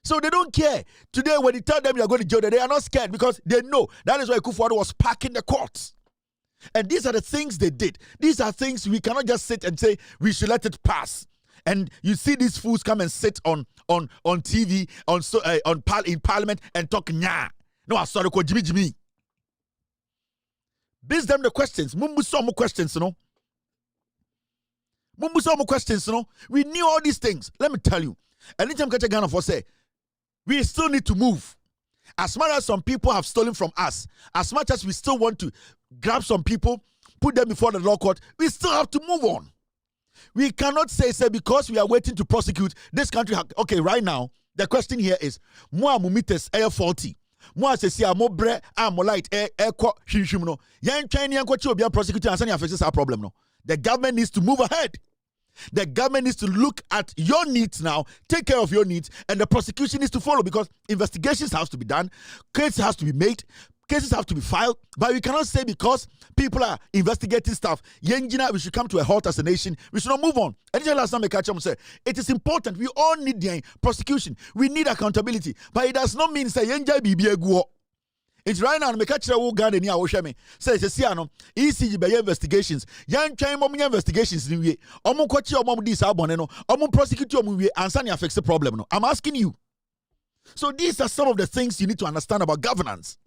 So they don't care. Today, when you tell them you are going to jail, they are not scared because they know. That is why Kufuor was packing the courts. And these are the things they did. These are things we cannot just sit and say we should let it pass. And you see these fools come and sit on TV, in Parliament and talk nya. No, I'm sorry, Jimmy. Base them the questions. Mumbu some questions, you know. Mumbu some questions, you know. We knew all these things. Let me tell you. Anytime Ghana for say, we still need to move. As much as some people have stolen from us, as much as we still want to grab some people, put them before the law court, we still have to move on. We cannot say because we are waiting to prosecute this country. Okay, right now, the question here is, moi mumites air faulty. Moi se si amo bre amo light air ko hwihwim no. Yan twan yan kwachi obi prosecute and say affect our problem no. The government needs to move ahead. The government needs to look at your needs now, take care of your needs, and the prosecution needs to follow because investigations have to be done, cases have to be made, cases have to be filed. But we cannot say because people are investigating stuff, we should come to a halt as a nation. We should not move on. And last time I catch say it is important. We all need the prosecution. We need accountability. But it does not mean say it's right now, me catch the Ghana ni a me. Say no ECG by investigations. Yan try mom investigations ni we. Omo kwachi omo dis abone no. Omo prosecute omo we answer ni affects the problem no. I'm asking you. So these are some of the things you need to understand about governance.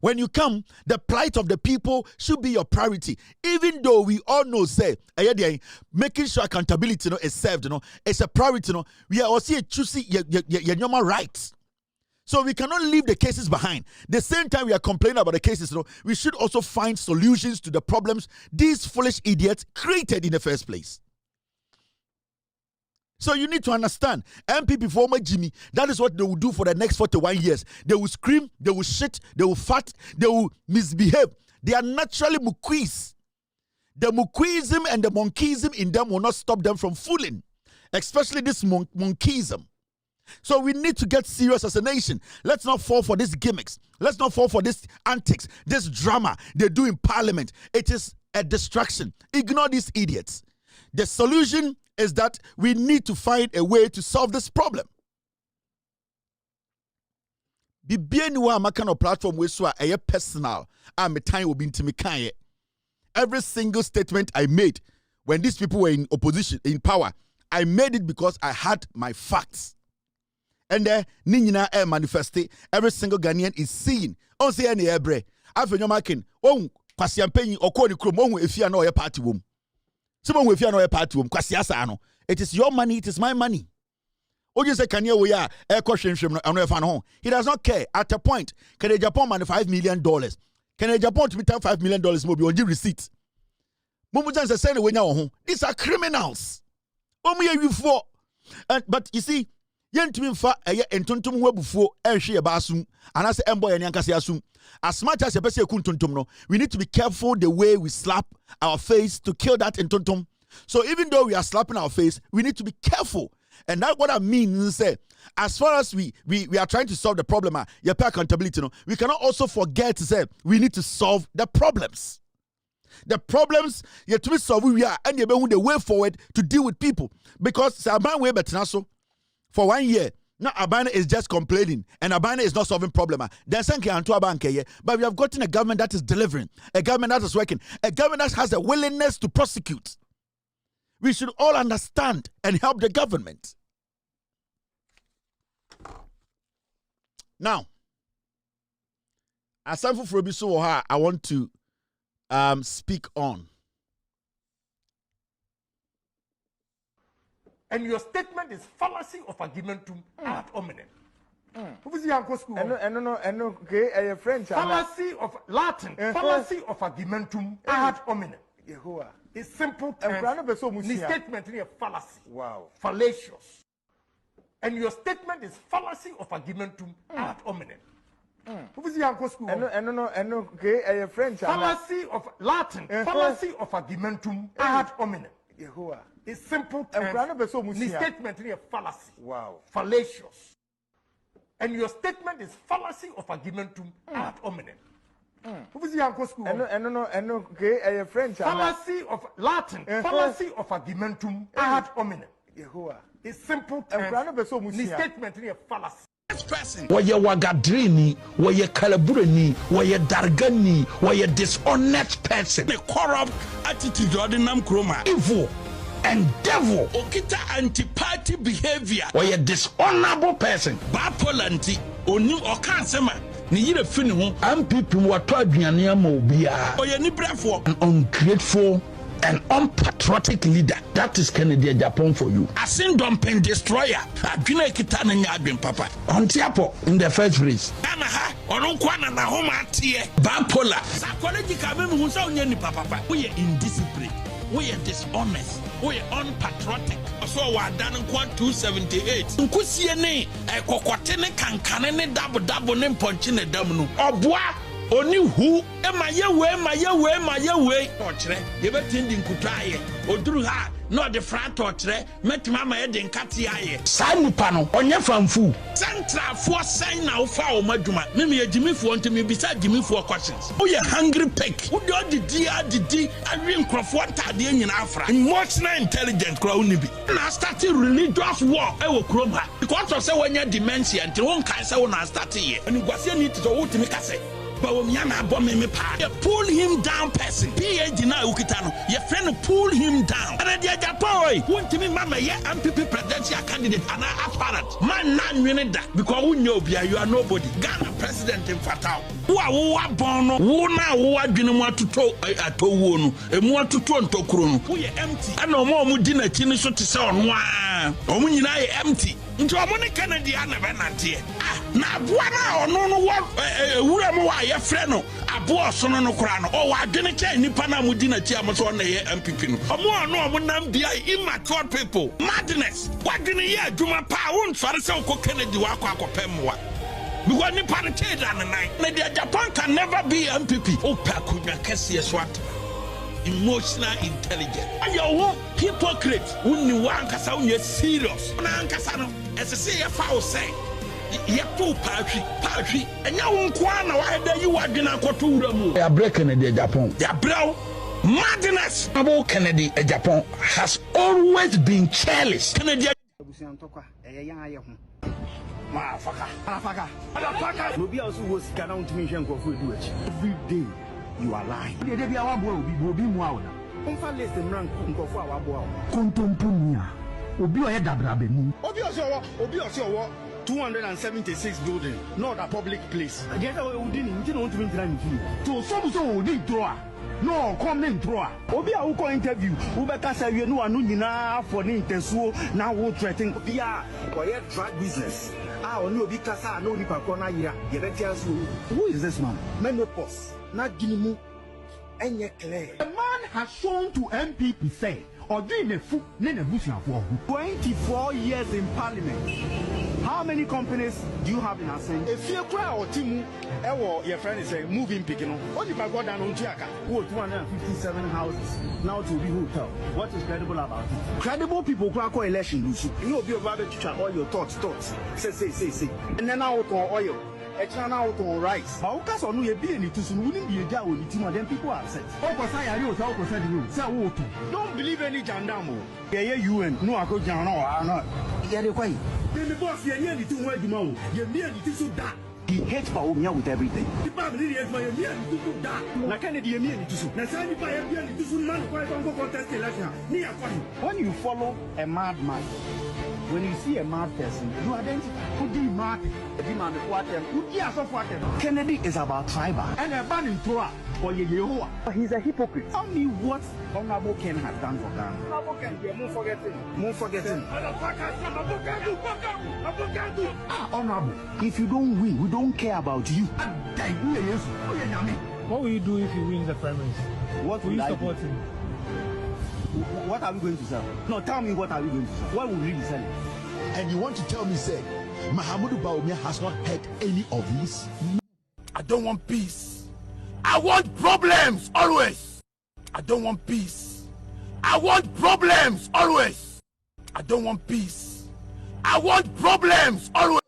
When you come, the plight of the people should be your priority. Even though we all know, say, making sure accountability is served, it's a priority. We are also choosing your normal rights. So we cannot leave the cases behind. The same time we are complaining about the cases, we should also find solutions to the problems these foolish idiots created in the first place. So you need to understand, MPP former Jimmy, that is what they will do for the next 41 years. They will scream, they will shit, they will fart, they will misbehave. They are naturally mukwis. The mukwism and the monkeyism in them will not stop them from fooling, especially this monkeyism. So we need to get serious as a nation. Let's not fall for these gimmicks. Let's not fall for this antics, this drama they do in Parliament. It is a distraction. Ignore these idiots. The solution is that we need to find a way to solve this problem. Platform personal. Every single statement I made when these people were in opposition, in power, I made it because I had my facts. And Nina manifested. Every single Ghanaian is seeing. On say any ebre. After your marking, kwasiampenyi okoni krom if you know your party womb. Someone with you know a party womb. It is your money, it is my money. Oh, you say can you we are a question he does not care. At a point, can a Japan money $5 million? Can a Japan to be $5 million more on your receipt? Mumujan say when you're these are criminals. But you see, yentumi fa entontom wabufuo ehwe ye baasum anase embo ye nyankase asum as much as yebese ekuntontom no we need to be careful the way we slap our face to kill that entontom. So even though we are slapping our face, we need to be careful. And that's what I mean say as far as we are trying to solve the problem, you pay accountability, we cannot also forget to say we need to solve the problems. The problems you to solve we are and you be the way forward to deal with people because saban way better so for 1 year, now Abana is just complaining and Abana is not solving problem. But we have gotten a government that is delivering, a government that is working, a government that has a willingness to prosecute. We should all understand and help the government. Now, as I want to speak on. And your statement is fallacy of argumentum ad hominem. French. Fallacy of Latin. Fallacy of argumentum ad hominem. It's simple terms. The statement is a fallacy. Wow. Fallacious. And your statement is fallacy of argumentum ad hominem. Fallacy of Latin. Fallacy of argumentum ad hominem. It's simple terms. The statement is a fallacy. Wow. Fallacious. And your statement is fallacy of argumentum ad hominem. Fallacy of Latin. Fallacy of argumentum ad hominem. It's simple terms. The statement is a fallacy. Waya wagadrini, waya kalaburani, waya dargani, waya dishonest person. The corrupt attitude of the Namkroma. Evil and devil. Okita anti-party behavior. Waya dishonorable person. Bapolanti, oni okansema. Ni yire fini ho. MPP wato aduane ama obia. Oya ni brefo. An ungrateful and unpatriotic leader. That is Kennedy Japan for you. A sin-dumping destroyer. Adwina ekita na nya adwen papa. Ontiapo in the first place. Ana ha, ononkwana na homa atie. Bipolar. Psychological me hu sa onya ni papa. We are indisciplined. We are dishonest. We are unpatriotic. So we are done in 278. Nkusie ne ekokote ne kankane ne dabo ne ponchi ne dam no. Oboa oni hu emaye ochre ye betindi nkutaye oduru ha no de front ochre metima ma ye de nkate aye sa nipa no onye famfu central for sign na ufa o maduma mimi ye jimifo ntimi bisa jimifo questions o ye hungry pig wo de odidi awi nkrofo ntade nyina afra emotional intelligent kra unibi na start religious war e wo krom ha because of say wanya dementia nti won kan say won start ye ani gwase ni ti so wo timi kase. But when you pull him down person. PhD now ukitano. Your friend pull him down. And then Japan want to me mama ye MPP presidential candidate and apparent. Man nan winning that because we know you are nobody. Ghana president in Fatao. Who are born who now who are doing more to talk at Owonu. And more to turn to Kron. We are empty. I know more mudina chini so to say on one. Omunina empty. Into a money Canadian Venanti. Na buana or no what Uramu freno abo so no krano o wadwene che nipa na mudina chi amoso na ye MPP no omo no nam bia immature people madness wadwene ye adwuma pa won fare se ko Kennedy wa akopemwa because nipa ne che da nan na the Japan can never be MPP o pa kunya kese swat emotional intelligence ayo hypocrite unni wa ankasa unye serious na ankasa no esese ye fa o say Yapu patri, and now Kwana, why you are dinner Kotura. They are breaking the Japan. They are brow. Madness. About Kennedy, Japan has always been careless. Kennedy. Nobody else was Ghana to mention every day you are lying. The day our boy will be more. Don't less than rank for our boy. Contumpunia. Obi or Dabrabemu. Obio 276 building, not a public place. I guess I didn't want to be trying to some did draw. No, come in draw. Obi a uko interview. Ubeka say you know anu nyina for ni intenso na wo threaten bia quiet drug business. Oni obi kasa no ripa ko na yira. Ye betia so. Who is this man? Menopause. Na ginimu enye clear. The man has shown to MPP say 24 years in parliament. How many companies do you have in Asen? If you cry or Timu, your friend is a moving picking. What if I go down on Chiaka? Who 257 houses now to be hotel? What is credible about it? Credible people crack election, Lucy. You know, be about to all your thoughts. Say. And then out on oil. Extra out on rice. But on you be any to soon wouldn't be a jar with the team, and then people are upset. Don't believe any Jandamo. Yeah, you and no, I go down or not. Yeah, the way. Then the boss, you're nearly too much, you're nearly too dark. He hates Baumia with everything. The family is my nearly too dark. Na Kennedy nearly too soon. Nasani by a nearly too soon man quite on contest election. When you follow a madman, when you see a mad person, you identify who did mad. Kennedy is about tribal. And a ban in Torah or Yehoah. He's a hypocrite. Tell me what Honorable Ken has done for Ghana. Honorable Ken, we are more forgetting. Honorable, if you don't win, we don't care about you. What will you do if he wins the primaries? What will you support him? What are we going to sell? No, tell me what are we going to sell? What will we be selling? And you want to tell me, say, Mahamudu Bawumia has not heard any of these? I don't want peace. I want problems always. I don't want peace. I want problems always. I don't want peace. I want problems always.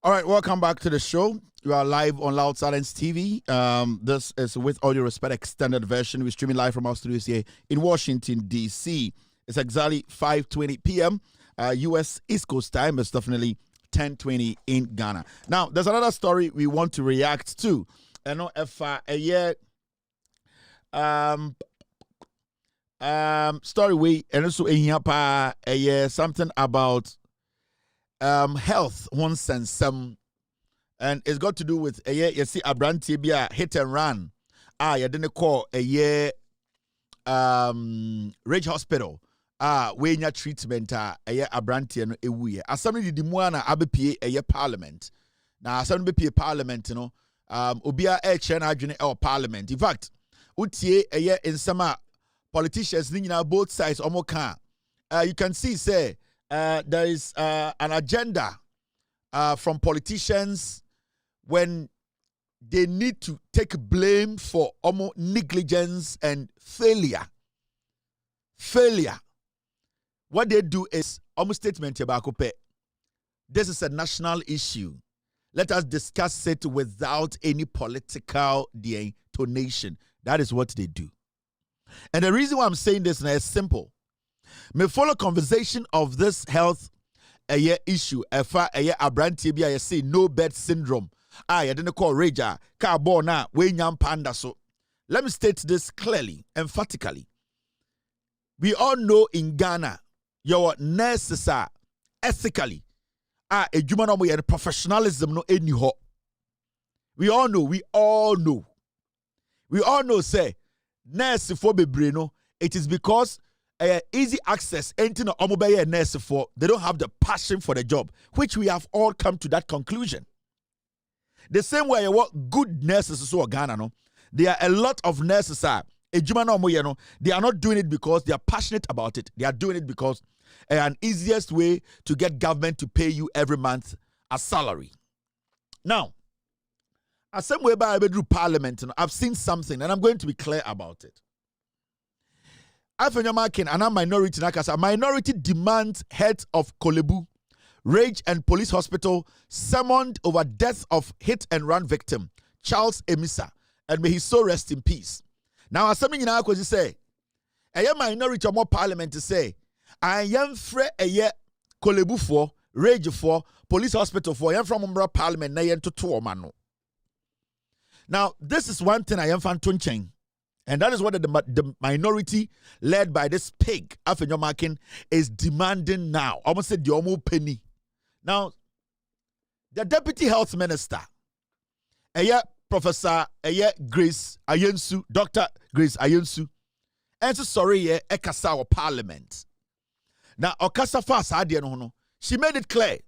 All right, welcome back to the show. You are live on Loud Silence TV. This is With All Due Respect extended version. We're streaming live from our studios here in Washington, D.C. It's exactly 5:20 p.m. U.S. East Coast time. It's definitely 10:20 in Ghana. Now, there's another story we want to react to. I know if a year story we and also a year something about health once and some, and it's got to do with a year you see a brand TBA hit and run. You didn't call a year Rage Hospital. When your treatment a year a brand no ewu ye. Assembly di muana abepie a year parliament. Now assembly be parliament, you know. Obia chair na adwene or parliament. In fact, utie a year in some politicians na both sides omo kan. You can see say there is an agenda from politicians when they need to take blame for almost negligence and failure. What they do is almost statement about this is a national issue. Let us discuss it without any political detonation. That is what they do. And the reason why I'm saying this now is simple. Me follow conversation of this health issue. If a brand TB, I say no bed syndrome. I didn't call Raja, Carbona, Wenyam Panda. So let me state this clearly, emphatically. We all know in Ghana, your nurses are ethically, a human professionalism no any ho. We all know, say, nurse for Bebrino, it is because easy access ain't no omobeye nurse for they don't have the passion for the job, which we have all come to that conclusion. The same way what good nurses so Ghana no, there are a lot of nurses are they are not doing it because they are passionate about it. They are doing it because an easiest way to get government to pay you every month a salary. Now, as some way by parliament, I've seen something and I'm going to be clear about it. A minority demands head of Kolebu, Rage and Police Hospital summoned over death of hit and run victim Charles Emisa, and may his soul rest in peace. Now, as something in our cause say, a minority or more parliament to say, I am free a year Kolebu for Rage for Police Hospital for I from Umbra Parliament na to 2 mano. Now, this is one thing I am fan tunching. And that is what the minority led by this pig, Afenyomakin, is demanding now. Almost said the Omo penny. Now, the deputy health minister, Professor Grace Ayensu, Dr. Grace Ayensu, and so sorry, Ekasa parliament. Now, Okasa fast no, she made it clear.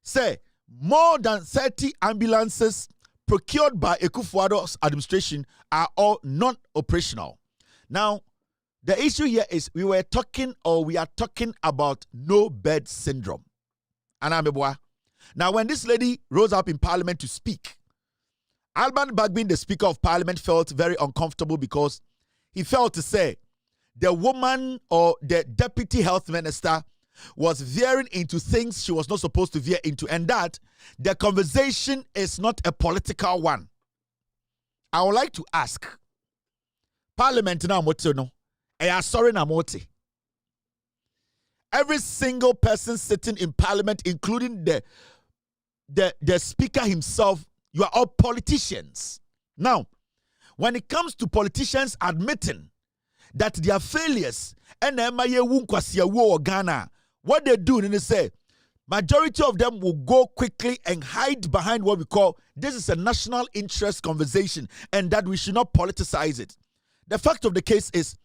Say, more than 30 ambulances procured by Ekufuado's administration are all non-operational. Now, the issue here is we are talking about no bed syndrome. Now, when this lady rose up in parliament to speak, Alban Bagbin, the Speaker of Parliament, felt very uncomfortable because he felt to say the woman or the deputy health minister was veering into things she was not supposed to veer into, and that the conversation is not a political one. I would like to ask Parliament now, sorry, Every single person sitting in parliament, including the speaker himself, you are all politicians. Now, when it comes to politicians admitting that their failures and Ghana, what they do is they say, majority of them will go quickly and hide behind what we call, this is a national interest conversation and that we should not politicize it. The fact of the case is,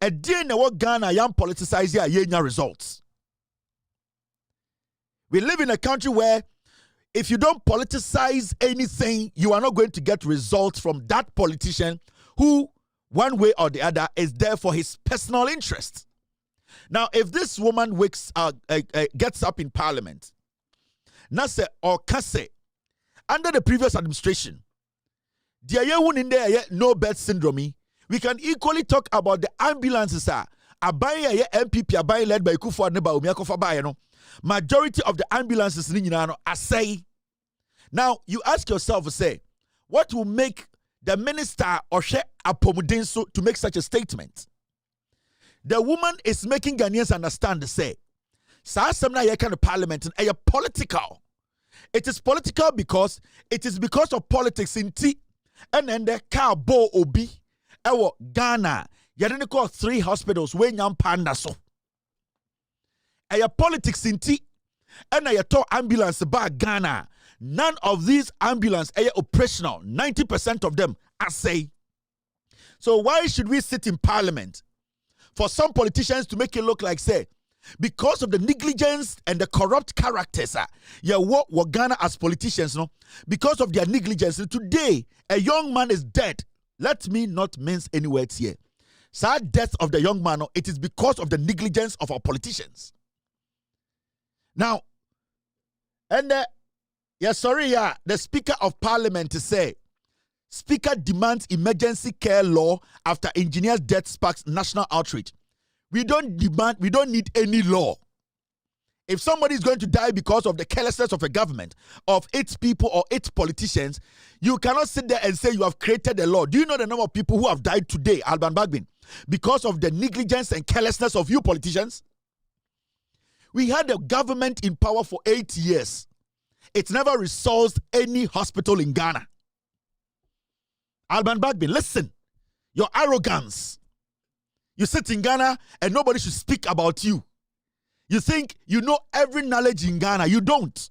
a day in what Ghana young politicize here results. We live in a country where if you don't politicize anything, you are not going to get results from that politician who, one way or the other, is there for his personal interest. Now, if this woman gets up in parliament, Nase or Kase, under the previous administration, there no bed syndrome, we can equally talk about the ambulances. Abaya MPP abaya led by Kufuor Neba Umiakofa Bayano. Majority of the ambulances are say. Now you ask yourself, say, what will make the minister Oshe Apomudinso to make such a statement? The woman is making Ghanaians understand, say, Saasamna Yekan Parliament and a political. It is political because it is because of politics in tea and then the car bo obi. Ewo Ghana, yadene call 3 hospitals when yam panda so. Aya politics in tea, and aya to ambulance ba Ghana. None of these ambulance are operational. 90% of them are say. So why should we sit in parliament for some politicians to make it look like say, because of the negligence and the corrupt characters, what Ghana as politicians, no, because of their negligence, today a young man is dead. Let me not mince any words here. Sad death of the young man, it is because of the negligence of our politicians. Now, and the Speaker of Parliament to say, Speaker demands emergency care law after engineer's death sparks national outrage. We don't need any law. If somebody is going to die because of the carelessness of a government, of its people or its politicians, you cannot sit there and say you have created a law. Do you know the number of people who have died today, Alban Bagbin, because of the negligence and carelessness of you politicians? We had a government in power for 8 years. It never resolved any hospital in Ghana. Alban Bagbin, listen, your arrogance. You sit in Ghana and nobody should speak about you. You think you know every knowledge in Ghana. You don't.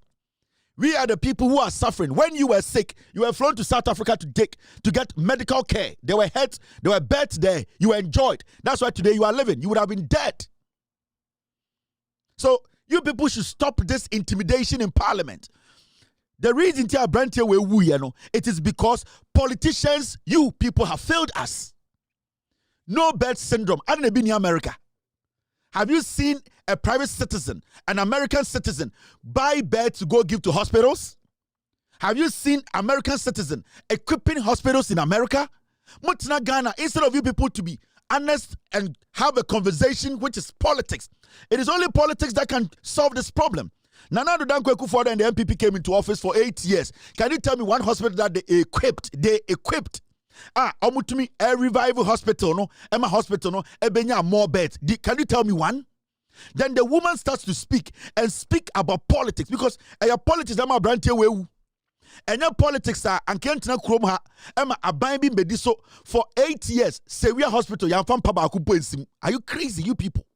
We are the people who are suffering. When you were sick, you were flown to South Africa to get medical care. There were heads, there were beds there. You enjoyed. That's why today you are living. You would have been dead. So you people should stop this intimidation in parliament. The reason it is because politicians, you people have failed us. No bed syndrome. I don't been in America. Have you seen a private citizen, an American citizen, buy beds to go give to hospitals? Have you seen American citizen equipping hospitals in America? Mutina Ghana, instead of you people to be honest and have a conversation which is politics, it is only politics that can solve this problem. Nana Dankwa Kufuor and the MPP came into office for 8 years. Can you tell me one hospital that they equipped? Omutumi, a revival hospital, no, Emma hospital, no, Ebenya more beds. Can you tell me one? Then the woman starts to speak about politics because politics Emma Brantia wewu. And your politics are and can't Kromha Emma Abaimbi Bediso for 8 years. Severe hospital, Yamfam Pabaku. Are you crazy, you people?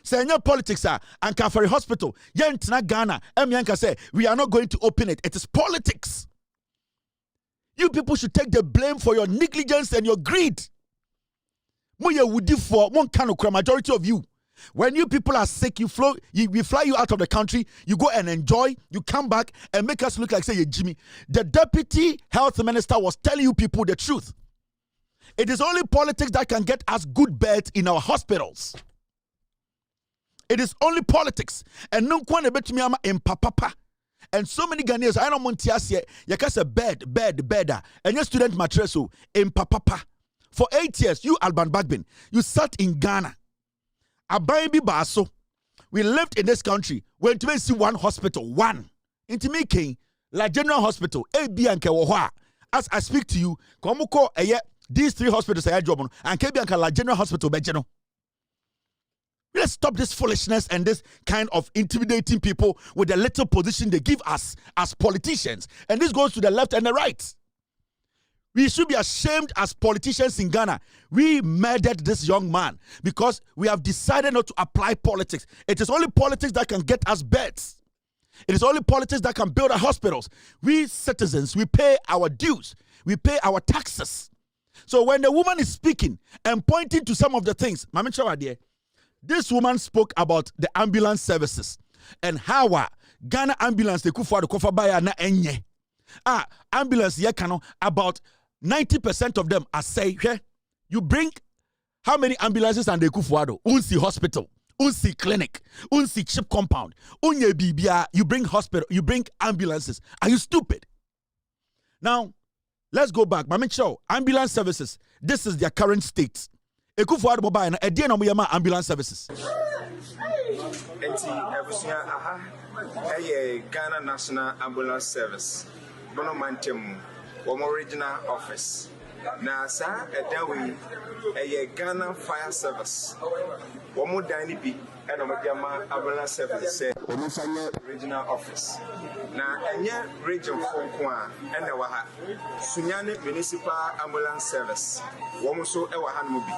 Say your politics are and Kafari Hospital, Yantina Ghana, Yanka say we are not going to open it. It is politics. You people should take the blame for your negligence and your greed. Moya would for one kind of majority of you. When you people are sick, we fly you out of the country, you go and enjoy, you come back and make us look like say Jimmy. The deputy health minister was telling you people the truth. It is only politics that can get us good beds in our hospitals. It is only politics. And no one bet me in papa. And so many Ghanaians, I don't want to say, you can say bed, and your student mattress in papa. For 8 years, you Alban Bagbin, you sat in Ghana. Abaimbi Baso, we lived in this country. Went to see one hospital, one. Into me king, La General Hospital, AB and Kewoha. As I speak to you, Komuko, these 3 hospitals I job on, and Kebianka La General Hospital, Bejeno. We let's stop this foolishness and this kind of intimidating people with the little position they give us as politicians. And this goes to the left and the right. We should be ashamed as politicians in Ghana. We murdered this young man because we have decided not to apply politics. It is only politics that can get us beds. It is only politics that can build our hospitals. We citizens, we pay our dues. We pay our taxes. So when the woman is speaking and pointing to some of the things, Mama Chawade, this woman spoke about the ambulance services and how Ghana ambulance, they could for the cover by na enye. Ambulance, about 90% of them are say, you bring how many ambulances and they could for unsi hospital, unsi clinic, unsi chip compound, unye bibia, you bring hospital, you bring ambulances. Are you stupid? Now, let's go back. Mama Chow, ambulance services, this is their current state. Ekufu ado mobile na edie na mo ambulance services. Enti ebusia Ghana National Ambulance Service. Bono mantem original office. Na sa edawe Ghana Fire Service. Womo dani bi e no mediama ambulance service say regional office. Na enye region fonko a ene wa ha. Sunyane municipal ambulance service. Womo so e wa ha no bi.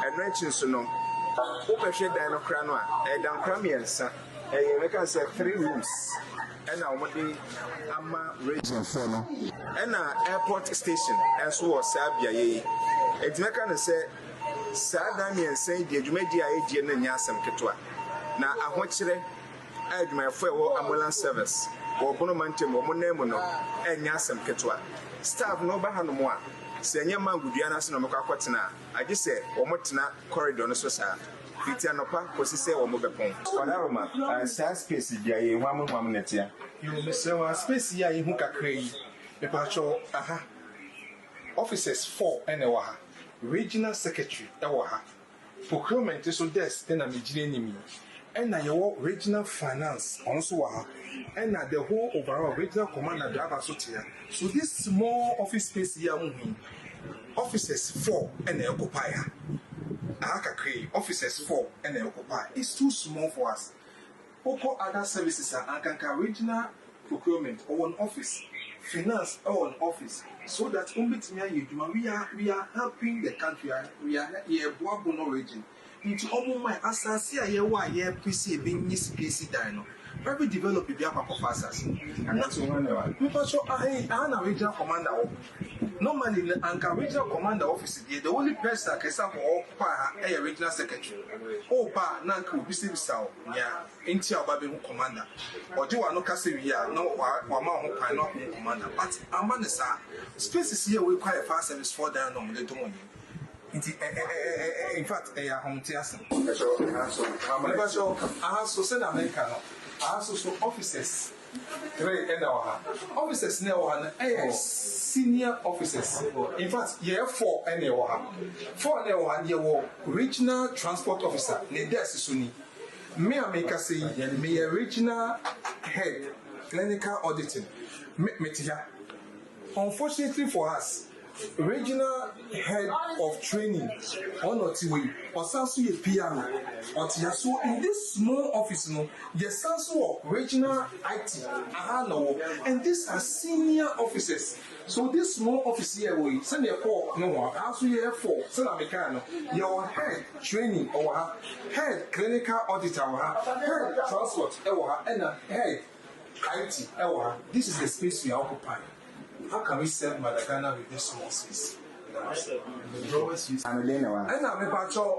Enrenchi so no. Opehwe dan no kra no a dan kra miensa. We can say 3 rooms. And now ama region 4 no. And airport station and so was Sabia ye. It make can say Sadamian say the Jumedi a na nyasam ketwa. Na ahokyere adwumafo ambulance service. Wo bono mantem wo name no nyasam ketwa. Staff no ba hanomo a senye mangudua na se no mekwa kwetena. Age se wo motena corridor no so sa. Fitianopa posise wo mo bepon. Wanaroma space dia ye hwam netia. You miss space ya hu kakra yi. Mepacho officers 4 enewa. Regional secretary ewa ha. Procurement so desk na mejire nimi. And na your regional finance also wa. And na the whole overall regional commander driver so tia. So this small office space here officers 4 and occupy. Officers 4 and occupy. It's too small for us. Oko other services are regional procurement or an office, finance or an office, so that we are helping the country. We are here Boabono region. Into all my assassin here why here PC being this PC dino. Every developer be up of us. And that's one. I regional commander. Normally, the regional commander office, the only person that can serve a regional secretary. Oh, pa, Nanku, Bisi Sao, yeah, Intia Baby commander. Or do I know Cassia, no, Wama, not commander. But Amanesa, spaces here will require fast service for down on the Tomoni. In fact, a home theater. I also send American. I also saw officers. 3 and officers now senior officers. In fact, year 4 and 4 and year regional transport officer. Nedes Suni. Me America say me regional head clinical auditing. Unfortunately for us, regional head of training on Otiwe or Sansu piano or so in this small office no the Sansu regional IT and these are senior officers. So this small office here we send a call no one also here for send a your head training or head clinical auditor or head transport and head IT. This is the space we are occupying. How can we serve Madagascar with this small space?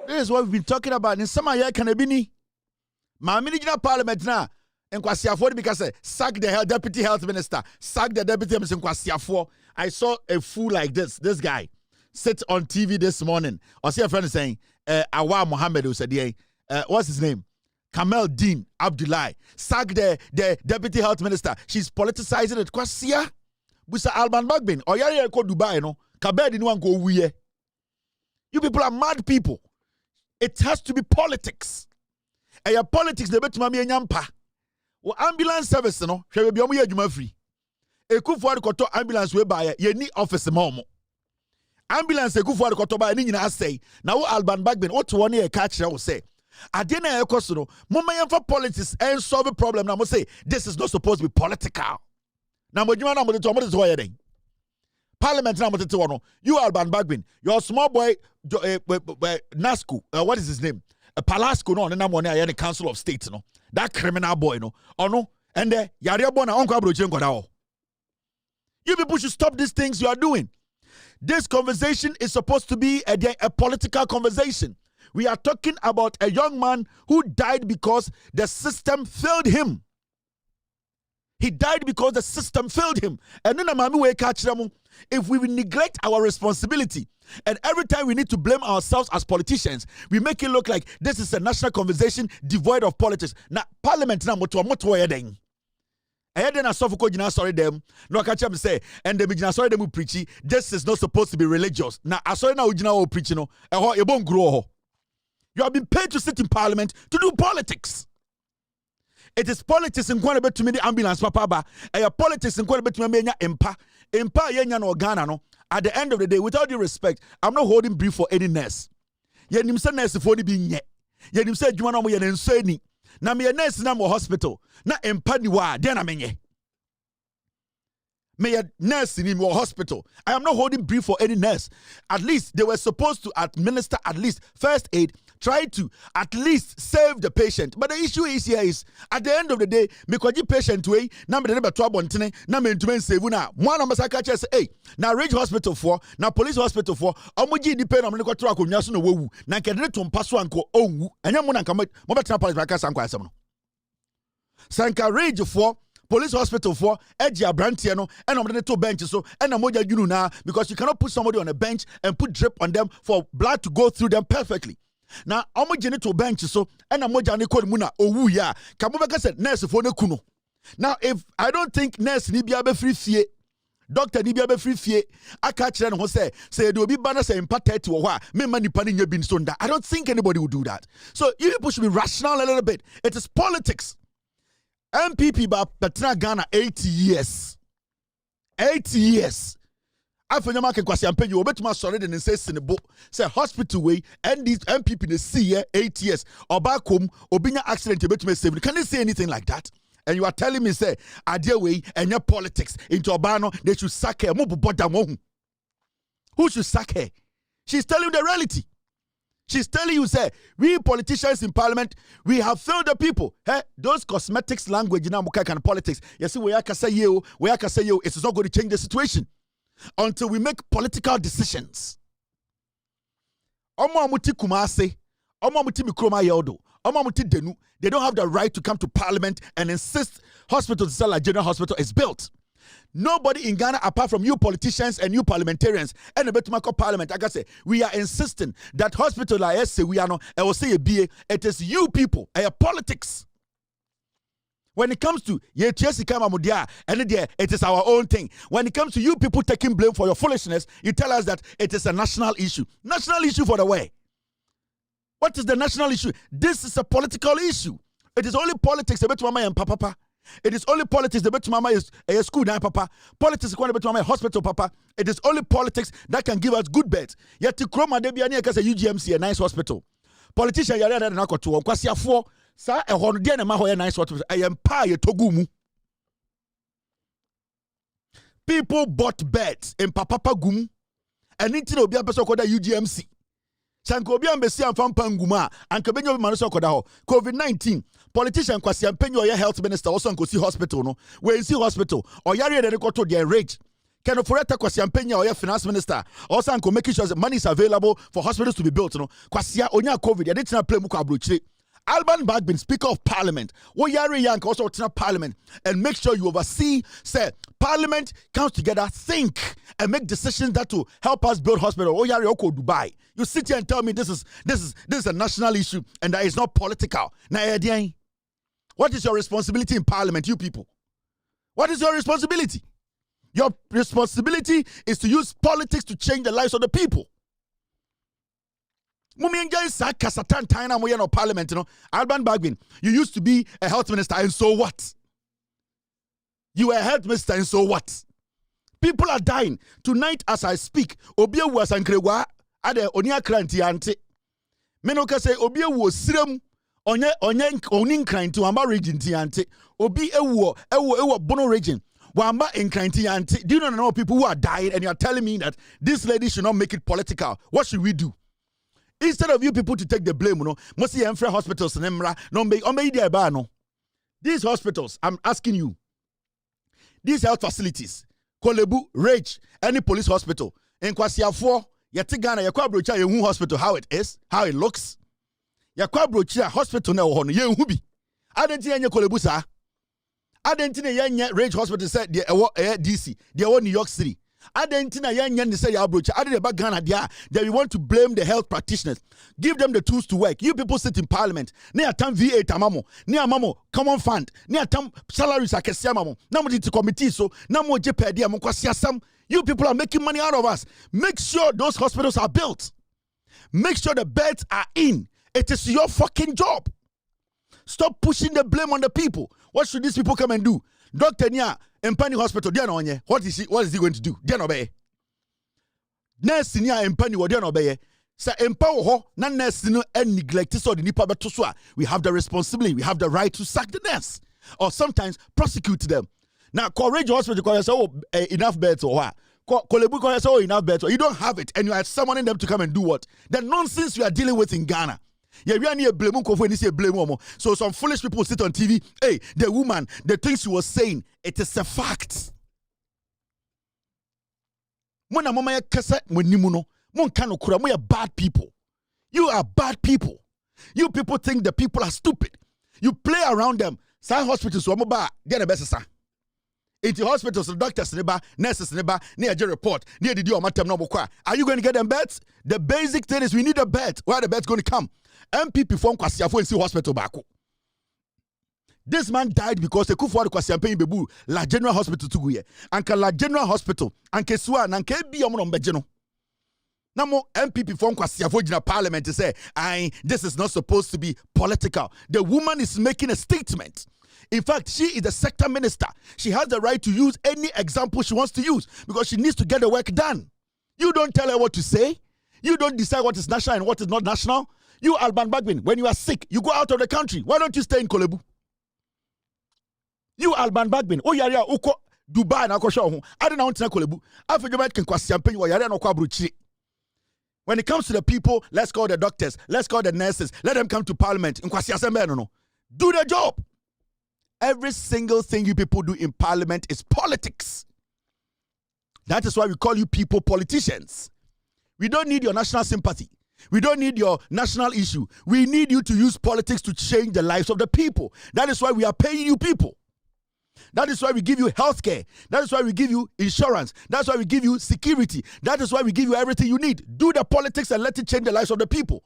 This is what we've been talking about. In some year, can be ni. My regional parliament now. And Kwasiafo because sack the deputy health minister, sack the deputy minister. Kwasiafo. I saw a fool like this. This guy sit on TV this morning. I see a friend saying, Awa Mohammed who said, what's his name? Kamel Dean Abdullahi. Sack the deputy health minister. She's politicizing it. Kwasia. Busa Alban Bagbin or yari ko Dubai no kabedi no go wiye. You people are mad people. It has to be politics. And your politics de betima me nyampa. Wo ambulance service no hwe be omo ye adwuma free. Ekufu ade koto ambulance we ba ye ni office ma omo. Ambulance ekufu ade koto ba ni nyina asai. Na wo Alban Bagbin what one ye ka kire wo say Adena ekoso no moma for politics and solve a problem na mo say this is not supposed to be political. Na mo djuma na mo to mo to hoye den. Parliament na mo to no. You Alban Bagbin, your small boy Nasco, what is his name? Palasco no na mo na the Council of State no. That criminal boy no. Ono and yare bona onko abroche nkoda ho. You people should stop these things you are doing. This conversation is supposed to be a political conversation. We are talking about a young man who died because the system failed him. He died because the system failed him. And then we catch them. If we neglect our responsibility, and every time we need to blame ourselves as politicians, we make it look like this is a national conversation devoid of politics. Now, Parliament now moto I then I saw for Jina sorry them. No, I catch them say, and the Jina sorry them preachy. This is not supposed to be religious. Now, I saw now Jina preaching. No, you won't grow. You have been paid to sit in Parliament to do politics. It is politics in Kwanebe to me the ambulance papa ba. Politics in Kwanebe to me empa yenya no Ghana no. At the end of the day, with all due respect, I'm not holding brief for any nurse. Yenim say nurse for the being ye. Yenim say juma no mo yen so ni. Na me nurse na mo hospital. Na empa ni wa den amenye. Me nurse in your hospital. I am not holding brief for any nurse. At least they were supposed to administer at least first aid, try to at least save the patient. But the issue is here is at the end of the day, because the patient way, na me never trouble ntene, na me ntumi save na. One of my catch say, hey, na Ridge Hospital for, na Police Hospital for, omoji di pen omo ne kwatro akonwa so na wawu. Na kedene to mpaso anko onwu. Enya mo na nka mo betena police baka sanko asem no. Sanka Ridge for Police Hospital for Edge Abrantiano and on the two benches so and a moja you now because you cannot put somebody on a bench and put drip on them for blood to go through them perfectly. Now I'm to bench so and a moja ni call muna oh yeah Kamubaka said nurse for ne kuno. Now if I don't think nurse ni biabe free fee doctor ni biabe free fee I catch them who say there will be banners and impact to wa me money panning your bin sonda. I don't think anybody would do that. So you people should be rational a little bit. It is politics. MPP ba Petra Ghana 80 years. 80 years. After make kwasi ampe you obetuma sorry den say sinebo say hospital way and these MPP they see here 8 years oba kom obinya accident obetuma save. Can they say anything like that? And you are telling me say idea way and your politics into Obano they should sack her. Who should sack her? She's telling you the reality. She's telling you, say, we politicians in parliament, we have failed the people. Hey, those cosmetics language in Amuka and politics. You see, it is not going to change the situation until we make political decisions. They don't have the right to come to parliament and insist hospital to sell like General Hospital is built. Nobody in Ghana, apart from you politicians and you parliamentarians, and the Betumako Parliament, like I say, we are insisting that hospital, like I say, we are not, I will say a BA, it is you people, politics. When it comes to it is our own thing. When it comes to you people taking blame for your foolishness, you tell us that it is a national issue. National issue for the way. What is the national issue? This is a political issue. It is only politics about mama and papa. It is only politics the bet mama is a school now, papa. Politics is bet mama hospital, papa. It is only politics that can give us good beds. Yet to Chroma Debiania because a UGMC, a nice hospital. Politician yada na koto kwasi afo sa e hono de na ma ho nice hospital. I am pa ye togumu. People bought beds in papa gum and into obi abeso koda UGMC. Sanko obi ambesi amfa mpanguma anka benyo bi mano so koda ho. COVID-19 politician kwasi ampenyo your health minister also nko see hospital no. We see hospital or yare de koto their rage. Can Foreta kwasi ampenyo your finance minister also nko making sure that money is available for hospitals to be built no. Kwasi onya COVID, they didn't play muko abrochire. Alban Bagbin, Speaker of Parliament, Woyari Yank also to Parliament, and make sure you oversee, say, Parliament comes together, think, and make decisions that will help us build hospital. Woyari Oko Dubai. You sit here and tell me this is a national issue and that is not political. Now, what is your responsibility in Parliament, you people? What is your responsibility? Your responsibility is to use politics to change the lives of the people. Parliament, you know. Alban Bagbin, you used to be a health minister, and so what? You were a health minister, and so what? People are dying. Tonight, as I speak, Obia was Ankrewa, Ade Onia Kranti Ante. Menoka say Obia was Siram, onye nkran to amba region ti ante obi ewo Bono region wamba nkran ti ante. Do you know people who are dying and you are telling me that this lady should not make it political? What should we do? Instead of you people to take the blame, must see Emfre hospitals nemra no no. These hospitals, I'm asking you, these health facilities, Kolebu, Rage, any police hospital, in Kwasiafo, Yatigana, Yakwabrocha, Yehu hospital, how it is, how it looks. Yakwabrocha hospital na hono, Yehubi. I didn't see Kolebu, sir. I didn't see Rage hospital said the DC, the New York City. I didn't say Yabrocha. I didn't Ghana that we want to blame the health practitioners. Give them the tools to work. You people sit in parliament. Near time VA tamamo. Near mamo common fund. Near time salaries are mamo. Namo to committee so namo jepedia mokwasiasam. You people are making money out of us. Make sure those hospitals are built. Make sure the beds are in. It is your fucking job. Stop pushing the blame on the people. What should these people come and do? Dr. Nya Empani Hospital, what is he going to do? Dia no be. Nurse Nya Empani wo dia no be. Say empower ho na nurse no and neglect so the nipa beto so we have the responsibility, we have the right to sack the nurse or sometimes prosecute them. Now Courage Hospital call say enough beds or what? Kolebu call say enough beds. You don't have it and you are summoning them to come and do what? The nonsense we are dealing with in Ghana. Yeah, we are near blame blame. So some foolish people sit on TV. Hey, the woman, the things she was saying, it is a fact. Mona mama ya kasa monimuno. Mon kano kura mo ya bad people. You are bad people. You people think the people are stupid. You play around them. Some hospitals so ba get the best sa. Into hospitals, the doctors neba, nurses neba, near a report, near the deal matem no kwa. Are you going to get them beds? The basic thing is we need a bed. Where are the beds going to come? MPP from Kwasiafo and see hospital back. This man died because the Kufuor Kwasiampe in Bebu, La General Hospital to go Anka La General Hospital, Anke Swa, Nanke Bi Omono Mbejeno. Now MPP from Kwasiafo in parliament to say, this is not supposed to be political. The woman is making a statement. In fact, she is the sector minister. She has the right to use any example she wants to use because she needs to get the work done. You don't tell her what to say. You don't decide what is national and what is not national. You, Alban Bagbin, when you are sick, you go out of the country. Why don't you stay in Kolebu? You, Alban Bagbin, oh, yeah, uko Dubai na kosho. I don't know what Kolebu. After you can kwasiampe wa yare no kwa bruchi. When it comes to the people, let's call the doctors, let's call the nurses, let them come to parliament. No. Do the job. Every single thing you people do in parliament is politics. That is why we call you people politicians. We don't need your national sympathy. We don't need your national issue. We need you to use politics to change the lives of the people. That is why we are paying you people. That is why we give you healthcare. That is why we give you insurance. That's why we give you security. That is why we give you everything you need. Do the politics and let it change the lives of the people.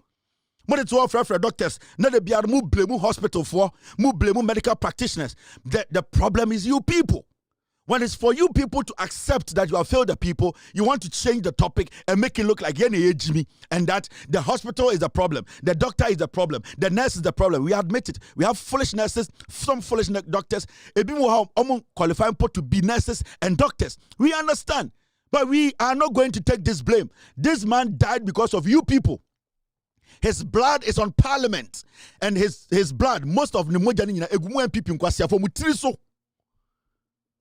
Money to offer for doctors. Not the BR move blame hospital for, move blame medical practitioners. The problem is you people. When it's for you people to accept that you have failed the people, you want to change the topic and make it look like Jimmy and that the hospital is the problem, the doctor is the problem, the nurse is the problem. We admit it. We have foolish nurses, some foolish doctors. Qualifying people to be nurses and doctors. We understand, but we are not going to take this blame. This man died because of you people. His blood is on parliament, and his blood, most of the people in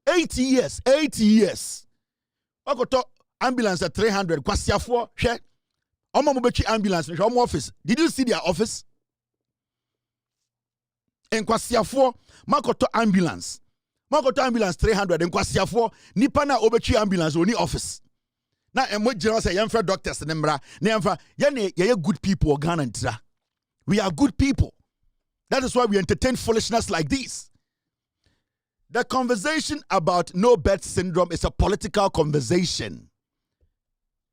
80 years. I got to ambulance at 300. Kwasiafo, she. Omo ambulance. Omo office. Did you see their office? En Kwasiafo, makoto ambulance. Makoto ambulance 300. En Kwasiafo, nipa na obechi ambulance oni office. Na emo general say yemfa doctors nembra. Na yemfa ye good people Ghana ntra. We are good people. That is why we entertain foolishness like this. The conversation about no bed syndrome is a political conversation.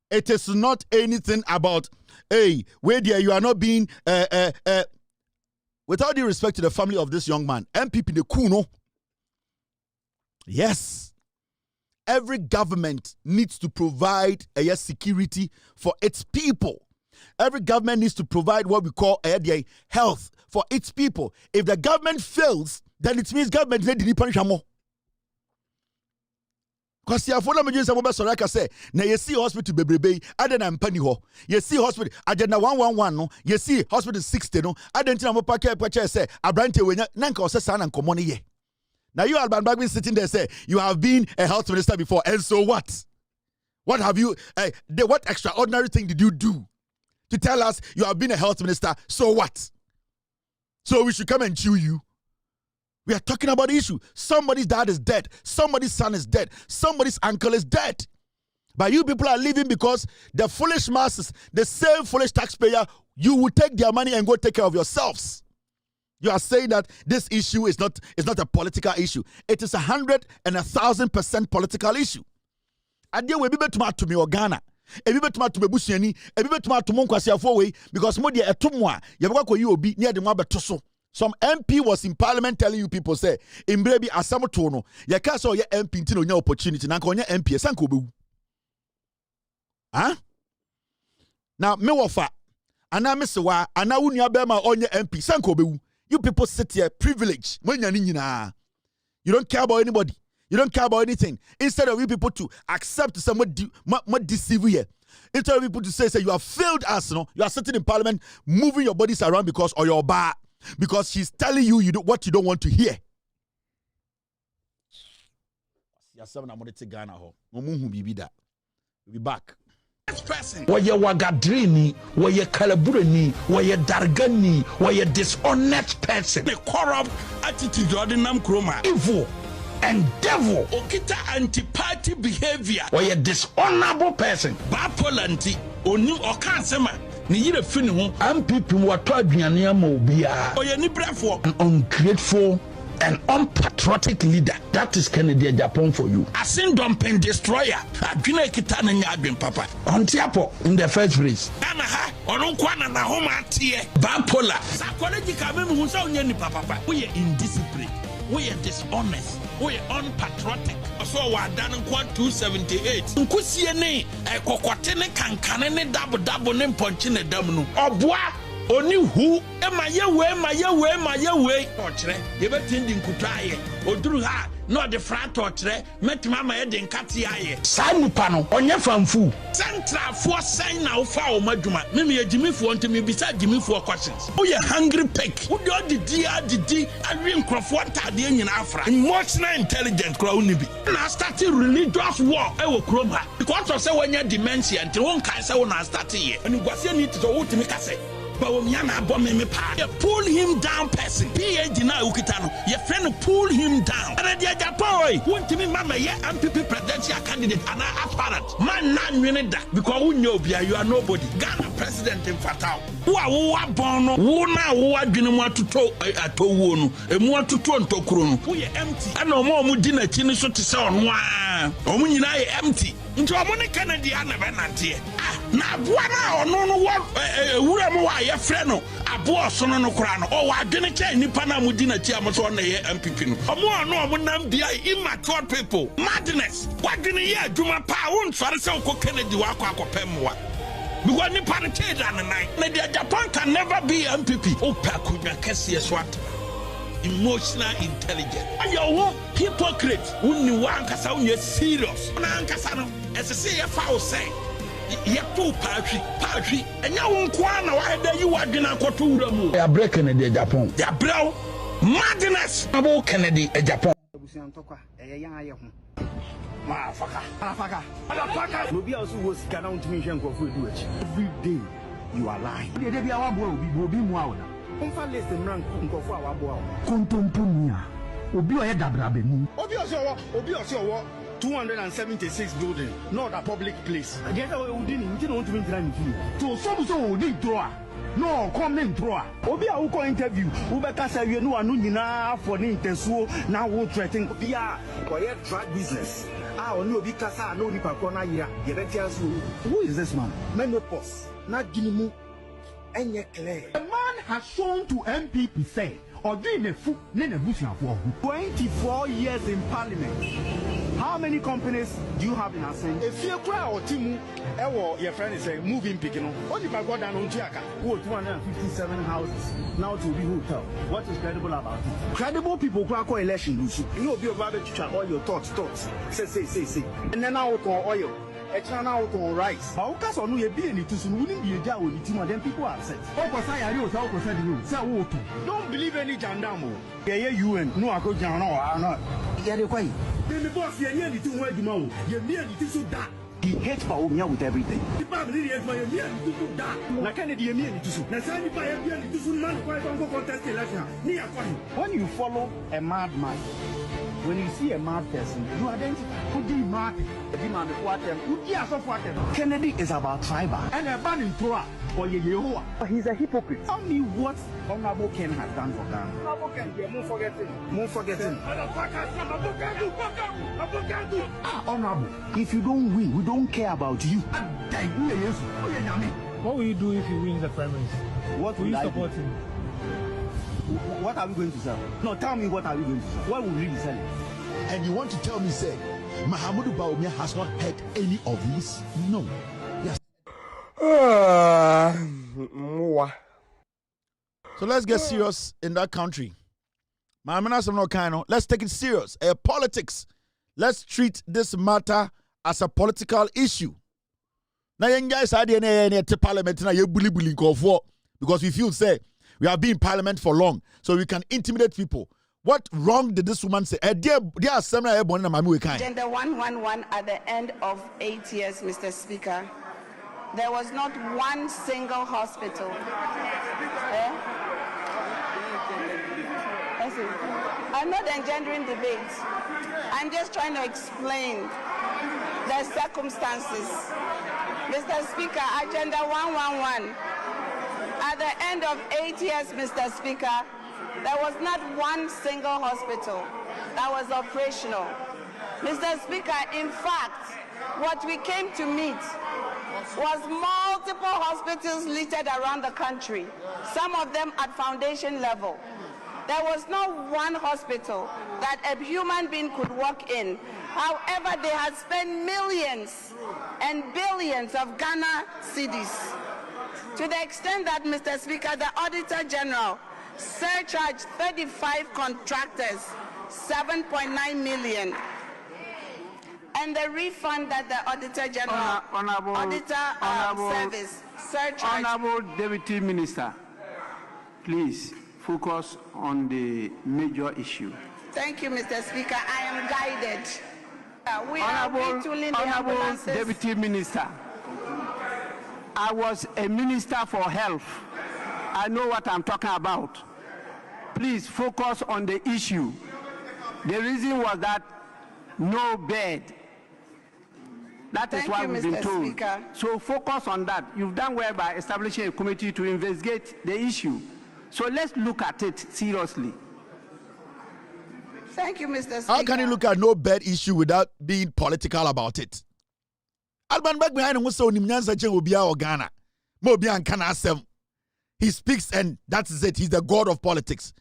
It is not anything about, hey, where there you are not being, with all due respect to the family of this young man, MPP the Kuno. Yes. Every government needs to provide security for its people. Every government needs to provide what we call health for its people. If the government fails, then it means government need to punish more. Because you follow me, you say, Soraka say, now you see hospital bebrebe, I don't am penny ho. You see hospital, I did 111 no. You see hospital 60 no. I didn't know Paka say, I brand when Nanko says son and common ye. Now you are been sitting there say you have been a health minister before, and so what? What have you? What extraordinary thing did you do to tell us you have been a health minister? So what? So we should come and chew you. We are talking about the issue. Somebody's dad is dead. Somebody's son is dead. Somebody's uncle is dead. But you people are living because the foolish masses, the same foolish taxpayer, you will take their money and go take care of yourselves. You are saying that this issue is not a political issue. It is 100 and 1,000% political issue. Ade we be betuma to me Ghana. E be betuma to me busuani, e be betuma to mon kwasiafo we because mo de etomo a ye be kwakoyi obi ne de mo abeto so. Some MP was in parliament telling you people say, "Imbre bi asam to no. Ye ka so ye MP nti no nya opportunity na nka onya MP sanka obewu." Huh? Now me wofa ana me sewa ana wunua be ma onya MP sanka obewu. You people sit here privilege. Mo nya ni nyina. You don't care about anybody. You don't care about anything. Instead of you people to accept someone deceive you. Instead of people to say you have failed us, no, you are sitting in parliament moving your bodies around because or your bar. Because she's telling you what you don't want to hear. We'll be back. Where wagadrini, where you calabrani, where you dargani, where you dishonest person, the corrupt attitude of the Namkroma, evil and devil, okita anti-party behavior, where you dishonorable person, bapolanti, onu okansema. Ni yire fini ho MPP wato aduane ama obia oye ni brefo an ungrateful and unpatriotic leader. That is Kennedy Japan for you. Asindom pen destroyer adwene kita na nya adwen papa ontiapo in the first place ana ha onon kwana na homa atie bipolar psychological me hu sa onya ni papa we indiscipline, we dishonest, we unpatriotic. So wa dan kwa 278 nkusie ne ekokote ne kankane ne dabo ne mponche ne dam no oboa oni hu emaye we ochre ye betindi nkutwaye oduru ha no de front ochre metima ma ye de nkate aye sa nipa no onye famfu central for sign na ufa o madwuma meme yegimifo ntimi bisa gimifo questions wo ye hungry pig wo de odidi awi nkrofo ntade nyina afra emotional intelligent kra unibi na start religious war e wo krom ha because of say wonya dementia nti won kan say wo na start ye ani gwase ni to wo timi kase. But when you pull him down person. PhD na ukitano. Your friend pull him down. And then Japan want to me mama ye MPP presidential candidate and apparent. Man nan winning that because we know you are nobody. Ghana president in Fatao. Who are born who now who are doing more to to wonu. E more to to krono. Who ye empty. And no more mudina chini so to say on one. Omunyina empty. Into a money Kennedy and Benanti. Na buana or no what Uramu, your friend, a boss son no crano. Oh, I didn't tell Nipana Mudina Tiamas on the MPP. A more no one be immature people. Madness. What didn't hear Juma Pound Farso Kennedy Wako Pemwa? Because Nipana Ted and the night. Nadia Japan can never be MPP. Oh, Pakunya Cassia Swat. Emotional intelligence. And your hypocrite. Wouldn't want us on your serious. Nankasano, as I say, a foul say. You're too patry, and you won't kwana why you are gonna go to the moon. They are breaking the Japan. They are bro. Madness. About Kennedy, a Japan. Motherfucker. Nobody else was Ghana to me every day. You are lying. They be our boy, will be more. Don't list them rank for our boy. Contumpunia. Obi or Dabrabeni. Obio 276 building, not a public place. I guess I didn't want to be trying to. So some need draw. No, come in draw. Obi a uko interview. Ubeka say you know anu nyina for ni intenso now we threaten Obi a quiet drug business. Oni obi kasa no ni pakona yira. Ye betia so. Who is this man? Menopause. Na ginimu enye clear. The man has shown to MPP say or doing a foot 24 years in parliament. How many companies do you have in Asen? If you cry or Timu, your friend is saying moving picking. What if I go down on Chiaka? Who 257 houses now to be hotel? What is credible about it? Credible people crack election. You know, be about to all your thoughts. Say. And then out on oil. Extra out on rice. How can on you be any to soon? Wouldn't be a jar with the team and then people are upset. Don't believe any Jandamo. Yeah, you and no, I go down or not. Yeah, they're quiet. Then the boss, you're nearly too well, you're nearly too that. He hates Baumia with everything. The family is my nearly too that. Na Kennedy nearly too soon. Na Sandy by a nearly too soon man quite on contest election. When you follow a madman, when you see a mad person, you identify who be mad. Kennedy is about tribal. And a ban in Torah or Yehovah. He's a hypocrite. Tell me what Honorable Ken has done for Ghana. Honorable Ken, we are more forgetting. Honorable, if you don't win, we don't care about you. What will you do if you win the primaries? What will you support him? What are we going to sell? No, tell me what are we going to sell? What will we be selling? And you want to tell me, say, Mahamudu Bawumia has not heard any of this? No. Yes. So let's get serious in that country. Let's take it serious. Politics. Let's treat this matter as a political issue. Now, you guys are the parliament because we feel, say, we have been in parliament for long, so we can intimidate people. What wrong did this woman say? Agenda 111 at the end of 8 years, Mr. Speaker, there was not one single hospital. I'm not engendering debate. I'm just trying to explain the circumstances. Mr. Speaker, Agenda 111. At the end of 8 years, Mr. Speaker, there was not one single hospital that was operational. Mr. Speaker, in fact, what we came to meet was multiple hospitals littered around the country, some of them at foundation level. There was not one hospital that a human being could walk in. However, they had spent millions and billions of Ghana Cedis. To the extent that, Mr. Speaker, the Auditor General surcharged 35 contractors 7.9 million. And the refund that the Auditor General, Service surcharged. Honorable Deputy Minister, please focus on the major issue. Thank you, Mr. Speaker. I am guided. We are retooling the ambulances. Deputy Minister, I was a minister for health. I know what I'm talking about. Please focus on the issue. The reason was that no bed. That is why we've been told. Speaker. So focus on that. You've done well by establishing a committee to investigate the issue. So let's look at it seriously. Thank you, Mr. Speaker. How can you look at no bed issue without being political about it? Alban back behind him so Ghana. He speaks and that is it. He's the god of politics.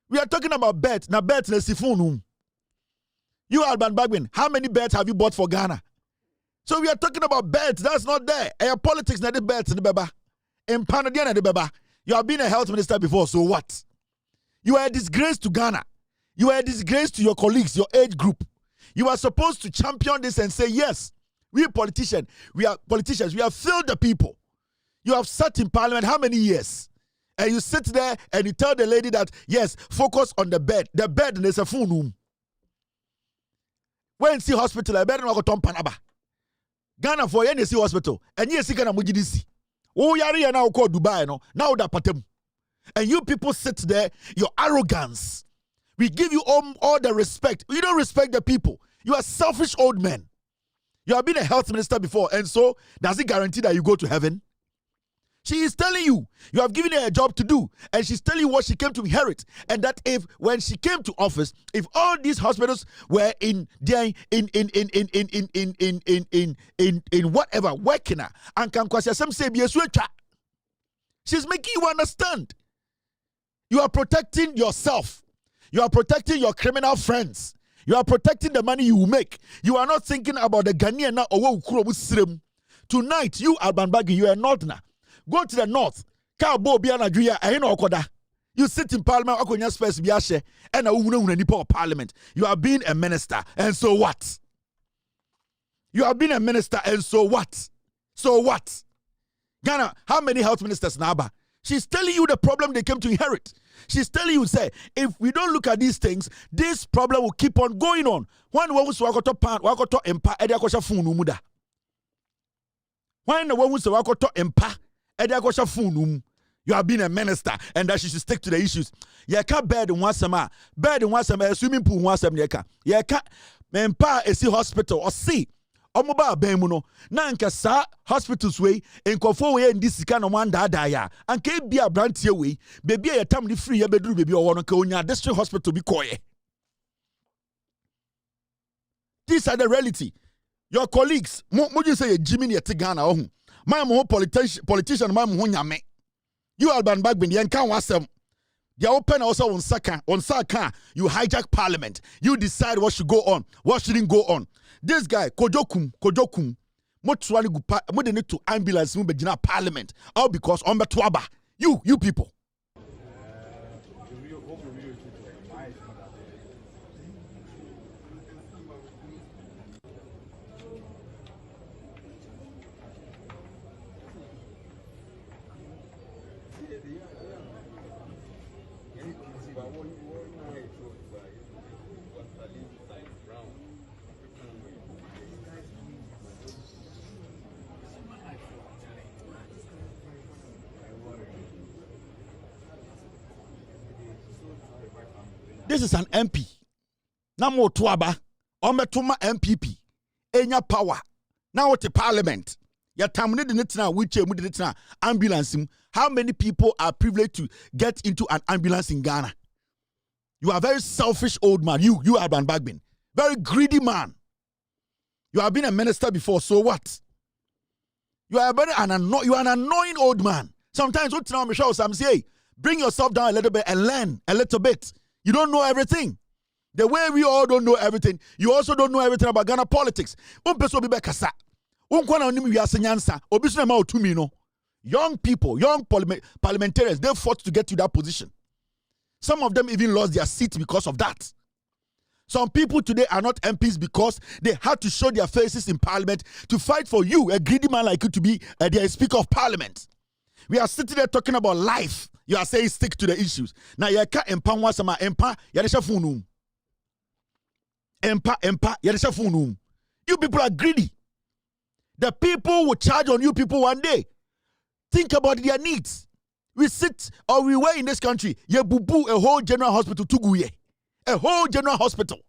We are talking about beds. Now beds na sifunu. You Alban Bagbin, how many beds have you bought for Ghana? So we are talking about beds. That's not there. Politics na the beds in the beba. In Panadian na the beba. You have been a health minister before, so what? You are a disgrace to Ghana. You are a disgrace to your colleagues, your age group. You are supposed to champion this and say, yes, we are politicians. We have failed the people. You have sat in parliament how many years? And you sit there and you tell the lady that, yes, focus on the bed. The bed is a full room. When you see hospital, I better not go to Panaba. Ghana for you see hospital. And you see Ghana mujidisi. Oh, yari now called Dubai, no? Now that patem. And you people sit there, your arrogance. We give you all the respect. You don't respect the people. You are selfish old men. You have been a health minister before, and so does it guarantee that you go to heaven? She is telling you, you have given her a job to do, and she's telling you what she came to inherit. And that if, when she came to office, if all these hospitals were in whatever, working, and can say, she's making you understand. You are protecting yourself. You are protecting your criminal friends. You are protecting the money you will make. You are not thinking about the Ghanaian now or Srem. Tonight, you Alban Bagi, you are a northerner. Go to the north. You sit in parliament, and a parliament. You are being a minister, and so what? You have been a minister, and so what? So what? Ghana, how many health ministers now? She's telling you the problem they came to inherit. She's telling you, say, if we don't look at these things, this problem will keep on going on. When we was wakoto empa ediakosha funu muda. When the one was wakoto empa ediakosha funu, you have been a minister, and that she should stick to the issues. You can't bed in one summer, swimming pool one summer. You can't empa a hospital or see. Omoba bemuno na nka sa hospitals we enkofo we ndi sika no man da ya anka bia brantie we baby ya tam ni free ya beduru baby owo no ka onya district hospital bi koye. These are the reality. Your colleagues mo just say Jimmy ne Ghana ohun my mo politician my mo nyame. You Alban Bagbin yen kan wasem. They open also on saka you hijack parliament. You decide what should go on, what shouldn't go on. This guy, Kojokum, Motswani Gupa, need to ambulance Mubejina parliament. All because on Betwaba. You people. This is an MP. Namo Tuaba, Ometuma MPP, Enya power. Now at the parliament. Ya terminated it now, which ambulance. How many people are privileged to get into an ambulance in Ghana? You are a very selfish old man. You Alban Bagbin. Very greedy man. You have been a minister before, so what? You are an annoying old man. Sometimes what now Michelle Sam say, bring yourself down a little bit and learn a little bit. You don't know everything. The way we all don't know everything, you also don't know everything about Ghana politics. Young people, young parliamentarians, they fought to get to that position. Some of them even lost their seats because of that. Some people today are not MPs because they had to show their faces in parliament to fight for you, a greedy man like you, to be their speaker of parliament. We are sitting there talking about life. You are saying stick to the issues. Now you can't empower some empa. You people are greedy. The people will charge on you people one day. Think about their needs. We sit or we were in this country. You boo a whole general hospital to go here. A whole general hospital.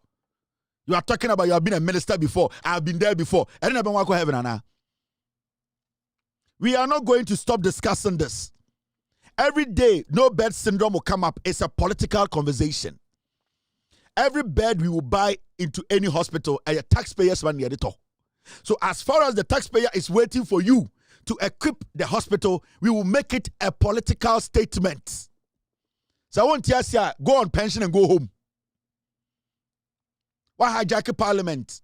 You are talking about you have been a minister before. I have been there before. I didn't even walk heaven and we are not going to stop discussing this. Every day, no bed syndrome will come up. It's a political conversation. Every bed we will buy into any hospital, a taxpayer's money at it all. So as far as the taxpayer is waiting for you to equip the hospital, we will make it a political statement. So I want to go on pension and go home. Why hijack parliament?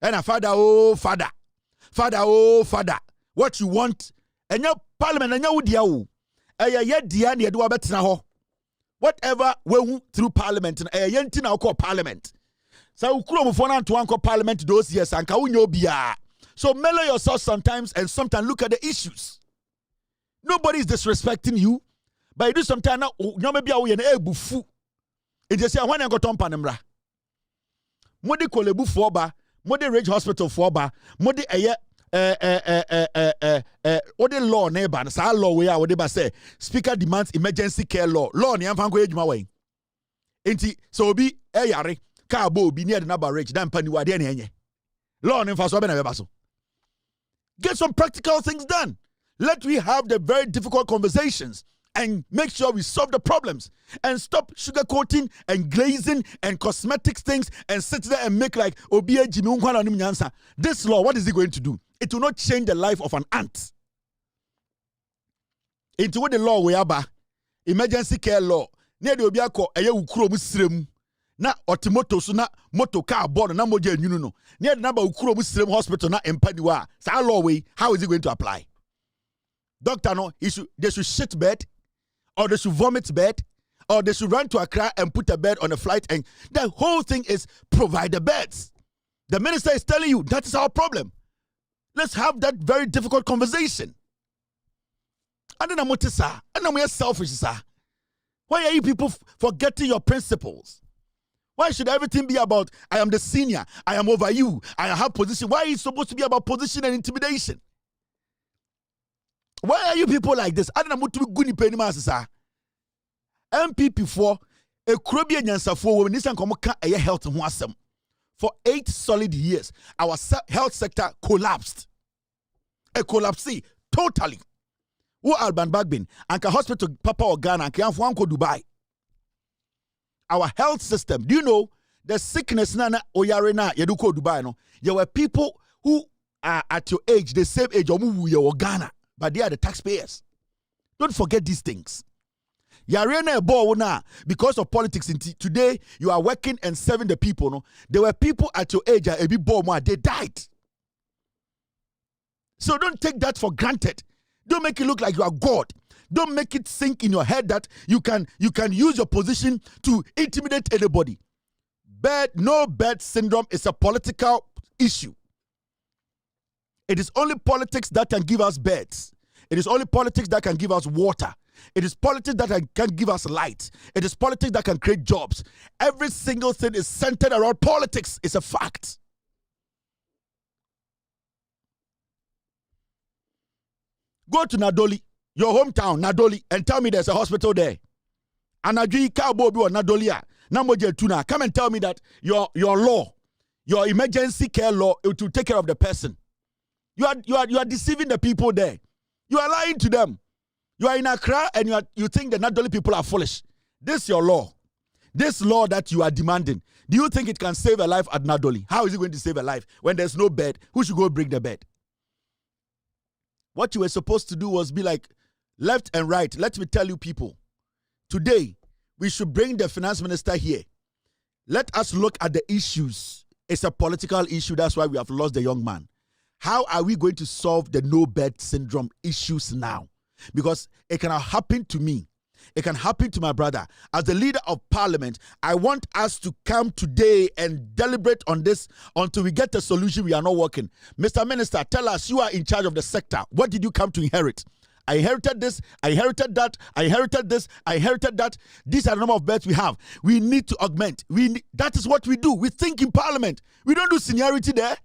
And a father, oh father. Father, oh father. What you want? And your parliament and your diao. Whatever we through parliament and call parliament. So parliament those years and so mellow yourself sometimes and sometimes look at the issues. Nobody is disrespecting you, but you do sometimes now maybe bufu. It just say when I got on panemra. Modi kolebu foba, modi Rage Hospital foba, modi what the law neighbor sa law we are what they say speaker demands emergency care law ni amfa ko ejuma wen enti so obi yare car bo bi near the number rich dan pani wade na enye law ni mfa so be na beba so. Get some practical things done. Let we have the very difficult conversations and make sure we solve the problems and stop sugarcoating and glazing and cosmetics things and sit there and make like Obia Jimmy Unkwana Nyansa. This law, what is it going to do? It will not change the life of an ant. Into what the law we have, emergency care law. Near the Obiako, a ukuro musrem. na otimoto so na moto car board na moja nyunu no near the number ukuro muslim hospital na empaniwa sa law way how is it going to apply? Doctor no they should shit bed or they should vomit bed or they should run to Accra and put a bed on a flight, and the whole thing is provide the beds. The minister is telling you that is our problem. Let's have that very difficult conversation. And then I'm selfish, sir. Why are you people forgetting your principles? Why should everything be about, I am the senior, I am over you, I have position? Why is it supposed to be about position and intimidation? Why are you people like this? I don't know what to be good in sir. MPP for a Caribbean answer for when this and come a health and wasem. For 8 solid years, our health sector collapsed. A collapse totally. Who Alban Bagbin, Anka Hospital, Papa or Ghana, Anka Anfuanko Dubai. Our health system, do you know the sickness nana oyarena yeduko Dubai no? There were people who are at your age, the same age or Ghana, but they are the taxpayers. Don't forget these things. Yarena ebo na because of politics. Today you are working and serving the people. No, there were people at your age a bit more. They died. So don't take that for granted. Don't make it look like you are God. Don't make it sink in your head that you can use your position to intimidate anybody. No bed syndrome is a political issue. It is only politics that can give us beds. It is only politics that can give us water. It is politics that can give us light. It is politics that can create jobs. Every single thing is centered around politics. It's a fact. Go to Nadoli, your hometown, Nadoli, and tell me there's a hospital there. Anajui Kabobi or Nadolia, Namoje Tuna. Come and tell me that your law, your emergency care law, it will take care of the person. You are deceiving the people there. You are lying to them. You are in Accra and you think the Nadoli people are foolish. This is your law. This law that you are demanding. Do you think it can save a life at Nadoli? How is it going to save a life when there's no bed? Who should go bring the bed? What you were supposed to do was be like left and right. Let me tell you people, today we should bring the finance minister here. Let us look at the issues. It's a political issue. That's why we have lost the young man. How are we going to solve the no bed syndrome issues now? Because it cannot happen to me. It can happen to my brother. As the leader of parliament, I want us to come today and deliberate on this until we get a solution. We are not working. Mr. Minister, tell us, you are in charge of the sector. What did you come to inherit? I inherited this, I inherited that, I inherited this, I inherited that. These are the number of beds we have. We need to augment. That is what we do. We think in parliament. We don't do seniority there.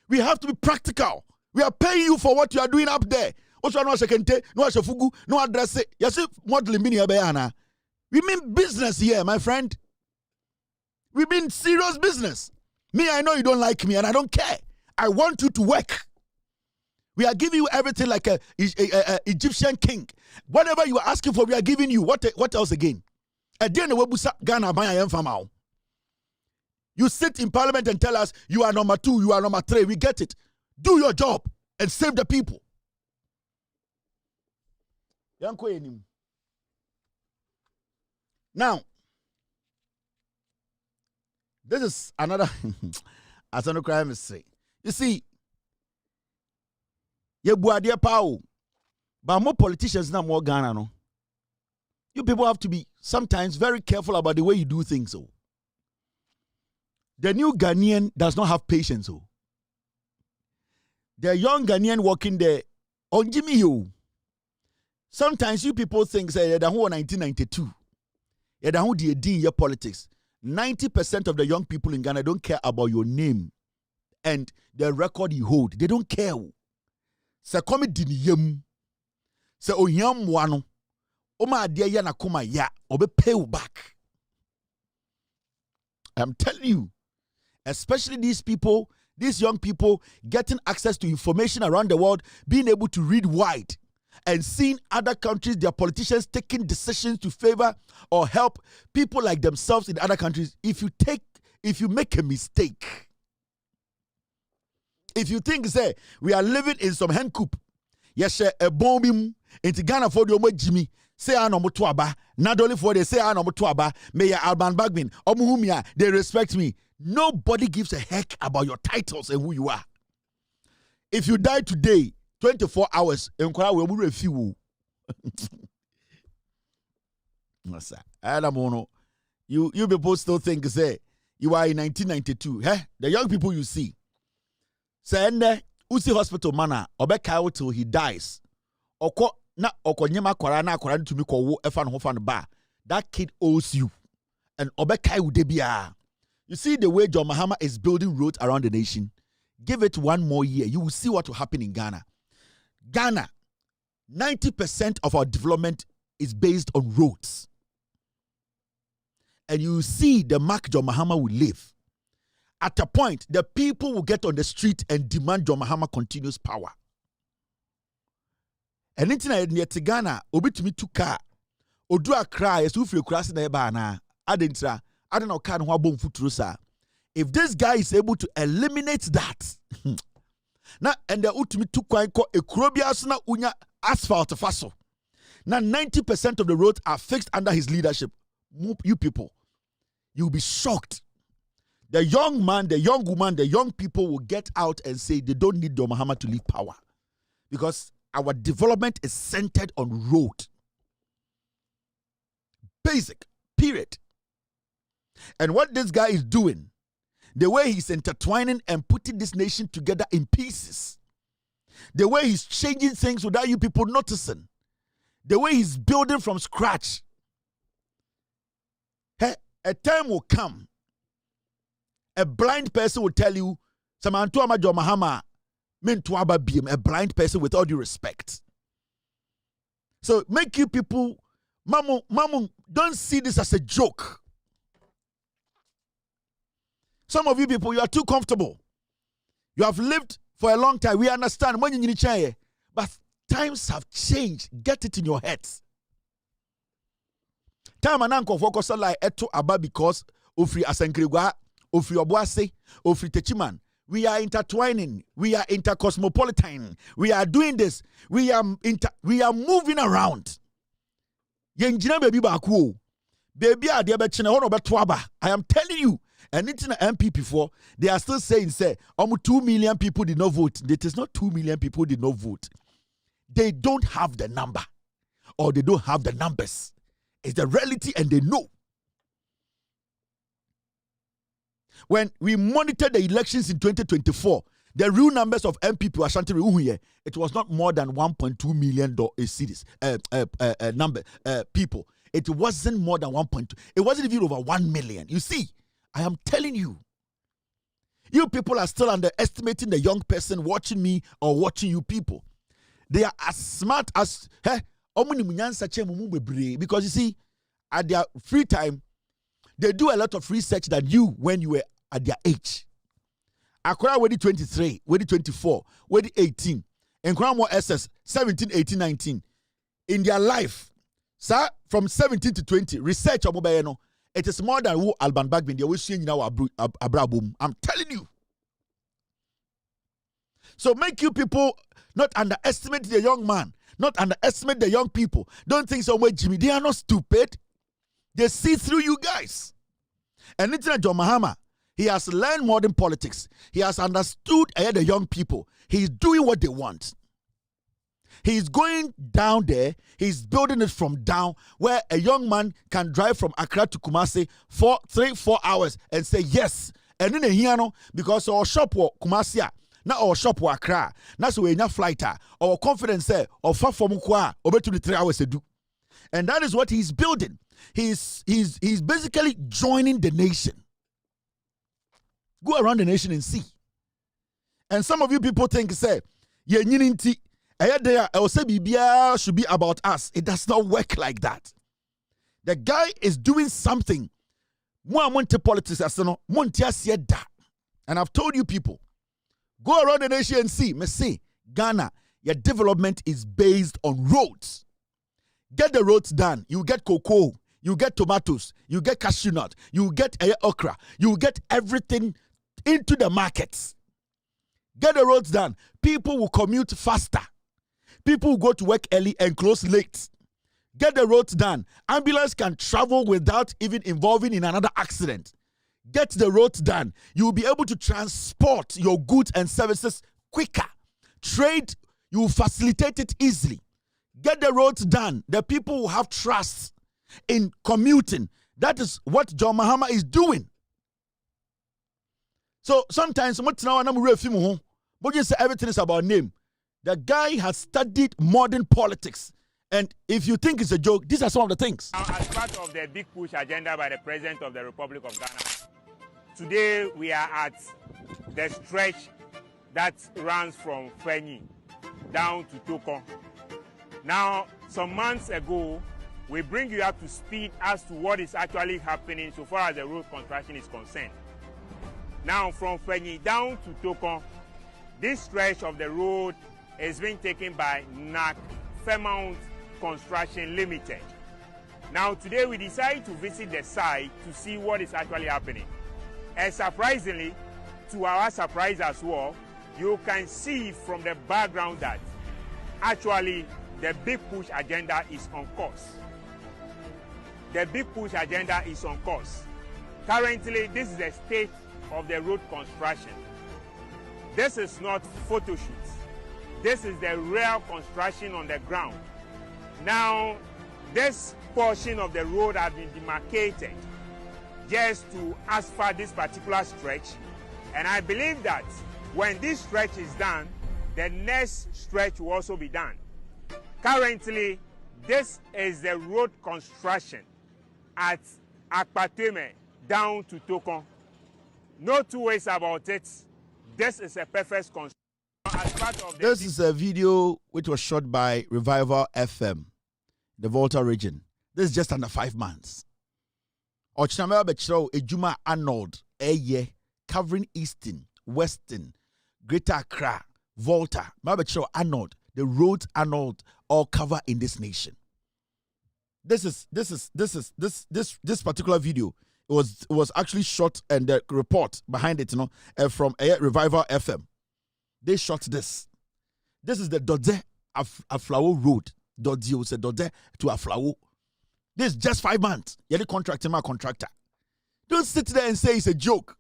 We have to be practical. We are paying you for what you are doing up there. Also, no sekente, no ashafugu, no address. Yes, modeling mini abayana. We mean business here, my friend. We mean serious business. Me, I know you don't like me, and I don't care. I want you to work. We are giving you everything like a Egyptian king. Whatever you are asking for, we are giving you. What else again? You sit in parliament and tell us you are number 2, you are number 3. We get it. Do your job and save the people. Now, this is another as I crime say. You see, you buadia pao, but more politicians now more Ghana no. You people have to be sometimes very careful about the way you do things. So, the new Ghanaian does not have patience. So, the young Ghanaian working there on Jimmy you. Sometimes you people think say that who 1992, that who did your politics. 90% of the young people in Ghana don't care about your name and the record you hold. They don't care. Se come dini yem. Se oyam wano. Oma adia ya na kuma ya. Obe pay you back. I'm telling you, especially these people, these young people getting access to information around the world, being able to read wide and seeing other countries, their politicians taking decisions to favor or help people like themselves in other countries. If you make a mistake, if you think, say, we are living in some hen coop, yes, a bombing into Ghana for the Jimmy, say anomoto aba. Not only for they say anomoto aba, Mayor Alban Bagmin, Omuhumia, they respect me. Nobody gives a heck about your titles and who you are. If you die today, 24 hours, you people still think say you are in 1992. The young people you see. Say Usi hospital mana obeka till he dies. Oko na okonyema kwara na kwara ntumi kwo efa no hofa no ba. That kid owes you. And obeka udebia. You see the way John Mahama is building roads around the nation. Give it one more year. You will see what will happen in Ghana. Ghana, 90% of our development is based on roads. And you see the mark John Mahama will leave. At a point, the people will get on the street and demand John Mahama continuous power. And in Ghana, obitumi to car. Odua cry, as if you cross the bana. Adentra, I don't know, can wabon futrusa. If this guy is able to eliminate that, now and the ultimate to ko ekrobia na unya asphalt faso. Now 90% of the roads are fixed under his leadership. You people, you'll be shocked. The young man, the young woman, the young people will get out and say they don't need John Mahama to leave power. Because our development is centered on road. Basic, period. And what this guy is doing, the way he's intertwining and putting this nation together in pieces, the way he's changing things without you people noticing, the way he's building from scratch. Hey, a time will come, a blind person will tell you, Samantu Amajo Mahama, a blind person with all due respect. So make you people, Mamu, don't see this as a joke. Some of you people, you are too comfortable. You have lived for a long time. We understand when you need, but times have changed. Get it in your heads. Time ananko focus like eto aba because ofri asankrigwa, ofri obuase, ofri techiman. We are intertwining. We are intercosmopolitan. We are doing this. We are moving around. Yenjina baby baku. Baby ade be hono beto aba. I am telling you. And it's in the MPP for they are still saying, say, 2 million people did not vote. It is not 2 million people did not vote. They don't have the number, or they don't have the numbers. It's the reality, and they know. When we monitored the elections in 2024, the real numbers of MPP were Ashanti, it was not more than 1.2 million cities people. It wasn't more than 1.2. It wasn't even over 1 million. You see. I am telling you, you people are still underestimating the young person watching me or watching you people. They are as smart as, because you see, at their free time, they do a lot of research than you when you were at their age. Akora wedi 23, wedi 24, wedi 18, and more SS 17, 18, 19. In their life, sir, from 17 to 20, research on it is more than who Alban Bagbin they always saying now abrabum. I'm telling you. So make you people not underestimate the young man, not underestimate the young people. Don't think so much, Jimmy. They are not stupid. They see through you guys. And it's John Mahama. He has learned modern politics. He has understood the young people. He's doing what they want. He's going down there. He's building it from down where a young man can drive from Accra to Kumasi for 3-4 hours and say yes. And in a hiano because our shop wa Kumasi na our shop wa Accra. Na so we flight our confidence say or far from kwa over to the 3 hours do. And that is what he's building. He's basically joining the nation. Go around the nation and see. And some of you people think say should be about us. It does not work like that. The guy is doing something. Politics, and I've told you people, go around the nation and see. Me say, Ghana, your development is based on roads. Get the roads done. You get cocoa, you get tomatoes, you get cashew nut, you get okra, you get everything into the markets. Get the roads done. People will commute faster. People will go to work early and close late. Get the roads done. Ambulance can travel without even involving in another accident. Get the roads done. You will be able to transport your goods and services quicker. Trade, you will facilitate it easily. Get the roads done. The people will have trust in commuting. That is what John Mahama is doing. So sometimes, but you say everything is about name. The guy has studied modern politics. And if you think it's a joke, these are some of the things. Now, as part of the big push agenda by the President of the Republic of Ghana, today we are at the stretch that runs from Fenyi down to Tokon. Now, some months ago, we bring you up to speed as to what is actually happening so far as the road construction is concerned. Now, from Fenyi down to Tokon, this stretch of the road is being taken by NAC Fairmount Construction Limited. Now, today we decided to visit the site to see what is actually happening. And surprisingly, to our surprise as well, you can see from the background that actually the big push agenda is on course. The big push agenda is on course. Currently, this is the state of the road construction. This is not photo shoots. This is the real construction on the ground. Now, this portion of the road has been demarcated just to asphalt this particular stretch. And I believe that when this stretch is done, the next stretch will also be done. Currently, this is the road construction at Akpateme down to Tokon. No two ways about it. This is a perfect construction. This is a video which was shot by Revival FM, the Volta region. This is just under 5 months. Ochinamela Bechiro Ejuma Arnold, Eye, covering Eastern, Western, Greater Accra, Volta, Mabechiro Arnold, the roads Arnold, all cover in this nation. This particular video was actually shot, and the report behind it, from Revival FM. They shot this. This is the Dode Aflawo Road. Dode was a Dode to Aflawo. This is just 5 months. You're the contractor. Don't sit there and say it's a joke.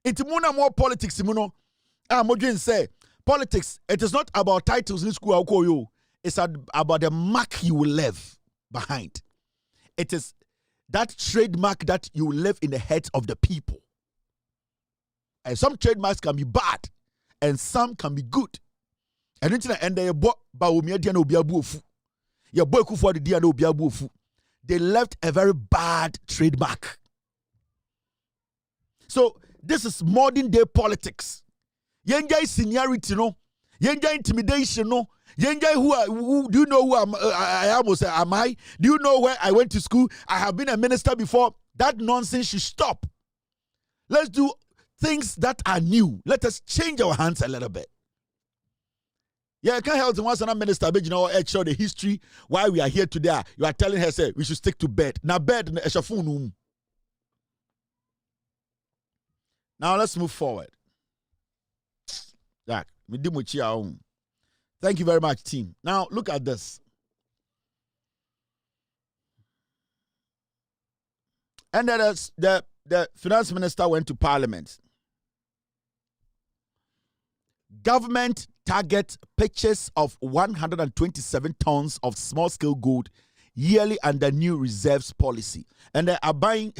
It's more politics. Modern say politics. It is not about titles in school. It's about the mark you will leave behind. It is that trademark that you will leave in the heads of the people. And some trademarks can be bad, and some can be good. And they left a very bad trademark. So this is modern day politics. Yenja seniority, yenja intimidation, yenja who do you know who I am? Am I? Do you know where I went to school? I have been a minister before. That nonsense should stop. Let's do things that are new. Let us change our hands a little bit. Yeah, I can't help once I'm minister, but show the history why we are here today. You are telling her, say, we should stick to bed. Now, bed, now, let's move forward. Thank you very much, team. Now, look at this. And then the finance minister went to parliament. Government targets purchase of 127 tons of small-scale gold yearly under new reserves policy. And they are buying,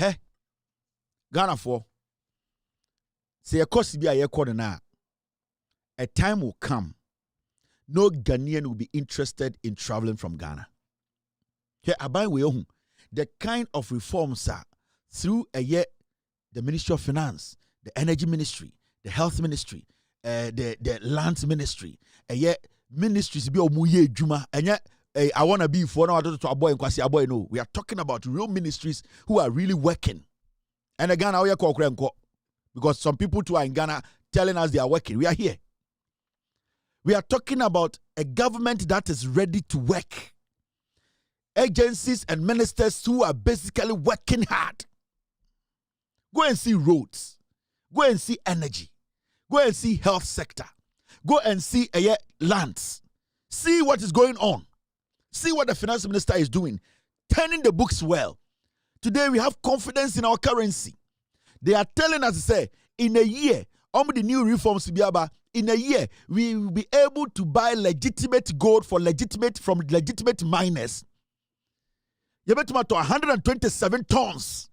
Ghana for. Say a cost be a corner. A time will come. No Ghanaian will be interested in traveling from Ghana. The kind of reforms are through the Ministry of Finance, the Energy Ministry, the Health Ministry, the Land Ministry, ministries be omuye juma. I want to be for now to a boy and kwasi a boy. No, we are talking about real ministries who are really working. And again, because some people too are in Ghana telling us they are working. We are here. We are talking about a government that is ready to work. Agencies and ministers who are basically working hard. Go and see roads. Go and see energy. Go and see health sector. Go and see lands. See what is going on. See what the finance minister is doing, turning the books well. Today we have confidence in our currency. They are telling us to say, in a year, the new reforms to be about, in a year, we will be able to buy legitimate gold from legitimate miners. You bet to 127 tons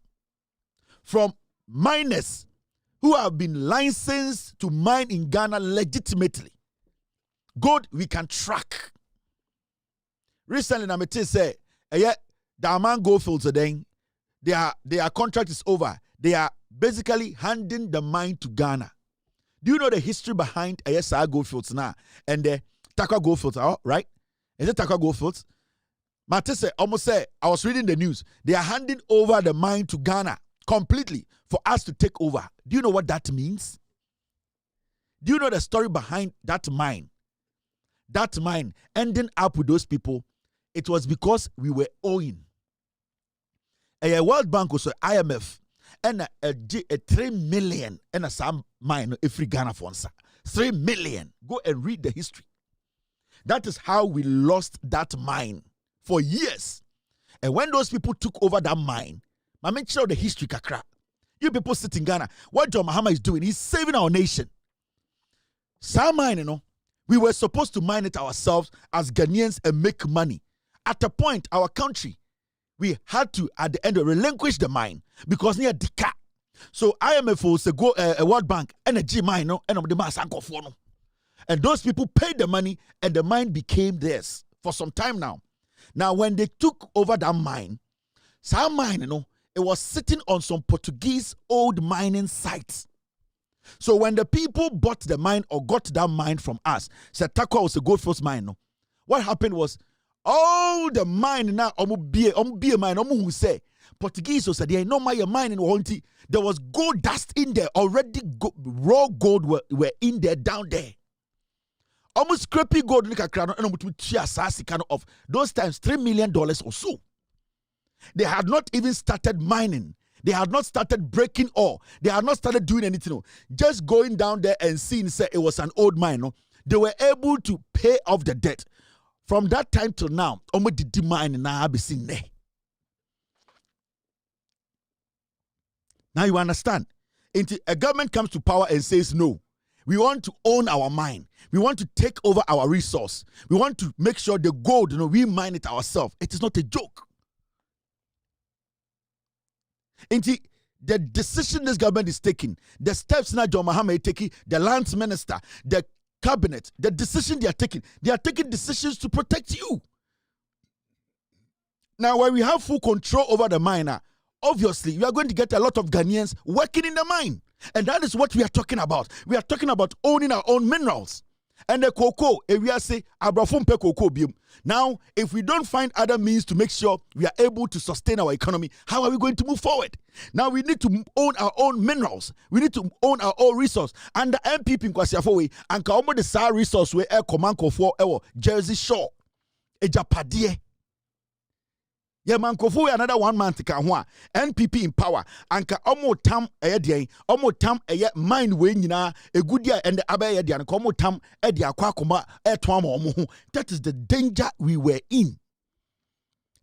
from miners who have been licensed to mine in Ghana legitimately. Gold we can track. Recently, Namete said, the Aman Goldfields today, their contract is over. They are basically handing the mine to Ghana. Do you know the history behind ASR Goldfields now and the Takwa Goldfields? Right? Is it Takwa Goldfields? Matisse almost said, I was reading the news. They are handing over the mine to Ghana completely for us to take over. Do you know what that means? Do you know the story behind that mine? That mine ending up with those people, it was because we were owing. A World Bank also IMF and a 3 million and a some mine every Ghana funds. 3 million. Go and read the history. That is how we lost that mine for years. And when those people took over that mine, I make sure the history kakra. You people sit in Ghana, what John Mahama is doing, he's saving our nation. Some mine, we were supposed to mine it ourselves as Ghanaians and make money. At a point, our country, we had to, at the end, relinquish the mine because near Dika. So IMF will go a World Bank, energy mine, and of the mass and those people paid the money and the mine became theirs for some time now. Now, when they took over that mine, some mine, it was sitting on some Portuguese old mining sites. So when the people bought the mine or got that mine from us, said Takwa was a Goldfields mine. What happened was all the mine now be a mine who say Portuguese said there no my mine in Wanti. There was gold dust in there already. Raw gold were in there down there. Almost scrappy gold like a crown and of those times $3 million or so. They had not even started mining. They had not started breaking ore. They had not started doing anything. Just going down there and seeing say it was an old mine. They were able to pay off the debt. From that time till now, almost the mine now be seen there. Now you understand. Until a government comes to power and says no, we want to own our mine. We want to take over our resource. We want to make sure the gold, we mine it ourselves. It is not a joke. Until the decision this government is taking, the steps now John Mahama is taking, the lands minister, the cabinet, the decision they are taking decisions to protect you. Now, when we have full control over the miner, obviously, we are going to get a lot of Ghanaians working in the mine. And that is what we are talking about. We are talking about owning our own minerals. And the cocoa, we are say, abrafumpe cocoa bium. Now, if we don't find other means to make sure we are able to sustain our economy, how are we going to move forward? Now, we need to own our own minerals. We need to own our own resource. And the MPP in Kwasiafowe, and Kaomo the Sa resource we air command for Jersey Shore. Ejapadie. Yeah, man, kofu another 1 month ka ho a NPP in power anka omo tam mind we nyina egudi and the abaye dia nka omo tam e dia akwa eto ama omo ho. That is the danger we were in.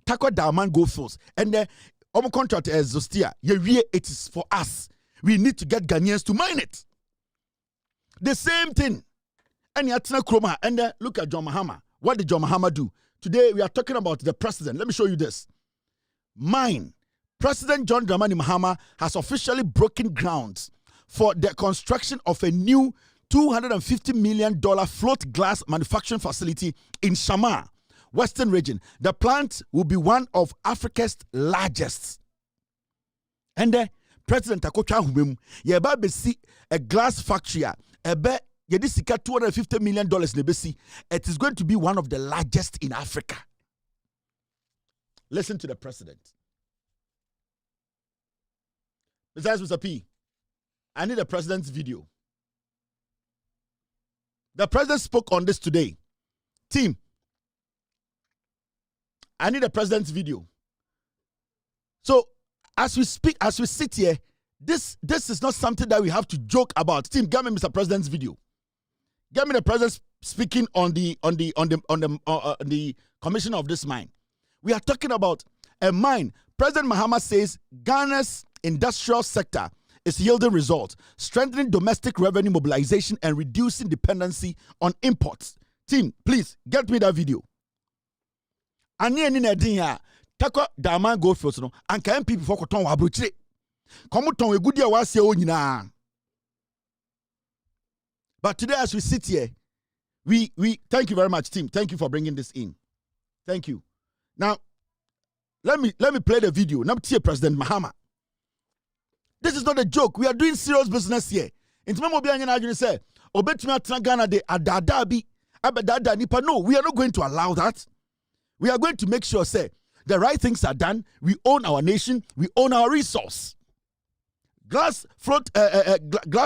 Takwa Diamond Goldfields and the omo contract as Zostia, it is for us. We need to get Ghanaians to mine it. The same thing. And Yatina Kroma and look at John Mahama. What did John Mahama do? Today, we are talking about the president. Let me show you this. Mine. President John Dramani Mahama has officially broken grounds for the construction of a new $250 million float glass manufacturing facility in Shama, Western region. The plant will be one of Africa's largest. And President Akotwa Humem, yeba besi a glass factory, Yedisika $250 million nebesi. It is going to be one of the largest in Africa. Listen to the president. Besides, Mr. P, I need the president's video. The president spoke on this today. Team, I need the president's video. So, as we speak, as we sit here, this is not something that we have to joke about. Team, get me Mr. President's video. Get me the president speaking on the commissioner of this mine. We are talking about a mine. President Mahama says Ghana's industrial sector is yielding results, strengthening domestic revenue mobilization and reducing dependency on imports. Team, please get me that video. Ani eni na din ya tako Diamond Goldfields no anka MP before koton wa abrochire. Komo ton egudi a wase o nyina. But today as we sit here, we thank you very much, team. Thank you for bringing this in. Thank you. Now, let me play the video. Now, President Mahama. This is not a joke. We are doing serious business here. In Ghana, no, we are not going to allow that. We are going to make sure, say, the right things are done. We own our nation. We own our resource. Glass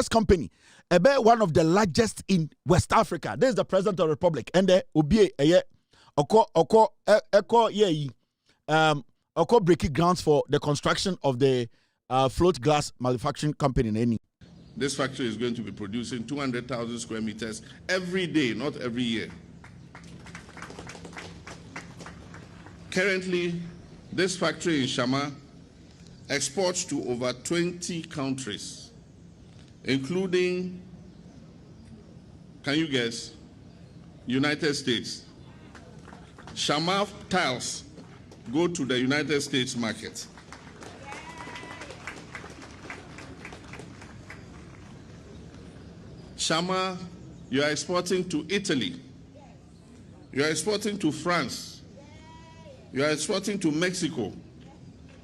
company, one of the largest in West Africa. This is the president of the republic, and the breaking grounds for the construction of the float glass manufacturing company in Eni. This factory is going to be producing 200,000 square meters every day, not every year. Currently, this factory in Shama exports to over 20 countries, including, can you guess, United States. Shama tiles go to the United States market. Shama, you are exporting to Italy. You are exporting to France. You are exporting to Mexico.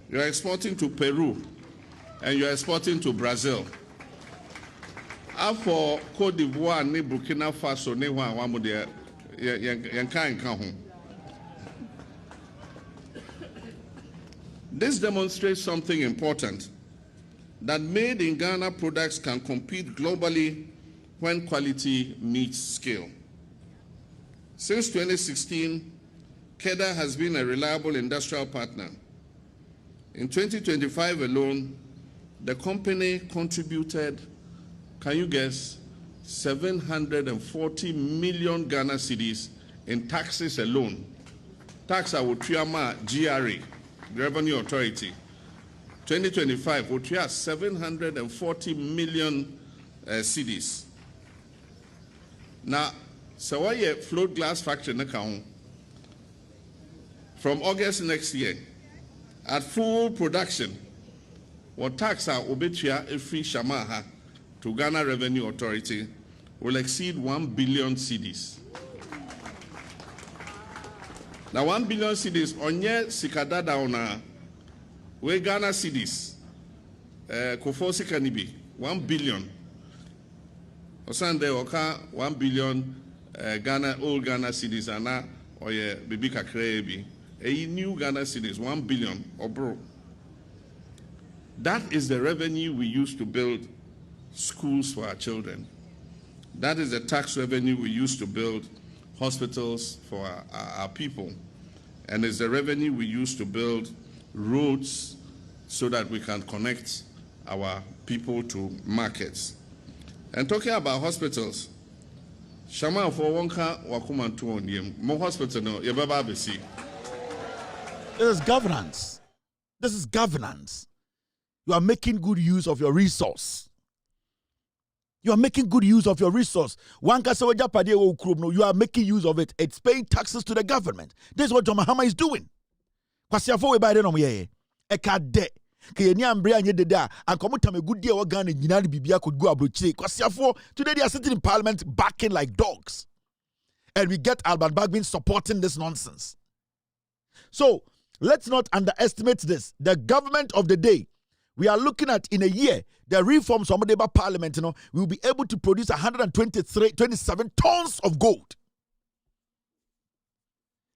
You are exporting to Peru. And you are exporting to Brazil. For Cote d'Ivoire, ne Burkina Faso, ne wamu de yanka. This demonstrates something important, that made in Ghana products can compete globally when quality meets scale. Since 2016, KEDA has been a reliable industrial partner. In 2025 alone, the company contributed, can you guess, 740 million Ghana cedis in taxes alone. Tax awutriama GRA, the Revenue Authority. 2025, utria 740 million cedis. Now, so why a float glass factory in account from August next year at full production, what tax are obetia free shamaha to Ghana Revenue Authority will exceed 1 billion cedis. Now 1 billion cedis onye sikadada ona we Ghana cedis kofo sikanibi 1 billion. Osande oka 1 billion Ghana old Ghana cedis ana oye bibi kakrebi. A new Ghana cedis 1 billion or bro. That is the revenue we use to build schools for our children. That is the tax revenue we use to build hospitals for our people. And it's the revenue we use to build roads so that we can connect our people to markets. And talking about hospitals, Shama for Wonka Wakumantu on yem, more hospital no Yababa BC. This is governance. This is governance. You are making good use of your resource. You are making good use of your resource. You are making use of it. It's paying taxes to the government. This is what John Mahama is doing. Today they are sitting in parliament backing like dogs. And we get Alban Bagbin supporting this nonsense. So let's not underestimate this. The government of the day, we are looking at in a year, the reforms from the parliament, we will be able to produce 27 tons of gold.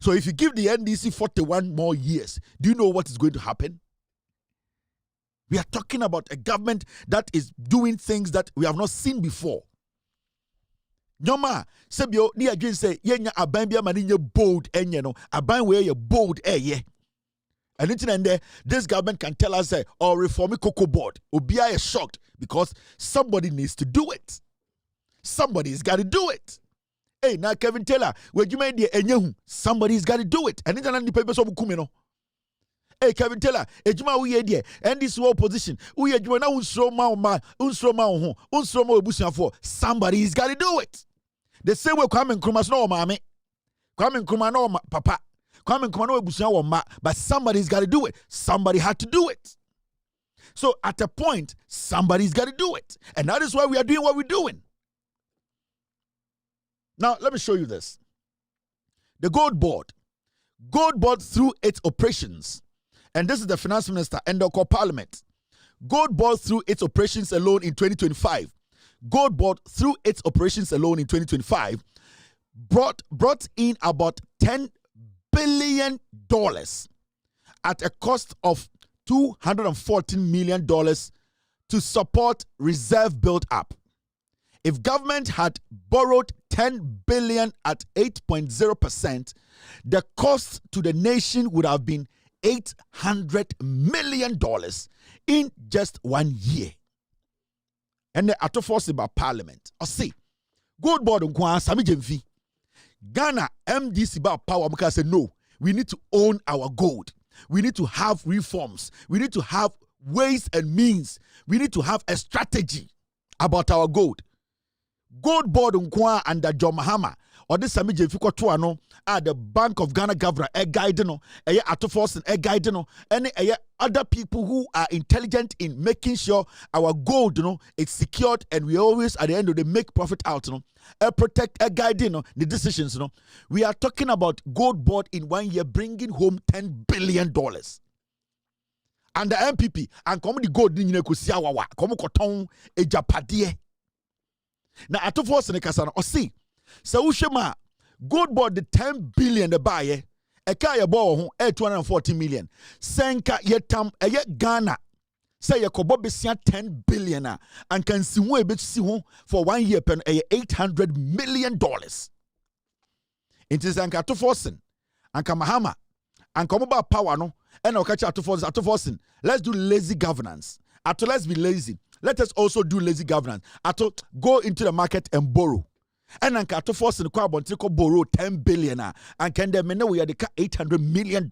So if you give the NDC 41 more years, do you know what is going to happen? We are talking about a government that is doing things that we have not seen before. Nyoma, sebio ni again say yenya abambia maninye bold enye no aban we ye bold ye. And then this government can tell us or reform cocoa board. Obia is shocked because somebody needs to do it. Somebody's got to do it. Hey, now Kevin Taylor, where you made the enyehu, somebody's got to do it. And it's an papers of Kumino. Hey, Kevin Taylor, ejuma we here, and this war position. We are now unsroma ebusiafo. Somebody's got to do it. The same way Kwame Nkrumah no mama, Kwame Nkrumah no papa, Kwame Nkrumah no ebusiafo ma, but somebody's got to do it. Somebody had to do it. So at a point, somebody's got to do it, and that is why we are doing what we're doing. Now, let me show you this. The Gold Board through its operations. And this is the finance minister and the parliament. Gold Board through its operations alone in 2025. Gold Board through its operations alone in 2025 brought in about $10 billion at a cost of $214 million to support reserve build-up. If government had borrowed $10 billion at 8.0%, the cost to the nation would have been $800 million in just 1 year. And the force about parliament. I see. Gold Board on Sami Jemfi. Ghana MDC about power because say no, we need to own our gold. We need to have reforms. We need to have ways and means. We need to have a strategy about our gold. Gold Board on under John Mahama or this Sami Jemfi Kotuano at the Bank of Ghana governor a guide no Atofos and a guide no and other people who are intelligent in making sure our gold it's secured and we always at the end of the make profit out protect a guide the decisions we are talking about Gold Board in 1 year bringing home $10 billion and the MPP and come the gold in kusiawa come koton e japade na Atofos and kasana o see so ushema Gold Board the $10 billion the buyer a kaya ball $240 million senka yetam Ghana say yakobo besia $10 billion and can see we bit see for 1 year pen $800 million it is anka Atoforsen anka Mahama anka mobile power no and okacha Atoforsen let's do lazy governance let's be lazy. Let us also do lazy governance. Go into the market and borrow. And then to force in the borrow $10 billion and can then we are the $800 million.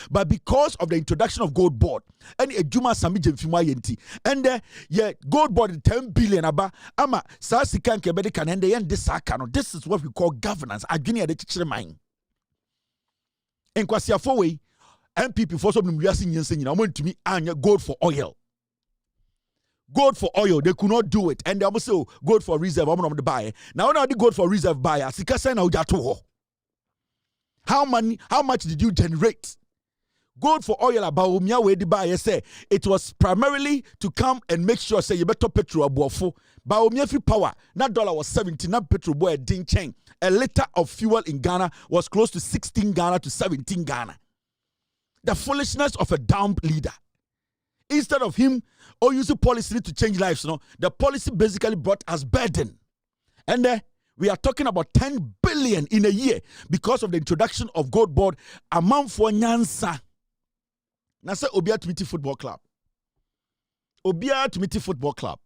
But because of the introduction of Gold Board and a Juma Samijin Fimayenti and Gold Board $10 billion ama Sasikan Kebedi can end the end this is what we call governance. I give you the teacher mind. In Kwasia Fowe, MPP for some reason I want to me and gold for oil. Gold for oil, they could not do it. And they almost say, gold for reserve, I'm not the buyer. Now, the gold for reserve buyer, how much did you generate? Gold for oil, about where the buyer say it was primarily to come and make sure, say, you better petrol abuafo. But free power, that dollar was 17, that petrol boy ding chain. A liter of fuel in Ghana was close to 16 Ghana to 17 Ghana. The foolishness of a dumb leader. Instead of him using policy to change lives, the policy basically brought us burden. And we are talking about $10 billion in a year because of the introduction of Gold Board amount for Nyansa. Now say Obia Timiti Football Club. Obia Timiti Football Club.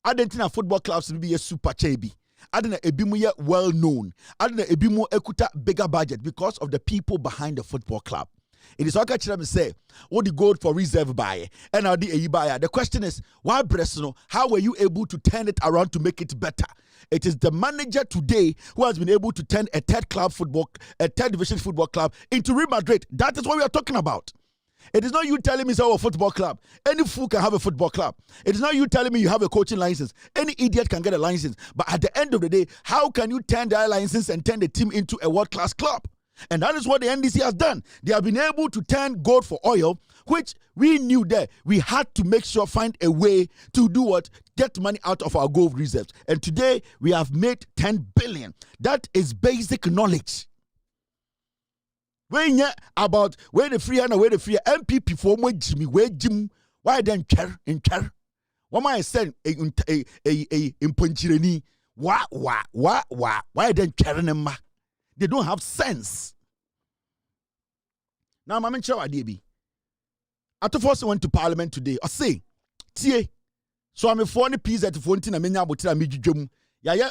Adentina football clubs will be a super chebi. Adena ebimu well known. Adena ebimu ekuta bigger budget because of the people behind the football club. It is okay to say, what the gold for reserve buyer and how the buyer. The question is, why Bresno? How were you able to turn it around to make it better? It is the manager today who has been able to turn a third division football club into Real Madrid. That is what we are talking about. It is not you telling me it's a football club. Any fool can have a football club. It is not you telling me you have a coaching license. Any idiot can get a license. But at the end of the day, how can you turn that license and turn the team into a world-class club? And that is what the NDC has done. They have been able to turn gold for oil, which we knew that we had to make sure, find a way to do what? Get money out of our gold reserves. And today, we have made 10 billion. That is basic knowledge. When you about where the free and where the free MPP for where Jim, why then care in care? What am I saying? In Punchireni, why then care? They don't have sense. Now, Mama Chawa DB. Atofos went to Parliament today. I say, Tie. So I'm a 40 piece at 14 and many about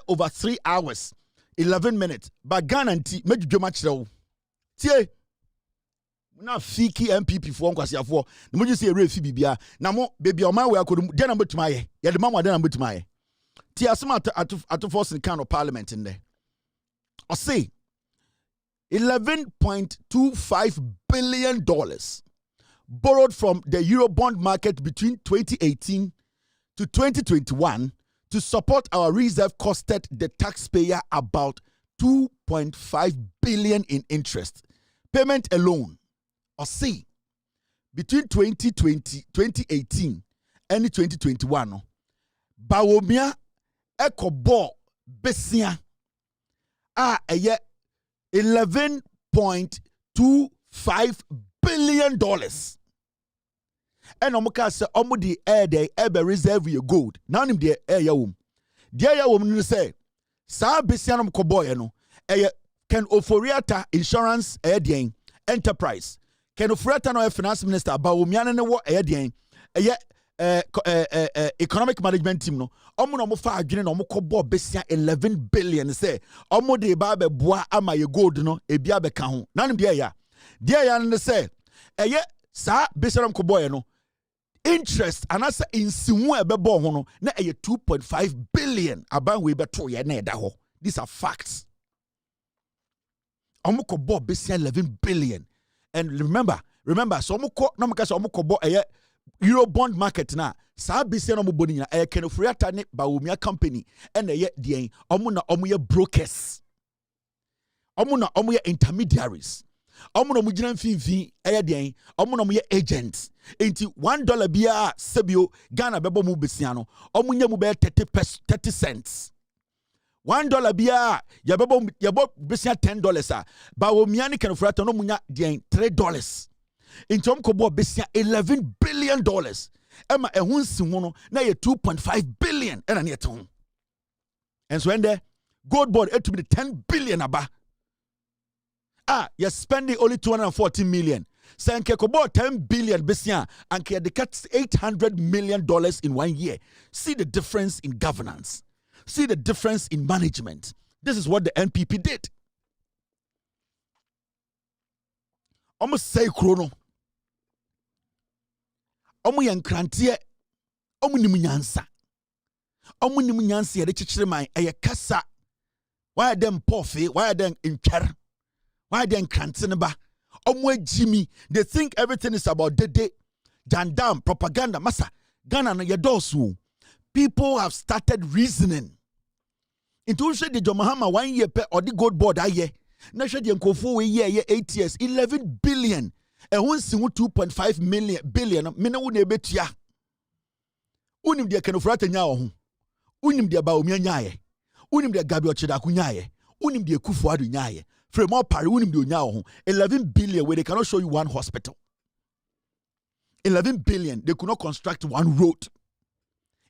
over 3 hours. 11 minutes. But Ghana nti medwodwo ma kyerɛ wo. Tie. Na fiki MPP for nkwasiafo. Na mo say refi bibia. Na mo baby o man we akodum de na betuma ye. Ye de mama de na betuma ye. Tie asema at force in kind of parliament in there. I say $11.25 billion borrowed from the Eurobond market between 2018 to 2021 to support our reserve costed the taxpayer about $2.5 billion in interest. Payment alone, or see, between 2018 and 2021, Bawomia Ecobo Bessia a year $11.25 billion. And omuka se omu di air day ebe reserve your gold. Now nim the air ya wom. The air ya wom say sa besianom koboy no Ken Oforiata Insurance Edian Enterprise. Ken Oforiata no finance minister ba omiane ne wo edian economic management team no omo no mo fa adwene no mo kobo besia 11 billion say omo de ba be boa ama ye gold no ebi abeka ho nanim de ya no say sa besianom koboy no interest anasa insimu ebebo ho no na 2.5 billion aban we beto ye na eda ho. These are facts. Omo kobo besia 11 billion. And remember so omo ko na maka so omo kobo Eurobond market na sa bisia no mo boni na Ken Oforiata ne Bawumia company and dien omo na omo ye brokers. Omo na omo ye intermediaries. Omo no mo gina mfinfin dien omo no mo ye agents. Enti $1 bia sebio Ghana bebo mu besia no omo nya mu be 30 cents. $1 bia yabo besia $10 a Bawumia ne Ken Oforiata no munya dien $3. Intom kobo besia $11 billion. Emma ehunsi no na ye 2.5 billion ena ne eton. And so when the gold board to be 10 billion aba. You're spending only 240 million. Sanke kobo 10 billion besia and ke de cut $800 million in 1 year. See the difference in governance. See the difference in management. This is what the NPP did. Almost say chrono. Omu yankrantie omu nimunyansa ye de chichire man eye kasa why them pofe why them incher why them krantene ba omu ajimi. They think everything is about dede jandam propaganda masa Ghana na yedosu. People have started reasoning into she de Mahama 1 year per or the gold board aye na she de nkofo we year 8 years 11 billion. And once 2.5 billion, mena wo na ebetua. Unim de Ken Oforiata nya wo ho. Unim de Bawumia nyaaye. Unim de Gabi Ochidako nyaaye. Unim de Kufuadu nyaaye. Fremont Pari unim de nya wo ho. 11 billion where they cannot show you one hospital. 11 billion they could not construct one road.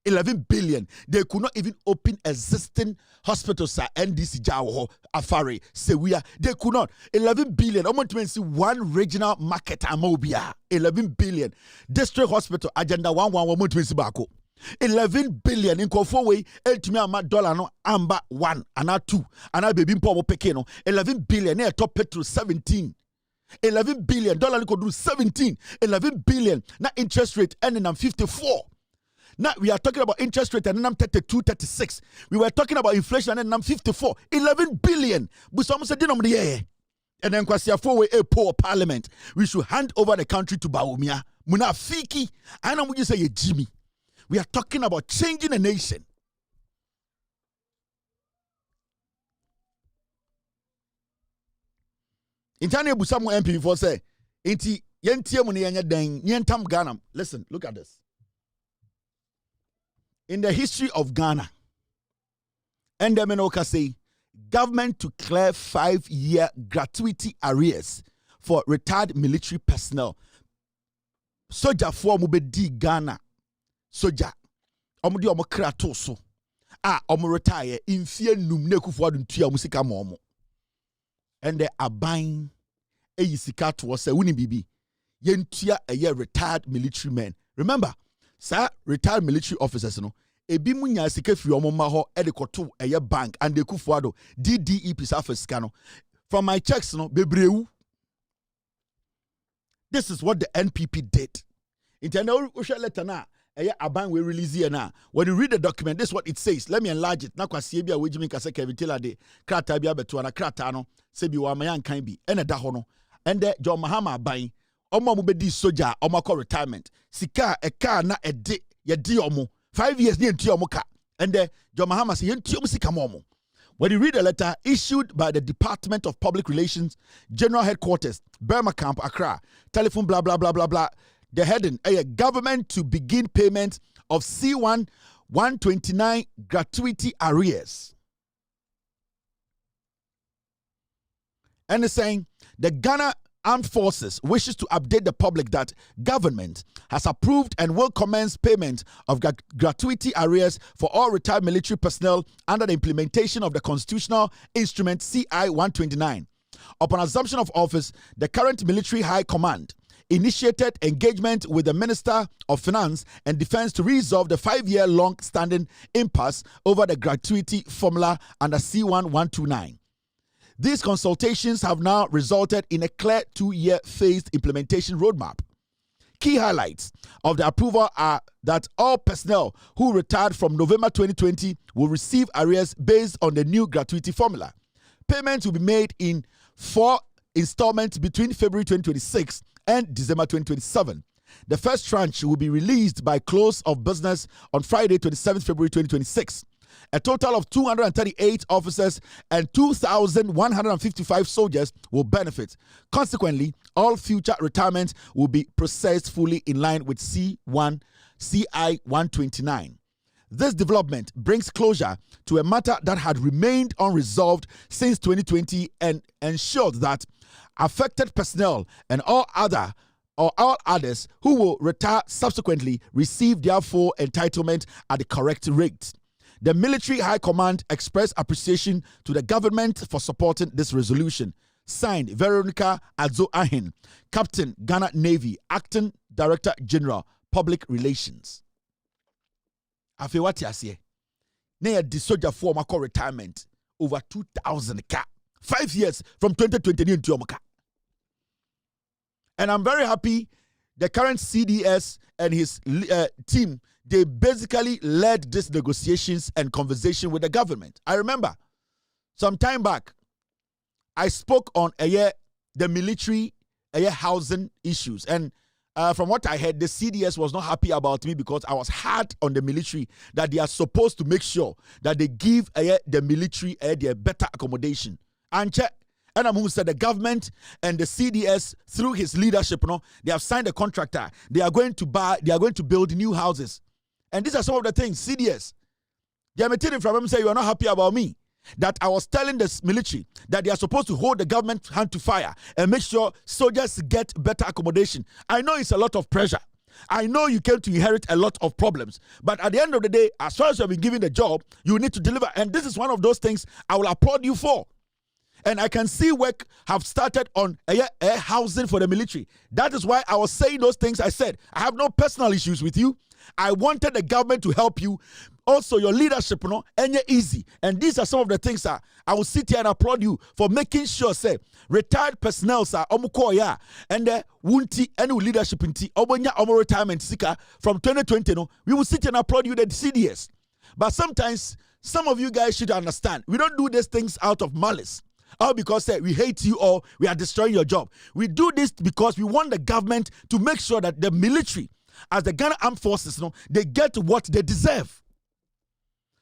11 billion they could not even open existing hospitals at NDC Jawo Afari Sewia. They could not. 11 billion. I'm going to see one regional market Amobia. 11 billion. District hospital agenda 111 bako. 11 billion in Kofoway, $8 no amba 1 and 2 and baby power pekeno. 11 billion near top petrol 17. 11 billion dollar could do 17. 11 billion na interest rate ending on 54. Now we are talking about interest rate and then I'm 32, 36. We were talking about inflation and then I'm 54. 11 billion. But some said, and then Kwasiafo a poor parliament. We should hand over the country to Bawumia. Muna fiki. I know what you say, Jimmy. We are talking about changing a nation. Intania Busamu MP for say, Inti Yentia Muni Dang, Yentam Ghana. Listen, look at this. In the history of Ghana, Ndemenoka say, government to clear 5-year gratuity arrears for retired military personnel. Soja for mubedi Ghana. Soja. Omudi omo krato so. Omo retire. Infie numne kufuadu ntuya musika momo. And they are buying a yisika to us. Wini bibi. Yentuya a year retired military men. Remember, sir, retired military officers, ebi mu nya sika fi omo ma ho e de koto eye bank and de kufuado DDE pisa for sika no from my checks no bebrewu. This is what the NPP did. Intendo usha letter na a bank we release here now. When you read the document, this is what it says. Let me enlarge it. Na kwa siebia wejimi kase Kevin Taylor de krata bia beto na krata no sebi wa mayan kan bi ene da ho no. Ende John Mahama ban omo mu bedi soja omo call retirement. Sika e car na ede ye di omo 5 years ni enti omo ka. Ende John Mahama say enti omo sika mo. When you read a letter issued by the Department of Public Relations, General Headquarters, Burma Camp, Accra, telephone blah blah blah blah blah. The heading, a government to begin payment of C1 129 gratuity arrears. And it's saying the Ghana Armed Forces wishes to update the public that government has approved and will commence payment of gratuity arrears for all retired military personnel under the implementation of the constitutional instrument CI 129. Upon assumption of office, the current military high command initiated engagement with the Minister of Finance and Defense to resolve the 5-year long-standing impasse over the gratuity formula under C1 129. These consultations have now resulted in a clear 2-year phased implementation roadmap. Key highlights of the approval are that all personnel who retired from November 2020 will receive arrears based on the new gratuity formula. Payments will be made in 4 installments between February 2026 and December 2027. The first tranche will be released by close of business on Friday, 27th February 2026. A total of 238 officers and 2,155 soldiers will benefit. Consequently, all future retirements will be processed fully in line with CI 129. This development brings closure to a matter that had remained unresolved since 2020 and ensured that affected personnel and all others who will retire subsequently receive their full entitlement at the correct rate. The Military High Command expressed appreciation to the government for supporting this resolution. Signed, Veronica Adzo Ahin, Captain, Ghana Navy, Acting Director General, Public Relations. Afi wati asiye. Ne di soldier for mako retirement over 2,000 ka. 5 years from 2020 into Yomoka. And I'm very happy the current CDS and his team, they basically led these negotiations and conversation with the government. I remember some time back, I spoke on the military housing issues. And from what I heard, the CDS was not happy about me because I was hard on the military that they are supposed to make sure that they give the military their better accommodation. And I'm who said the government and the CDS through his leadership, they have signed a contractor. They are going to build new houses. And these are some of the things, CDS. They are meeting from him say you are not happy about me. That I was telling the military that they are supposed to hold the government hand to fire and make sure soldiers get better accommodation. I know it's a lot of pressure. I know you came to inherit a lot of problems. But at the end of the day, as far as you have been given the job, you need to deliver. And this is one of those things I will applaud you for. And I can see work have started on housing for the military. That is why I was saying those things I said. I have no personal issues with you. I wanted the government to help you. Also, your leadership, and you're easy. And these are some of the things I will sit here and applaud you for making sure, say, retired personnel, and the wunti any leadership in omo retirement sika from 2020, we will sit here and applaud you the CDS. But sometimes, some of you guys should understand, we don't do these things out of malice. Or because we hate you or we are destroying your job. We do this because we want the government to make sure that the military, as the Ghana Armed Forces, they get what they deserve.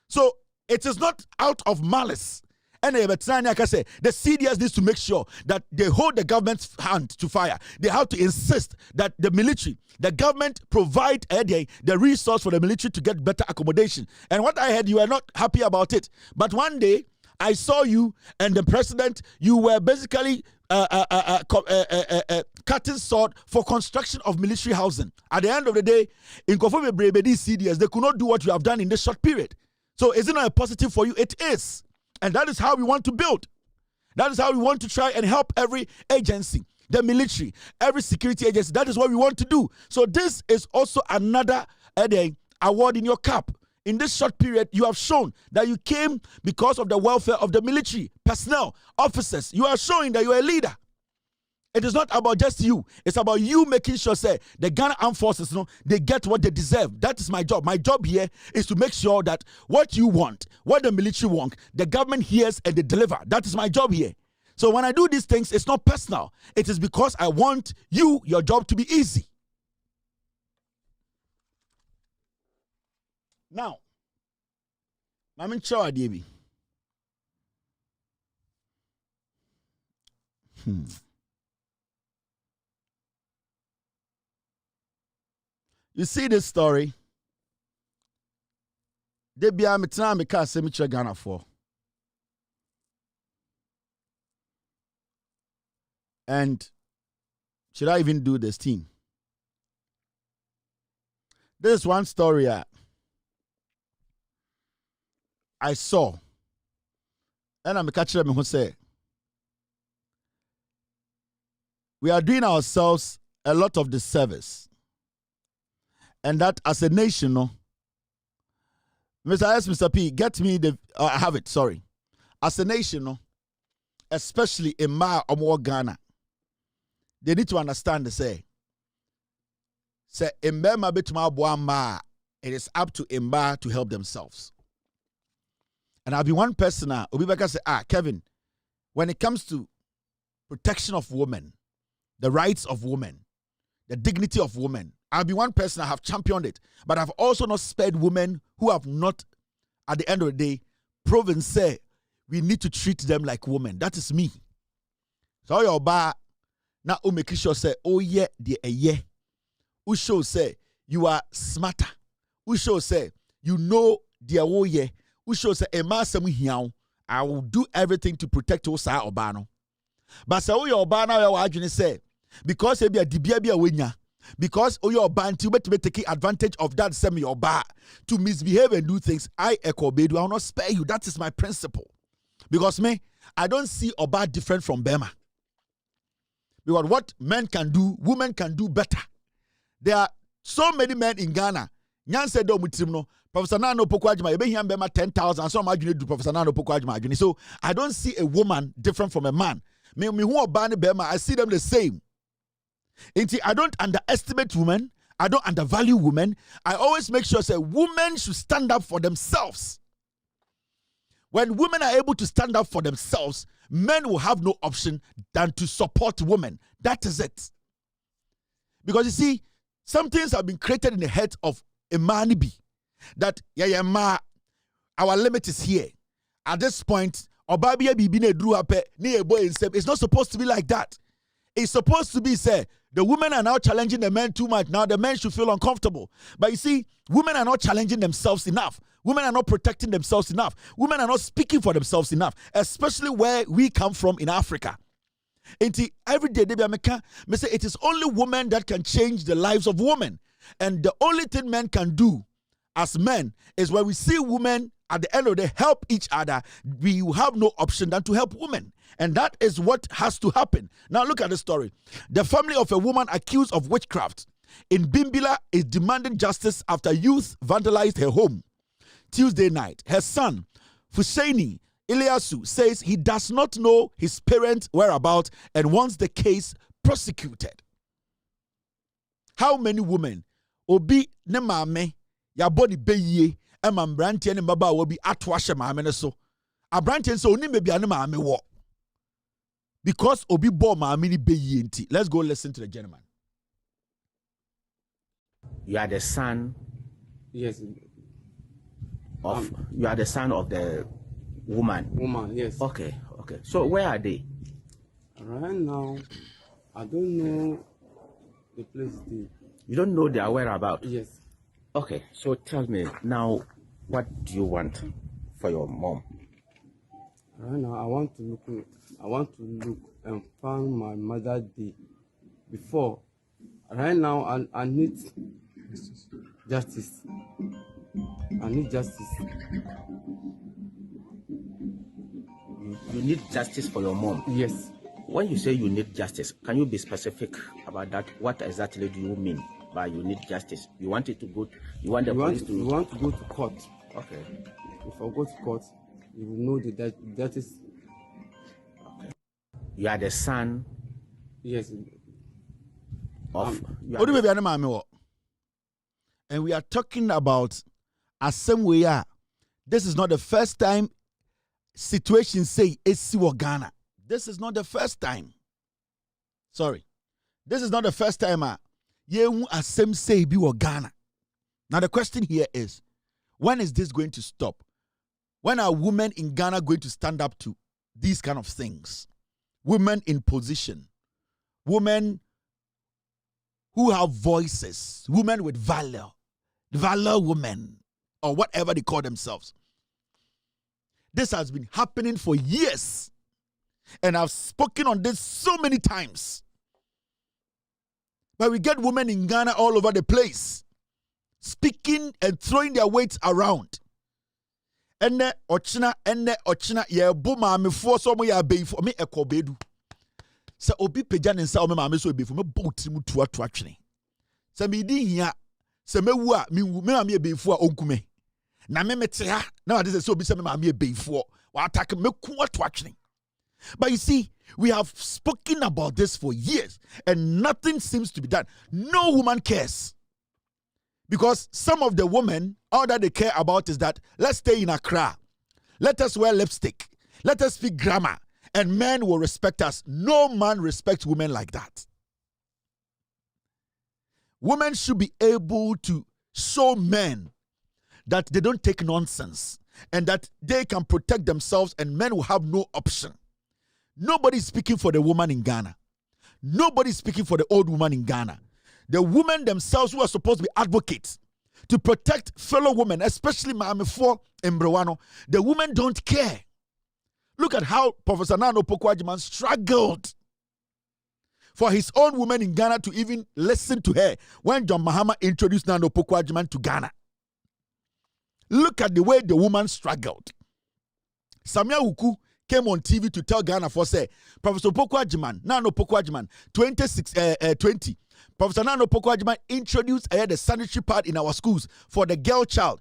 So it is not out of malice. And the CDS needs to make sure that they hold the government's hand to fire. They have to insist that the military, the government provide the resource for the military to get better accommodation. And what I heard, you are not happy about it. But one day, I saw you and the president, you were basically cutting sword for construction of military housing. At the end of the day, in CDS, they could not do what you have done in this short period. So is it not a positive for you? It is. And that is how we want to build. That is how we want to try and help every agency, the military, every security agency. That is what we want to do. So this is also another award in your cap. in this short period, you have shown that you came because of the welfare of the military, personnel, officers. You are showing that you are a leader. It is not about just you. It's about you making sure, say, the Ghana Armed Forces, they get what they deserve. That is my job. My job here is to make sure that what you want, what the military want, the government hears and they deliver. That is my job here. So when I do these things, it's not personal. It is because I want your job to be easy. Now, I'm in charge, Debbie. You see this story? Debbie, I'm trying to make a Ghana for. And should I even do this thing? There's one story I saw, and I'm catching them who say, we are doing ourselves a lot of disservice. And that as a nation, Mr. S, Mr. P, get me I have it, sorry. As a nation, especially in Ghana, they need to understand say it is up to Imba to help themselves. And I'll be one person now, Obibaka say, Kevin, when it comes to protection of women, the rights of women, the dignity of women, I'll be one person, I have championed it, but I've also not spared women who have not, at the end of the day, proven say we need to treat them like women. That is me. So your bar now make sure say, oh yeah, who show say you are smarter. Who show say you know the oh yeah. Who show say I will do everything to protect Osa Obano. But say oh your Obana your argument say because he be a dibia winya. Because your band you better taking advantage of that semi your bar to misbehave and do things. I echo Bedu, I will not spare you. That is my principle. Because I don't see Oba different from Bema. Because what men can do, women can do better. There are so many men in Ghana. Nyan said do mutimno. Professor Nano Pokwajima, ebe hiam Bema 10,000. So I'm do Professor Nano Pokwajima. So I don't see a woman different from a man. Me who Oba ni Bema, I see them the same. I don't underestimate women. I don't undervalue women. I always make sure say women should stand up for themselves. When women are able to stand up for themselves, men will have no option than to support women. That is it. Because you see, some things have been created in the head of a man be that our limit is here. At this point, it's not supposed to be like that. It's supposed to be said, the women are now challenging the men too much. Now the men should feel uncomfortable. But you see, women are not challenging themselves enough. Women are not protecting themselves enough. Women are not speaking for themselves enough, especially where we come from in Africa. Every day, it is only women that can change the lives of women. And the only thing men can do as men is when we see women at the end of the day help each other, we have no option than to help women. And that is what has to happen. Now look at the story. The family of a woman accused of witchcraft in Bimbila is demanding justice after youth vandalized her home Tuesday night. Her son, Fusaini Ilyasu, says he does not know his parents' whereabouts and wants the case prosecuted. How many women obi ne maame ya body beye ema mbrantie ne mbaba obi atwahye maame ne so abrantie so oni mebi ane maame wo because obi bo maame ni beye nti. Let's go listen to the gentleman. You are the son. Yes. You are the son of the woman. Woman, yes. Okay. So where are they? Right now, I don't know the place they. You don't know their whereabouts? Yes. Okay, so tell me now, what do you want for your mom? Right now, I want to look and find my mother day. Before, right now, I need justice. I need justice. You need justice for your mom? Yes. When you say you need justice, can you be specific about that? What exactly do you mean? but you need justice. You want it to go. You want the police to. You want to go to court. Okay. If I go to court, you will know that justice. Okay. You are the son. Yes. And we are talking about a same way. This is not the first time situation say Esi Ghana. This is not the first time. Sorry. This is not the first time you a same say be Ghana. Now the question here is, when is this going to stop? When are women in Ghana going to stand up to these kind of things? Women in position. Women who have voices. Women with valor. Valor women. Or whatever they call themselves. This has been happening for years. And I've spoken on this so many times. But we get women in Ghana all over the place, speaking and throwing their weights around. Ene ochina ye bo maame fo so mo ya beifo me ekobedu. Se obi pagya ne nsa o me maame so beifo me bo tirim to atwene. Se me di hia se mewu a me maame beifo a onkume. Na me mete ha na wade se obi se me maame beifo wa attack me ku atwene. But you see, we have spoken about this for years and nothing seems to be done. No woman cares. Because some of the women, all that they care about is that let's stay in Accra. Let us wear lipstick. Let us speak grammar. And men will respect us. No man respects women like that. Women should be able to show men that they don't take nonsense and that they can protect themselves and men will have no option. Nobody is speaking for the woman in Ghana. Nobody is speaking for the old woman in Ghana. The women themselves who are supposed to be advocates to protect fellow women, especially Mahama and Ndc, the women don't care. Look at how Professor Nana Opoku-Agyeman struggled for his own women in Ghana to even listen to her when John Mahama introduced Nana Opoku-Agyeman to Ghana. Look at the way the woman struggled. Samia Uku came on TV to tell Ghana for say, Professor Opoku-Agyeman, Nana Opoku-Agyeman, 20. Professor Nana Opoku-Agyeman introduced the sanitary pad in our schools for the girl child.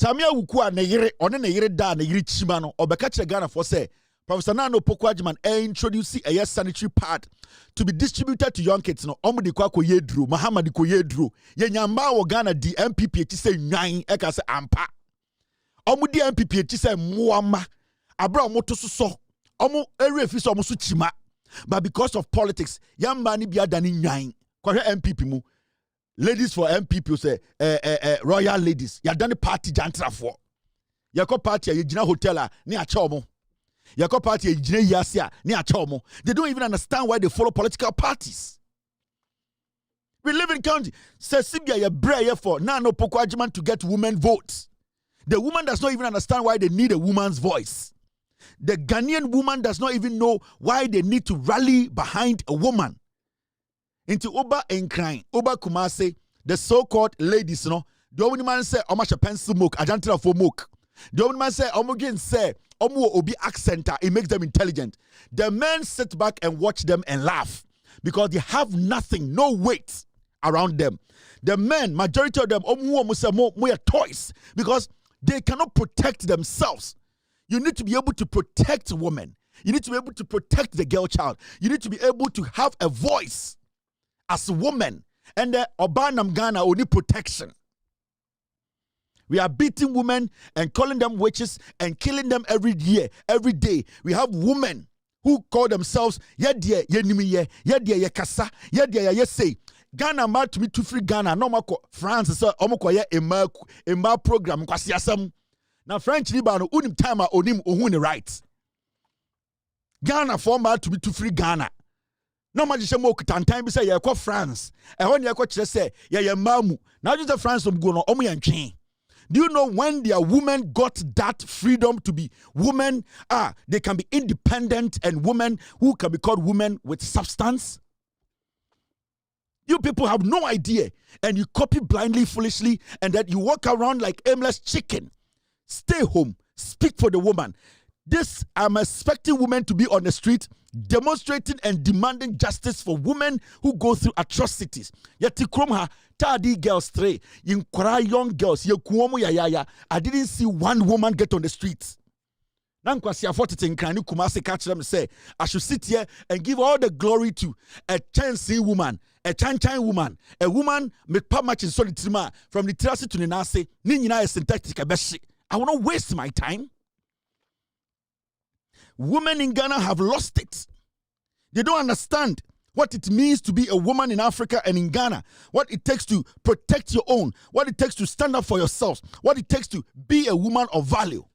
Samia Uku ne yire, one ne yire da ne yire chima no, obeka che Ghana for say, Professor Nana Opoku-Agyeman introduced a sanitary pad to be distributed to young kids. No, omu di kwa yedru, Mahama di kwa yedru. Ye nyamba wo Ghana di MPP ti se nyan, eka se ampa. Omu di MPP ti se muama. Abra omo to so omo area fi so omo so chima. But because of politics, young man ni bia dani nyan. Kwa MPP mu. Ladies for MPP say royal ladies. Ya dani party jantra for. Ya ko party ya jina hotel ni acha omo. Ya ko party ya jina yasia ni acha omo. They don't even understand why they follow political parties. We live in county. Say Sibia ya brave for Nana Opoku-Agyeman to get women votes. The woman does not even understand why they need a woman's voice. The Ghanaian woman does not even know why they need to rally behind a woman. Into Oba and crying, Oba Kumase, the so-called ladies, no. The only man say, "How much a pencil mook? I don't for mook." The only man say, "Omogen say, Omo Obi accent. It makes them intelligent." The men sit back and watch them and laugh because they have nothing, no weight around them. The men, majority of them, Omo say more toys because they cannot protect themselves. You need to be able to protect women. You need to be able to protect the girl child. You need to be able to have a voice as a woman. And the Obanam Ghana only protection. We are beating women and calling them witches and killing them every year, every day. We have women who call themselves Yedie Yenimiye, Yedie Yekasa, Yedie Yese. Ghana ma to me to free Ghana. No mako France so omokoye ema program kwasiasam. Na French liba no unim time a onim ohun ne right. Ghana former to be to free Ghana. No ma jise mo kutantan bi say ye kwa France. E ho ne ye kwa kire say ye mamu. Na jise France go no omo ye ntwen. Do you know when their women got that freedom to be women? They can be independent and women who can be called women with substance. You people have no idea and you copy blindly, foolishly, and that you walk around like aimless chicken. Stay home. Speak for the woman. I'm expecting women to be on the street demonstrating and demanding justice for women who go through atrocities. Yet Kromha, tardy girls stray, young girls, I didn't see one woman get on the streets. Nankwasi Afotite in Krani Kumasi catch them say, I should sit here and give all the glory to a Chansi woman, a Chanchan woman, a woman with pa much in solitima from the Terasi to the Nase, Nina is synthetic. I will not waste my time. Women in Ghana have lost it. They don't understand what it means to be a woman in Africa and in Ghana, what it takes to protect your own, what it takes to stand up for yourselves, what it takes to be a woman of value.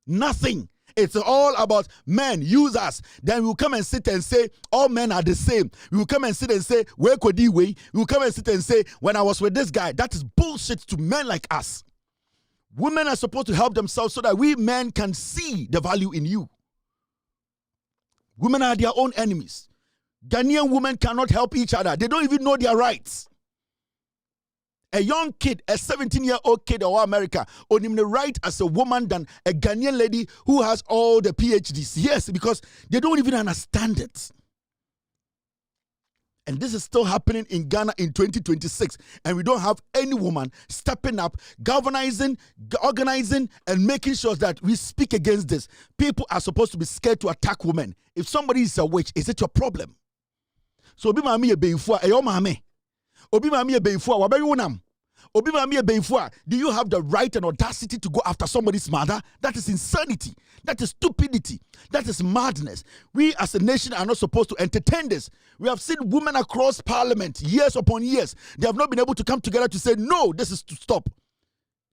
Nothing. It's all about men, use us. Then we will come and sit and say, all men are the same. We will come and sit and say, where could he wait? We will come and sit and say, when I was with this guy, that is bullshit to men like us. Women are supposed to help themselves so that we men can see the value in you. Women are their own enemies. Ghanaian women cannot help each other. They don't even know their rights. A young kid, a 17-year-old kid in America, on him the right as a woman than a Ghanaian lady who has all the PhDs. Yes, because they don't even understand it. And this is still happening in Ghana in 2026. And we don't have any woman stepping up, organizing, and making sure that we speak against this. People are supposed to be scared to attack women. If somebody is a witch, is it your problem? So, Obi Mami Ebeifua, Eyo Mame. Obi Mami Ebeifua, Wabeyi Wonam. Obi Mami Ebeifua, do you have the right and audacity to go after somebody's mother? That is insanity. That is stupidity. That is madness. We as a nation are not supposed to entertain this. We have seen women across parliament years upon years. They have not been able to come together to say, no, this is to stop.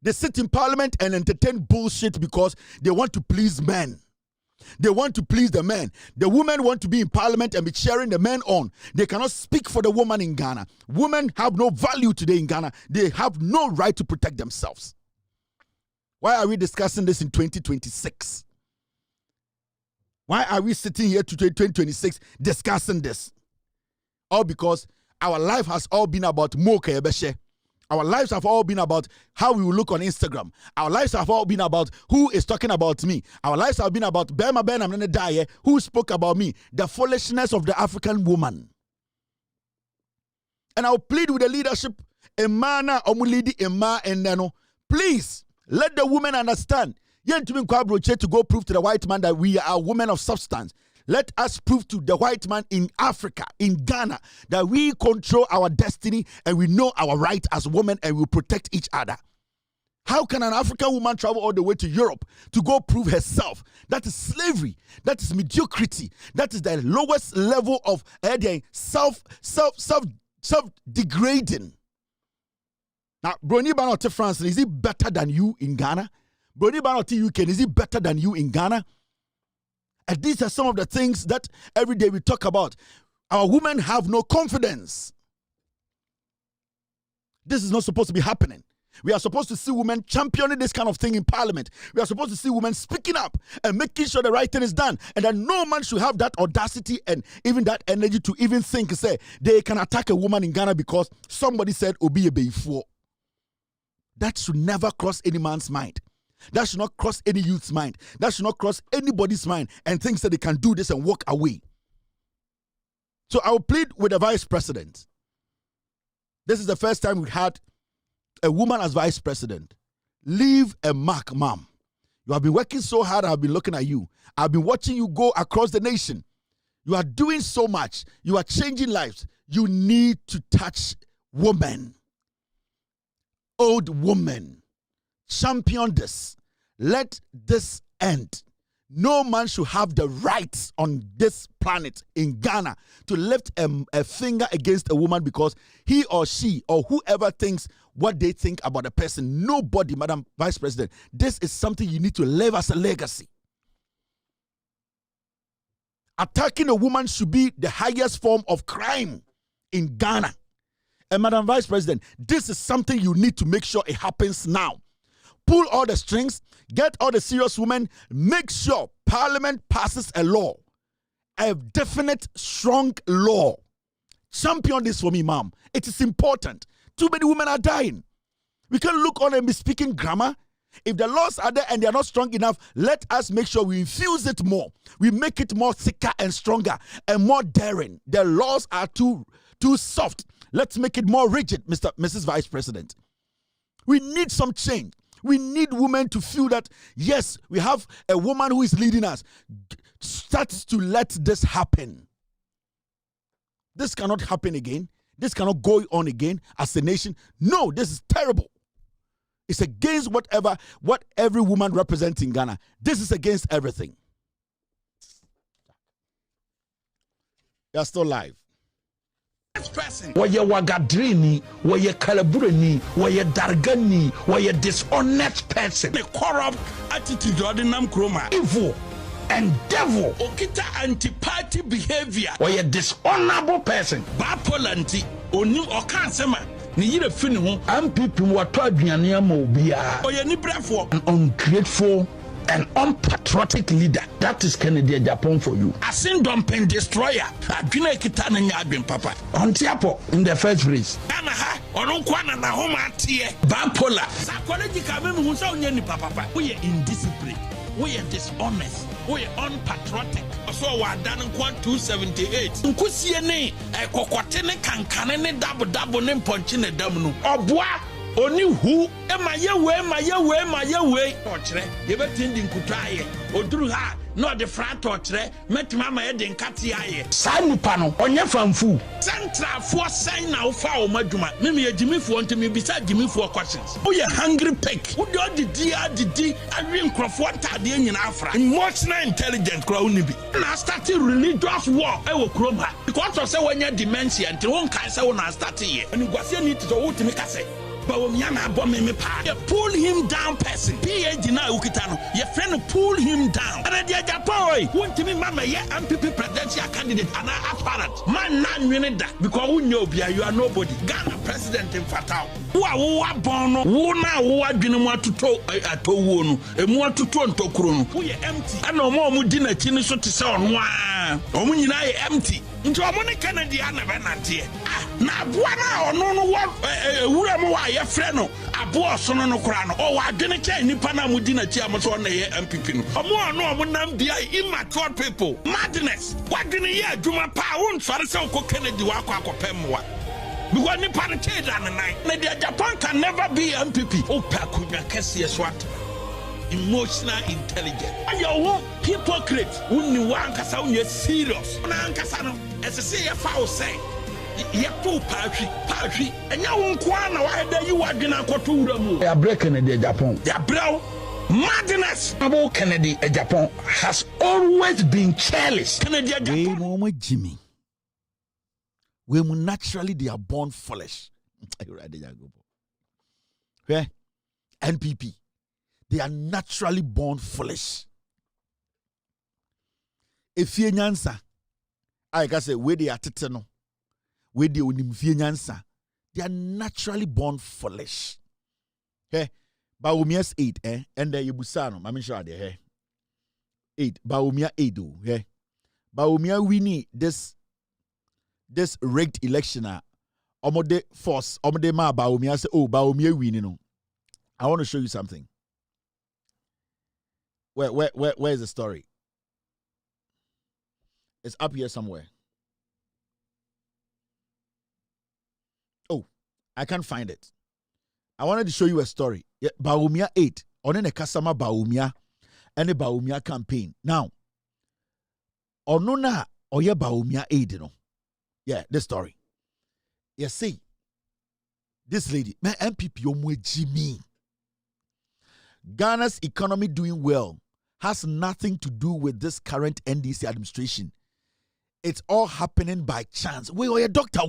They sit in parliament and entertain bullshit because they want to please men. They want to please the men. The women want to be in parliament and be cheering the men on. They cannot speak for the woman in Ghana. Women have no value today in Ghana. They have no right to protect themselves. Why are we discussing this in 2026? Why are we sitting here to 2026 discussing this? All because our life has all been about Moke Ebeshe. Our lives have all been about how we will look on Instagram. Our lives have all been about who is talking about me. Our lives have been about Bema Ben Amnene who spoke about me. The foolishness of the African woman. And I'll plead with the leadership, Emana Omulidi Ema and Neno. Please let the women understand. To go prove to the white man that we are women of substance. Let us prove to the white man in Africa, in Ghana, that we control our destiny and we know our right as women and we protect each other. How can an African woman travel all the way to Europe to go prove herself? That is slavery. That is mediocrity. That is the lowest level of self-degrading. Now, Brony Banote France, is it better than you in Ghana? Brony Banote UK, is it better than you in Ghana? And these are some of the things that every day we talk about. Our women have no confidence. This is not supposed to be happening. We are supposed to see women championing this kind of thing in parliament. We are supposed to see women speaking up and making sure the right thing is done. And that no man should have that audacity and even that energy to even think, say, they can attack a woman in Ghana because somebody said, Obi Ebeifo. That should never cross any man's mind. That should not cross any youth's mind. That should not cross anybody's mind and think that they can do this and walk away. So I will plead with the vice president. This is the first time we had a woman as vice president. Leave a mark, ma'am. You have been working so hard. I've been looking at you. I've been watching you go across the nation. You are doing so much. You are changing lives. You need to touch women. Old women. Champion this. Let this end. No man should have the right on this planet in Ghana to lift a finger against a woman because he or she or whoever thinks what they think about a person. Nobody, Madam Vice President. This is something you need to leave as a legacy. Attacking a woman should be the highest form of crime in Ghana. And Madam Vice President, this is something you need to make sure it happens now. Pull all the strings, get all the serious women, make sure Parliament passes a law, a definite, strong law. Champion this for me, ma'am. It is important. Too many women are dying. We can't look on and be speaking grammar If the laws are there and they are not strong enough, let us make sure we infuse it more. We make it more thicker and stronger and more daring. The laws are too soft. Let's make it more rigid, Mrs. Vice President. We need some change. We need women to feel that, yes, we have a woman who is leading us. Start to let this happen. This cannot happen again. This cannot go on again as a nation. No, this is terrible. It's against what every woman represents in Ghana. This is against everything. You are still live. Waya wagadrini, waya kalaburani, waya dargani, waya dishonest person. The corrupt attitude of the Namkroma. Evil and devil. Okita anti-party behavior. Waya dishonorable person. Bapolanti, oni okansema. Ni yire fini ho. MPP wato aduane ama obia. Oya ni brefo. An ungrateful and unpatriotic leader. That is Kennedy Japan for you. Asin dumping destroyer. Adwina kita na nya adwen papa. Ontiapo in the first place. Ana ha ononkwana na homa atie. Bipolar. Psychology ka me hu sa onya ni papa. We are indisciplined. We are dishonest. We are unpatriotic. So we are done in 278. Nkusie ne kokote ne kankane ne dabo ne ponchi ne dam no. Obwa oni hu emaye ochre ye betindi nkutaye oduru ha no de frato ochre metima ma ye de nkate aye sa nipa no onye famfu central for sign na ufa o maduma mimi ejimifo ntimi bisa ejimifo questions wo ye hungry pig wo de odidi awi nkrofo ntade nyina afra emotional intelligent kra unibi na start religious war e wo kroma because of say wonya dementia nti won kan say wo na start ye ani gwase ni to wo timi kase. But when you pull him down person. PhD na ukitano. Your friend pull him down. And then Japan want to be mama MPP presidential candidate and apparent. Man nan winning that because we know you are nobody. Ghana president in Fatao. Who are born who now who are doing more to talk at Owonu. A more to turn to Krono. We are empty. I know more mudina chiniso to sound one. Omunina empty. Into a money Kennedy and Venantia. Na buana or no what Uramu ye freno abo sono no krano o wa dwene che nipa na mudina chi amoso na ye MPP no omo no munam bia immature people madness wa dwene ye adwuma pa won fare se ko Kennedy wa akopemwa because nipa no che da nan na the Japan can never be MPP o pa kunya kese swat emotional intelligence ayo hypocrite unni wa ankasa unye serious na ankasa no esese ye fa o say Yapu patri enya wonkwa na waheda yi wadwena akoto wura mu ya break Kennedy Japan ya brew madness about Kennedy Japan has always been careless. Kennedy Japan we Jimmy we naturally they are born foolish. Okay? NPP they are naturally born foolish. If you nyansa I can say where they are teteno where they are naturally born foolish. Hey, Baumia's 8, and the Yubusano, Mamma Shade, hey. 8, Baumia 8, hey. Baumia winning this rigged election. Omode force, Omode ma Baumia say, oh, Baumia winning. I want to show you something. Where is the story? It's up here somewhere. I can't find it. I wanted to show you a story. Yeah, Baumia 8. On a Kasama Baumia and a Baumia campaign. Now, Onona Oye Baumia 8, you know. Yeah, this story. You see, this lady, my MPP Omwe Jimmy. Ghana's economy doing well has nothing to do with this current NDC administration. It's all happening by chance. We are a doctor.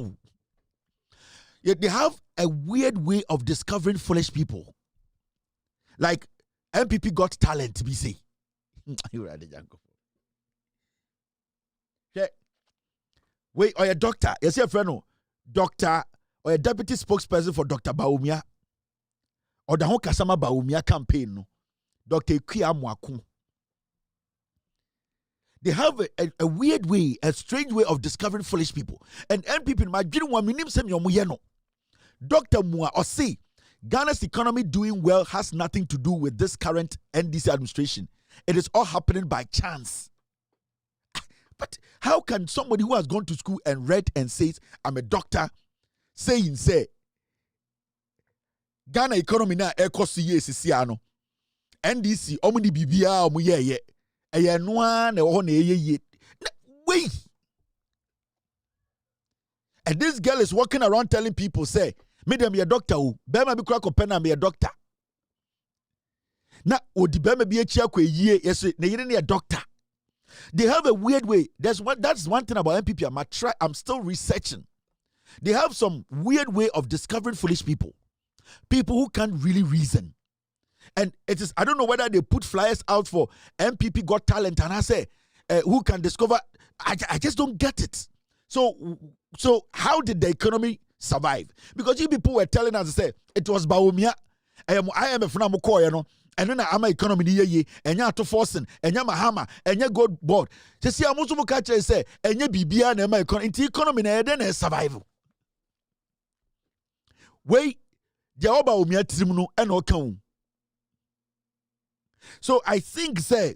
Yet they have a weird way of discovering foolish people. Like MPP got talent to be say. Wait, or a doctor. You see a friend, doctor or a deputy spokesperson for Dr. Baumia or the whole Kasama Baumia campaign. Dr. Kiamwaku. They have a weird way, a strange way of discovering foolish people. And MPP, my dream one, my name is Dr. Mua or say Ghana's economy doing well has nothing to do with this current NDC administration. It is all happening by chance. But how can somebody who has gone to school and read and says, I'm a doctor, say, Ghana economy na ekosi yesisiano. NDC omuni bibia omu ye. Eye noa na ho na ye. Wait. And this girl is walking around telling people, say, me dem be a doctor o. Bema bi kura ko pena me a doctor. Na odi bema bi echi akwa yie yeso na yire na a doctor. They have a weird way. That's one thing about MPP. I'm still researching. They have some weird way of discovering foolish people. People who can't really reason. And it is, I don't know whether they put flyers out for MPP Got Talent and I say, who can discover. I just don't get it. So how did the economy survive? Because you people were telling us, say, it was Baumia. I am a friend of you know. And then I'm economy ye, and ya to forcing, and ya Mahama, and ya God board. To see a Muslim catcher say, and ya Bibia and my economy, and then survival. Wait, Jaoba umia trimuno and okam. So I think say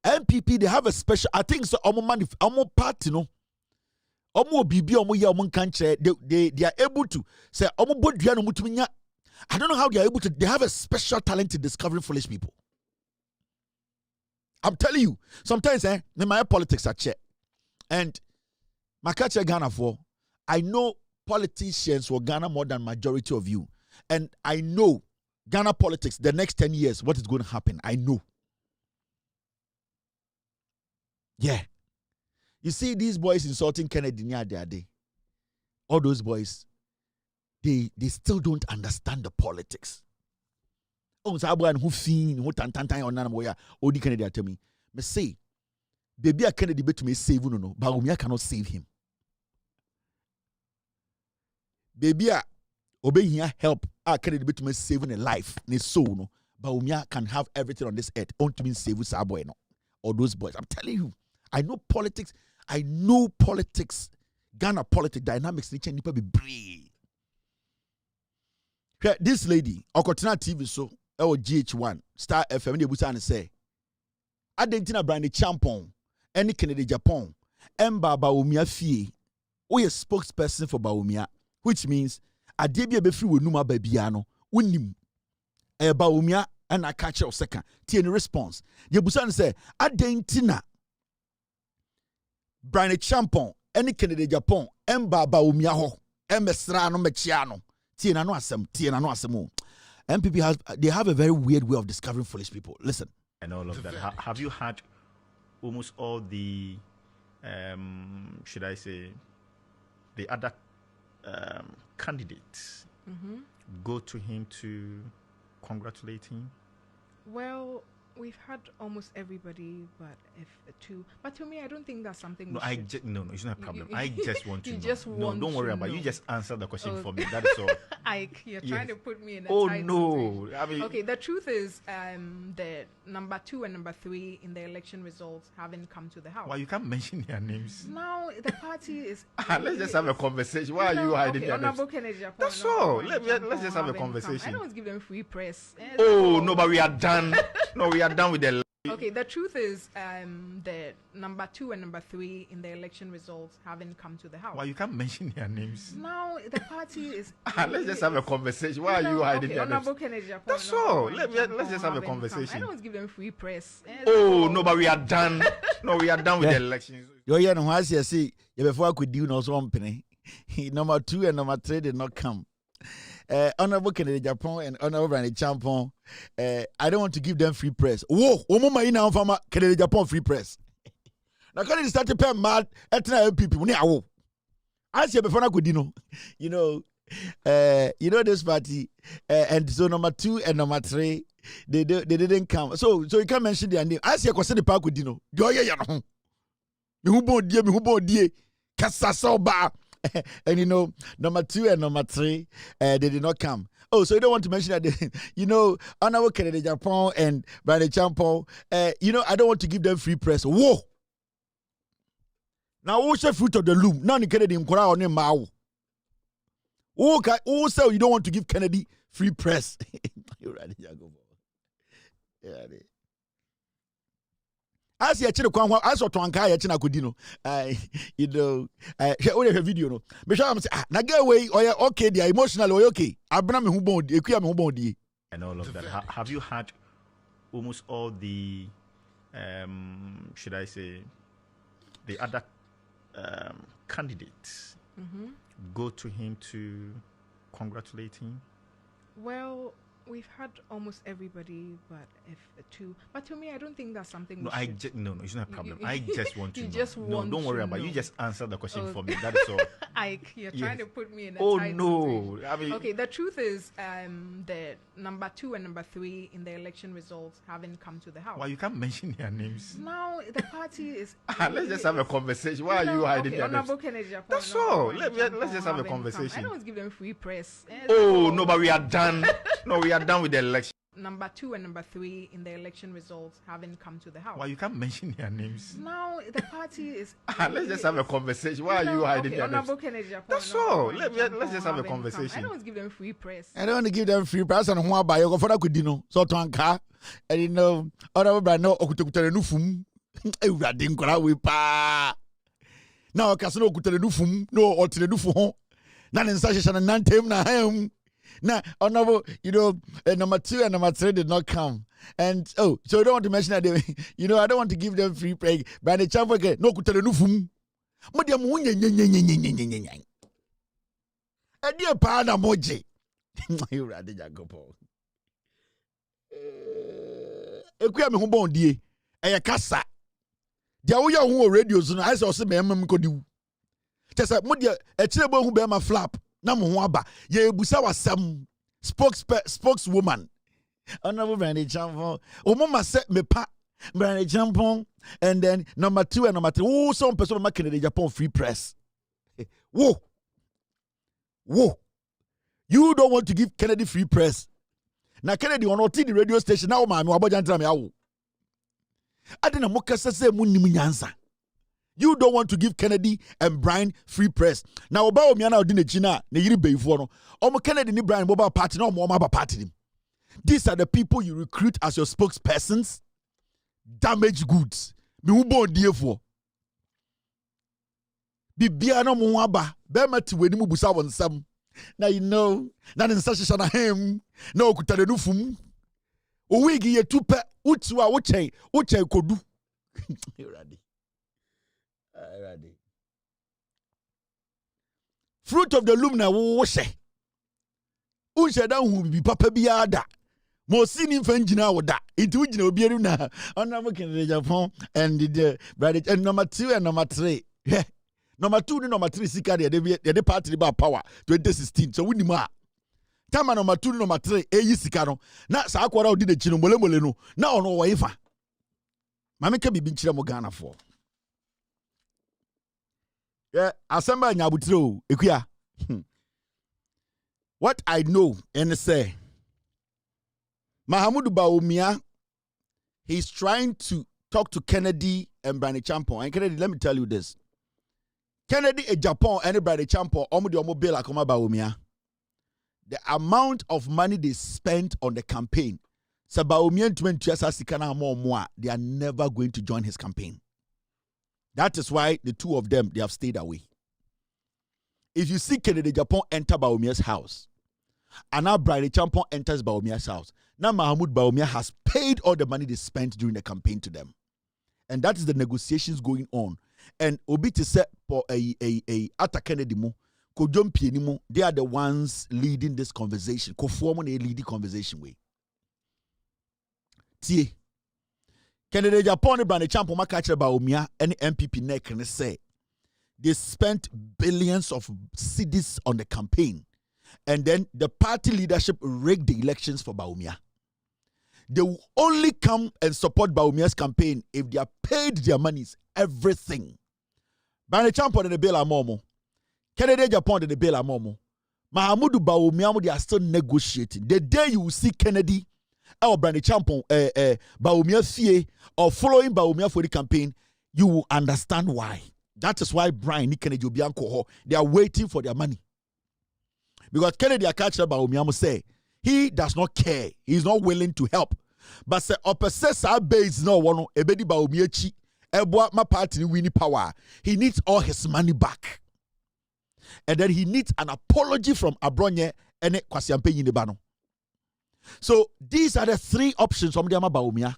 MPP they have a special. I think so. Omo party no. Omo bibi omo ya omo kanche. They are able to say omo bodua no mutuminya. I don't know how they are able to. They have a special talent in discovering foolish people. I'm telling you. Sometimes in my politics I check, and my catcher Ghana for. I know politicians will Ghana more than majority of you. And I know Ghana politics, the next 10 years, what is going to happen. I know. Yeah. You see these boys insulting Kennedy the other day. All those boys, they still don't understand the politics. Oh, so I'm who fiend, who tantantan on Nanamoya, Odi Kennedy tell me. Me say, baby, a Kennedy bet to me save no, but Umia cannot save him. Baby, obey here help. I can't be to me saving a life. Ne so no, but Umia can have everything on this earth. On to me save with Saboy no, or those boys. I'm telling you, I know politics. Ghana politics dynamics. Niche nipa be brave. This lady, Okotina TV so, GH1 Star FM. They busa and say, Adentina Brand Champon, any Kennedy Japan, Emba Baumia Fee, we a spokesperson for Baumia. Which means a debia be free with Numa Babiano, Winim a Baumia and a catcher of second. Tien response. Yebusan say, Adentina Brand Champon, any Kennedy Japan, Emba Baumia ho, Emesrano Mechiano, Tiena no asem. MPP they have a very weird way of discovering foolish people. Listen. And all of that. Have you had almost all the should I say the other candidates go to him to congratulate him? Well, we've had almost everybody, but but to me, I don't think that's something. No, no, it's not a problem. I just want to know. Just want don't worry about it. You just answer the question for me. That is all. You're trying to put me in a tight situation. I mean, okay, the truth is, the number 2 and number 3 in the election results haven't come to the house. Why you can't mention their names? Now the party is. Let's just have a conversation. Why are you hiding their names? That's all. Let's just have a conversation. I don't give them free press. Oh no, but we are done. No, we are done with the. Okay, the truth is, the number 2 and number 3 in the election results haven't come to the house. Why you can't mention their names? Now the party is. Let's just have a conversation. Why are you hiding their names? That's all. Let's just have a conversation. I don't give them free press. Oh no, but we are done. No, we are done with the elections. You're no one see before I could do no something. Number 2 and number 3 did not come. Honorable Kennedy Japan and Honorable Brand Champon, I don't want to give them free press. Whoa, Omoma ina fama Kennedy Japan free press. Now Kennedy started paying mad etna people. I say before I could you know this party, and so number 2 and number 3 they didn't come. So you can't mention their name. I say I the park with Me who born die kasa soba. And number 2 and number 3, they did not come. Oh, so you don't want to mention that, Honorable Kennedy Japan and Brand Champon, I don't want to give them free press. Whoa! Now, what's the fruit of the loom? Now, Kennedy Mkora on him, Mao. Who say you don't want to give Kennedy free press? You're right, yeah. As you actually come, as what one guy actually could you know, only a video no. But I'm say, na get away or okay, they are emotional or okay. Abraham who bond, Equia who bond. And all of that. Have you had almost all the, should I say, the other candidates go to him to congratulate him? Well, we've had almost everybody, but but to me, I don't think that's something. No, no, it's not a problem. I just want to know. Just want don't worry about it. You just answer the question for me. That is all. Ike, you're trying to put me in a tight no. situation. I mean, okay, the truth is, the number 2 and number 3 in the election results haven't come to the house. Why you can't mention their names? Now the party is. Let's just have a conversation. Why are you hiding their names? That's all. Let's just have a conversation. I don't give them free press. No, but we are done. No, we are done with the election. Number 2 and number 3 in the election results haven't come to the house. Why you can't mention their names? Now the party is. Let's just have a conversation. Why are you hiding their names? That's all. Let's just have a conversation. I don't give them free press. I don't want to give them free press and who buy your father could so to anka and you know other brand no okuta nufum ewura de nkora we pa na okasino okuta nufum no otire nufu na ne nsa hye na nantem na ham. Now, honorable, you know, number 2 and number 3 did not come. And, so you don't want to mention that, you know, I don't want to give them free play. But the champ again, no, kutele nufum. Modiam nye. A dear pana moji. You rather Jacopo. Equia me humbon die. A cassa. Diawuya who radios and I saw some could just a modia, a chilebo who bear my flap. Na muhaba ye busa wasam spokeswoman honorable Brandy Champon mama say me pa Brandy Champon and then number 2 and number 3 some person make Kennedy Japan free press whoa you don't want to give Kennedy free press na Kennedy on the radio station now ma me wabojantra me awo adena mokasa say munnim nyansa. You don't want to give Kennedy and Brian free press. Now, about me now, dinner China, ne yiri beifuano. Omo Kennedy ni Brian mobile party, no more mobile party. These are the people you recruit as your spokespersons. Damaged goods. Me ubo diefo. Bibia no mo aba. Be mati weni mu busa wonsam. Now you know. Na ne nsashisha na hem. Na okutare nufum. Owigi ye tupe utua uche kodu. You ready? Fruit of the loom na wo hye. Unse da hu bi papa bia da. Mo sini mfanjina wo da. Itu gina obi eri na. Ona mo Kennedy Japan and the brother and number 2 and number 3. Number 2 and number 3 sika de party ba power 2016. So wini ma. Tama number 2 and number 3 eyi sika no. Na sa akwara odi de chi no mole no. Na ono wo ifa. Mame ka bibi nchire mo Ghana for. Yeah, assemble nyabutiro ekuya. What I know and say, Mahama Bawumia, he's trying to talk to Kennedy and Brandy Champon. And Kennedy, let me tell you this: Kennedy and Japan and Brandy Champon, omo bill akoma Bawumia. The amount of money they spent on the campaign, so Bawumia they are never going to join his campaign. That is why the two of them, they have stayed away. If you see Kennedy Japan enter Bawumia's house, and now Brandy Champon enters Bawumia's house, now Mahama Bawumia has paid all the money they spent during the campaign to them. And that is the negotiations going on. And Obi to say for Ata Kennedy mo, Kojom Pienimo, they are the ones leading this conversation. Kofuomo they lead the conversation way. Tie. Kennedy Japan and Brandy Champon makache Bawumia and MPP neck and say they spent billions of cedis on the campaign. And then the party leadership rigged the elections for Bawumia. They will only come and support Bawumia's campaign if they are paid their monies, everything. Brandy Champon and the bill amomo. Kennedy Japan and the bill amomo. Mahama Bawumia, they are still negotiating. The day you will see Kennedy or Brandy Champon, Bawumia fie, or following Bawumia for the campaign, you will understand why. That is why Brian Kennedy Obianko, they are waiting for their money. Because Kennedy Akacha Bawumia say he does not care. He's not willing to help. But say opposite base no one ebedi Bawumia chi ebwa ma party winning power. He needs all his money back. And then he needs an apology from Abronye and Kwasi Ampey Yinibano. So these are the three options from Diama Bawumia.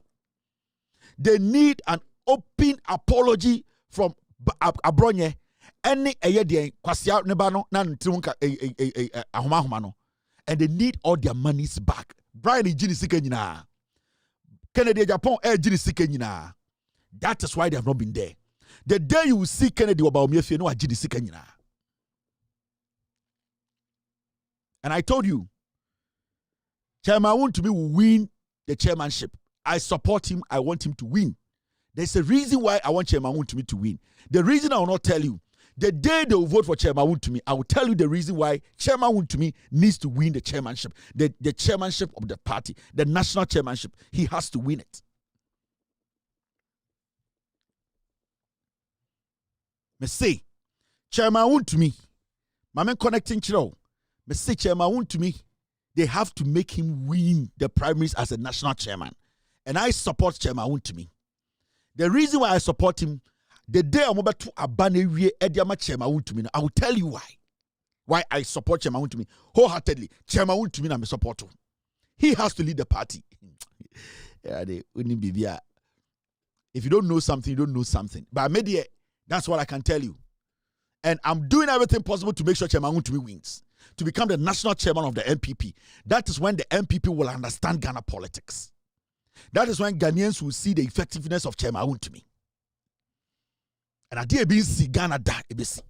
They need an open apology from Abronye and Kwasi Nebano Ahumahumano. And they need all their monies back. Brian is Jini Sikenina. Kennedy Japan Jini Sikenina. That is why they have not been there. The day you will see Kennedy Bawumia, you know Jini Sikenina. And I told you, Chairman Wontumi will win the chairmanship. I support him. I want him to win. There's a reason why I want Chairman Wontumi to win. The reason I will not tell you. The day they will vote for Chairman Wontumi, I will tell you the reason why Chairman Wontumi needs to win the chairmanship. The chairmanship of the party, the national chairmanship. He has to win it. Me say, Chairman Wontumi, Mama connecting Chiro. Me say, Chairman Wontumi, they have to make him win the primaries as a national chairman. And I support Chairman Wontumi. The reason why I support him, the day I'm about to abandon Ediama Chairman Wontumi, I will tell you why. Why I support Chairman Wontumi wholeheartedly. Chairman Wontumi, I'm a supporter. He has to lead the party. If you don't know something, you don't know something. But media, that's what I can tell you. And I'm doing everything possible to make sure Chairman Wontumi wins. To become the national chairman of the NPP. That is when the NPP will understand Ghana politics. That is when Ghanaians will see the effectiveness of Chairman Wontumi. And I did see Ghana da ebisi.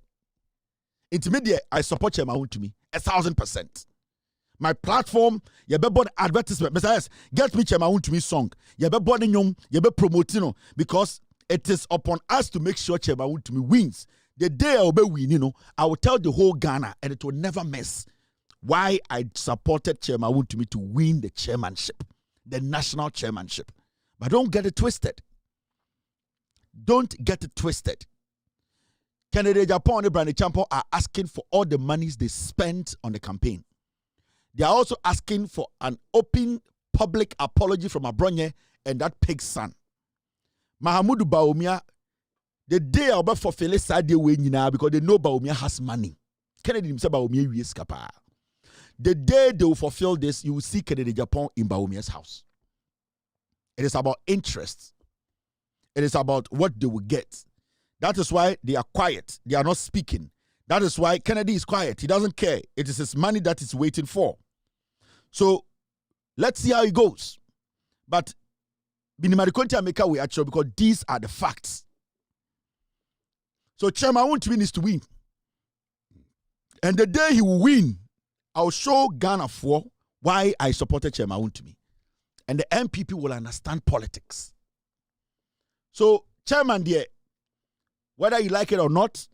Intermediate, I support Chairman Wontumi 1,000%. My platform, you be born advertisement. Mr. Get me Chairman Wontumi song. You be born nyom, you be promoting because it is upon us to make sure Chairman Wontumi wins. The day I will be winning, I will tell the whole Ghana and it will never miss why I supported Chairman Wontumi to win the chairmanship, the national chairmanship. But don't get it twisted. Don't get it twisted. Kennedy Japan and Brandy Champo are asking for all the monies they spent on the campaign. They are also asking for an open public apology from Abronye and that pig's son. Mahamudu Bawumia, the day I'll be fulfill Saturday way now because they know Bawumia has money. Kennedy himself Bawumia is capable. The day they will fulfill this, you will see Kennedy Japan in Bawumia's house. It is about interest. It is about what they will get. That is why they are quiet. They are not speaking. That is why Kennedy is quiet. He doesn't care. It is his money that he's waiting for. So let's see how it goes. But Binimarikonti Ameka we actually because these are the facts. So Chairman Wontumi needs to win. And the day he will win, I'll show Ghana for why I supported Chairman Wontumi. And the MPP will understand politics. So, Chairman dear, whether you like it or not,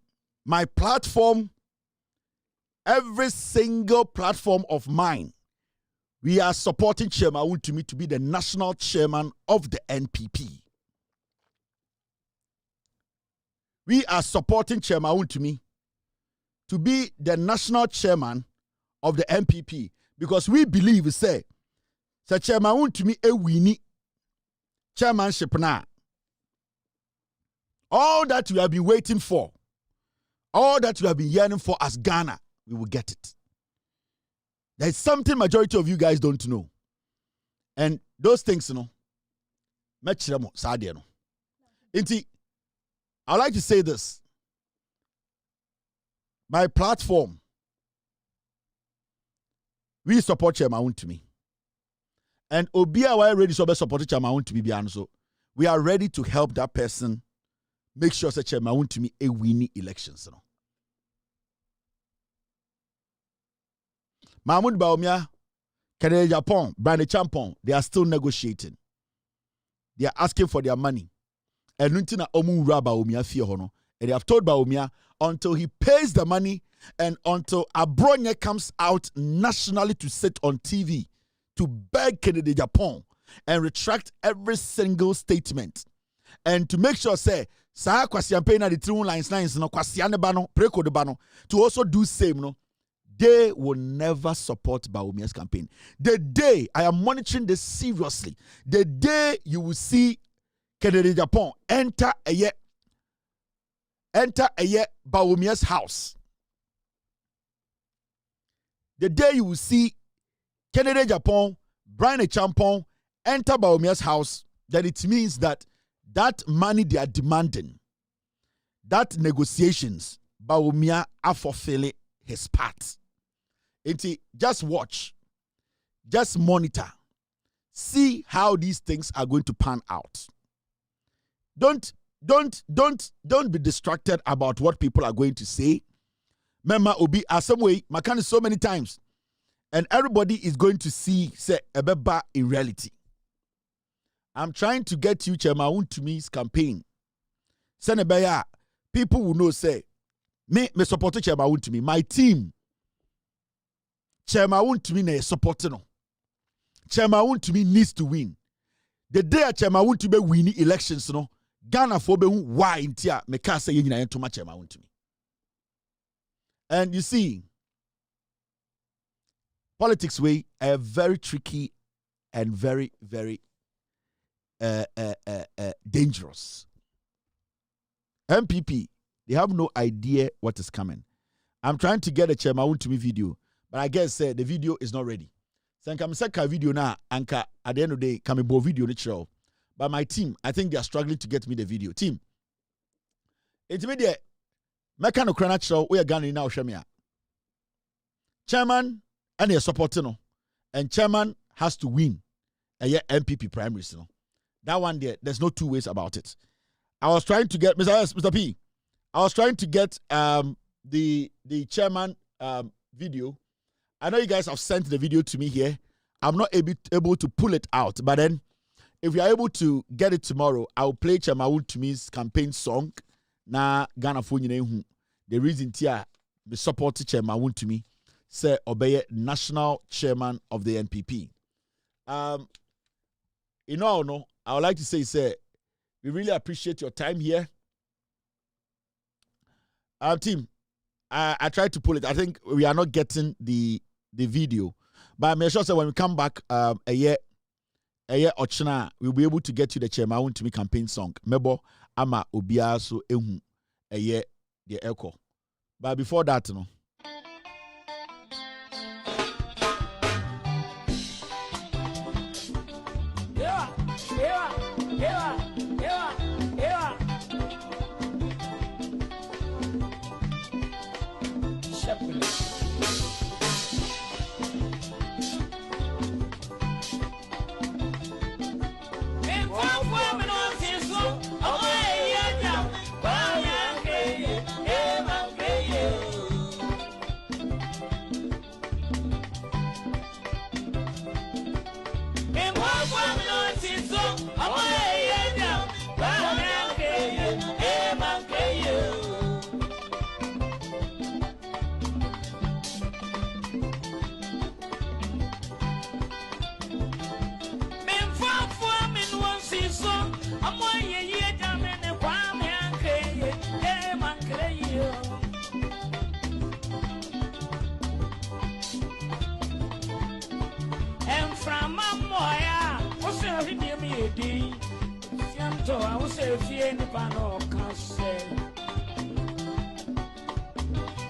my platform, every single platform of mine, we are supporting Chairman Wontumi to be the national chairman of the NPP. We are supporting Chairman Wontumi to be the national chairman of the NPP because we believe, say Chairman Wontumi a winnie chairmanship now. All that we have been waiting for, all that we have been yearning for as Ghana, we will get it. There is something majority of you guys don't know. And those things, Inti, I'd like to say this. My platform, we support Chairman Wontumi. And Obia why ready to support Chairman Wontumi so we are ready to help that person make sure that Chairman Wontumi a winning elections. Mahmoud Bawumia, Kennedy Japan, Brandy Champon, they are still negotiating. They are asking for their money. And Nuntina Omu Bawumia fear hono. And they have told Bawumia until he pays the money and until Abronye comes out nationally to sit on TV to beg Kennedy Japan and retract every single statement and to make sure say Kwasi Ampey na the 3 lines no Kwasi Anebano preko de bano to also do same no they will never support Bawumia's campaign. The day, I am monitoring this seriously, the day you will see Kennedy Japan enter a year Bawumia's house, the day you will see Kennedy Japan, Brian Champon enter Bawumia's house, then it means that money they are demanding, that negotiations, Bawumia are fulfilling his part. Just watch, just monitor, see how these things are going to pan out. Don't be distracted about what people are going to say. Mema obi some way, Makani so many times, and everybody is going to see say ebeba in reality. I'm trying to get you Chairman to me's campaign. Senebeya, people will know say me support Chairman to me. My team, Chairman to me na support no. Chairman to me needs to win. The day Chairman to be winning elections, no, Ghana for be why intia me can say yina too much Chairman to me. And you see, politics way are very tricky and very, very dangerous. MPP, they have no idea what is coming. I'm trying to get a Chairman to me video, but I guess the video is not ready. So I'm a video now, anka at the end of the day, come a video show. But my team, I think they are struggling to get me the video. Team, it's me there. Mekano Kranach show, we are Ghana now, Shamia. Chairman and a supporter, and chairman has to win a year MPP primaries. That one there, there's no two ways about it. I was trying to get Mr. P. I was trying to get the chairman video. I know you guys have sent the video to me here. I'm not able to pull it out, but then if you are able to get it tomorrow, I'll play Chairman to me's campaign song. Na Ghana for you. The reason tia the support Chairman to me say obey national chairman of the NPP. No, I would like to say we really appreciate your time here. Team, I tried to pull it. I think we are not getting the video, but I'm sure when we come back a year ochina, we'll be able to get you the Chairman to me campaign song. Mebo ama obia so ehu a year the echo. But before that, no. I will say if you ain't pano cancel.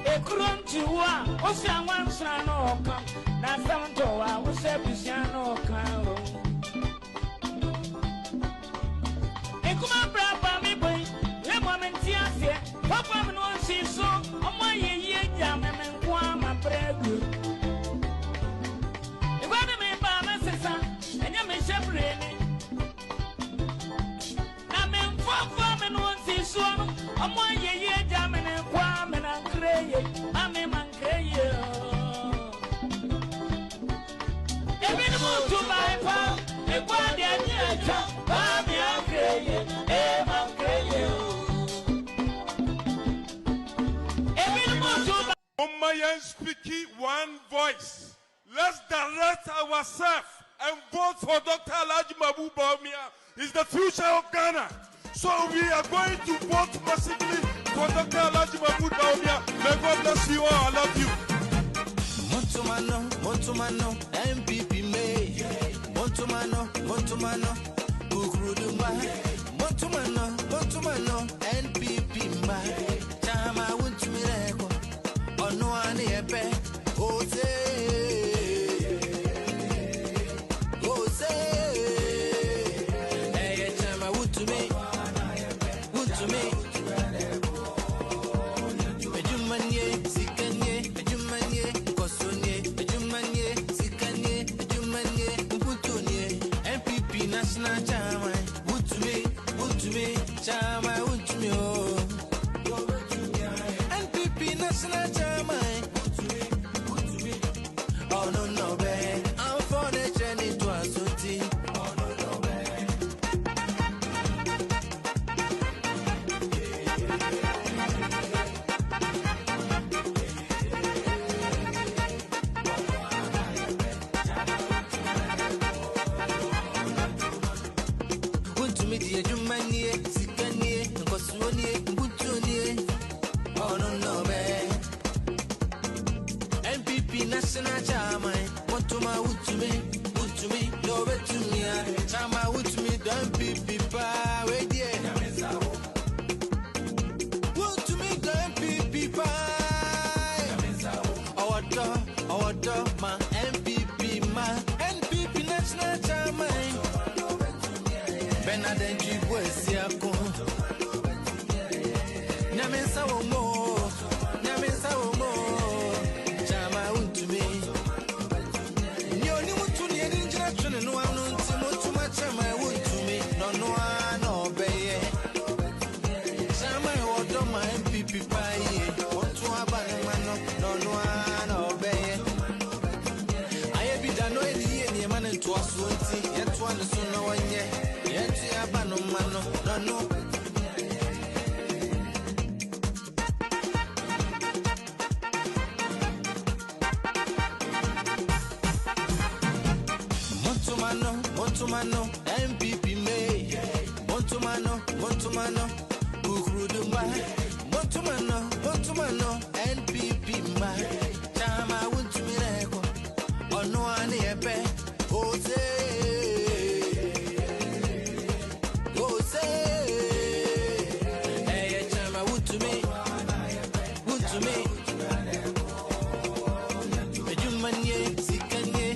A crumb to one, or someone son or come. Now, Santo, I will say Pisano Carlo. A come brother, me boy, let woman tear, Papa, no one sees so. On my year, jam and one, my bread. The weather may buy my sister, and you may separate. I'm one year jamming and quamming and crying. I'm a man crying. Every move to my farm, a body and a chop, I'm crying. I'm crying. Every move to my Umayan speaking one voice. Let's direct ourselves and vote for Dr. Alhaji Mahmoud Bawumia. He's the future of Ghana. So we are going to vote massively for Dr. Alhaji Mahmoud Bawumia. May God bless you all. I love you. Montumano, MPP May, Montumano, Kukuruduma, Montumano, NPP May, Chama went to Miracle, or no one epe, Jose, hey, Chama would to me, Ejumanye, Sikanye, Kosonye, Ejumanye, Sikanye, Mputunye, MPP National Chama, would to me, Chama, would to me, oh. NPP National Chama, oh no, babe, I'm for the journey to a suit. NPP National Chama, Montuma would to me, no bet to me, Chama would to me, don't NPP pa, wait, yeah. Would to me, don't NPP pa, our dog, ma, NPP National Chama, Benadenti was Yako, Namesa Omo, Chama would to me. You only want to need injection and no one too much. Chama would to me, no obey. Chama or my MPP pie, want to have no one obey. I have been done any man and to us, yet one is no one yet to have no. Montumano, MPP May, Montumano, Kukuruduma, Montumano, NPP May, Chama went to Miracle, or no one epe, Jose, hey, Chama would to me, Ejumanye, Sikanye,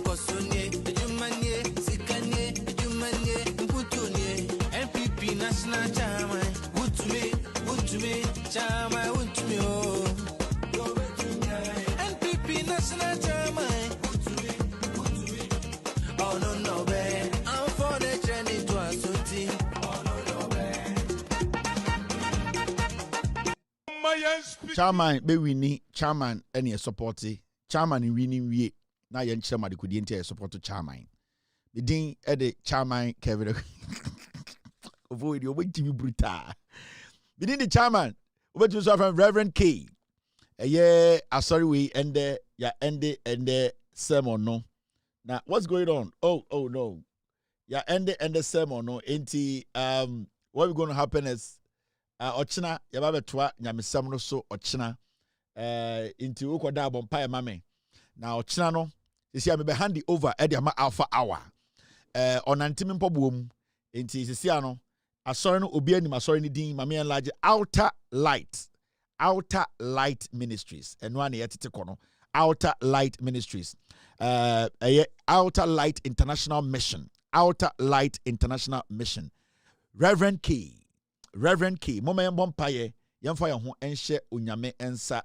Kosonye, Sikanye, Mputunye, MPP National Chama, would to me, Chama would to me, oh. NPP National Chama, oh no, babe, I'm for the journey to a suit. Chairman be winning chairman any support chairman in winning we na yen chairman de kudi enti support chairman the din e de chairman Kevin avoid you wait to be brutal within the chairman over to from Reverend K sorry we end ya end the sermon no now what's going on oh no ya end the sermon no enti what we going to happen is ochina yaba betwa nyamesam no so ochina into ukoda bompa mame na ochina no sisi am be hand over e de ma alpha hour onantimi mpobom enti sisi ano asori no obi anim asori ni din mame enlarge outer light ministries eno ana yetete kono outer light ministries outer light international mission Reverend K mama yɛmbɔ mpaye yɛmfa yɛn ho enhye onyame ensa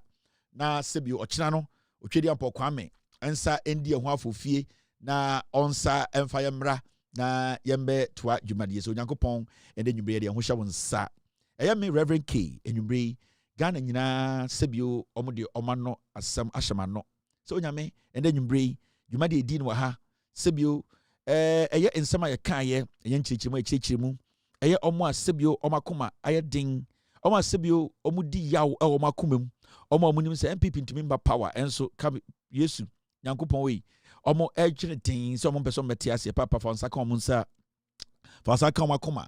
na sebi ochina no otwedi ampɔ kwame ensa endi ho afofie na onsa emfa yɛmra na yɛmbe toa dwumadie so onyankopɔn ende nwumbre yɛ ho hye wo nsa me Reverend K enwumbre Ghana nyina sebi omode omano asam ahyemano so onyame ende nwumbre dwumadie di no ha sebi nsɛm a yɛka yɛ nkyirikyirimu eye omo asebio omakoma aye ding omo asebio omudi yawo e omakomam omo amunim se MPP ntumi mba power enso ka Yesu Nyankopɔn we omo edwene tin se omo person meti ase papa fa nsaka omo nsa fa nsaka omakoma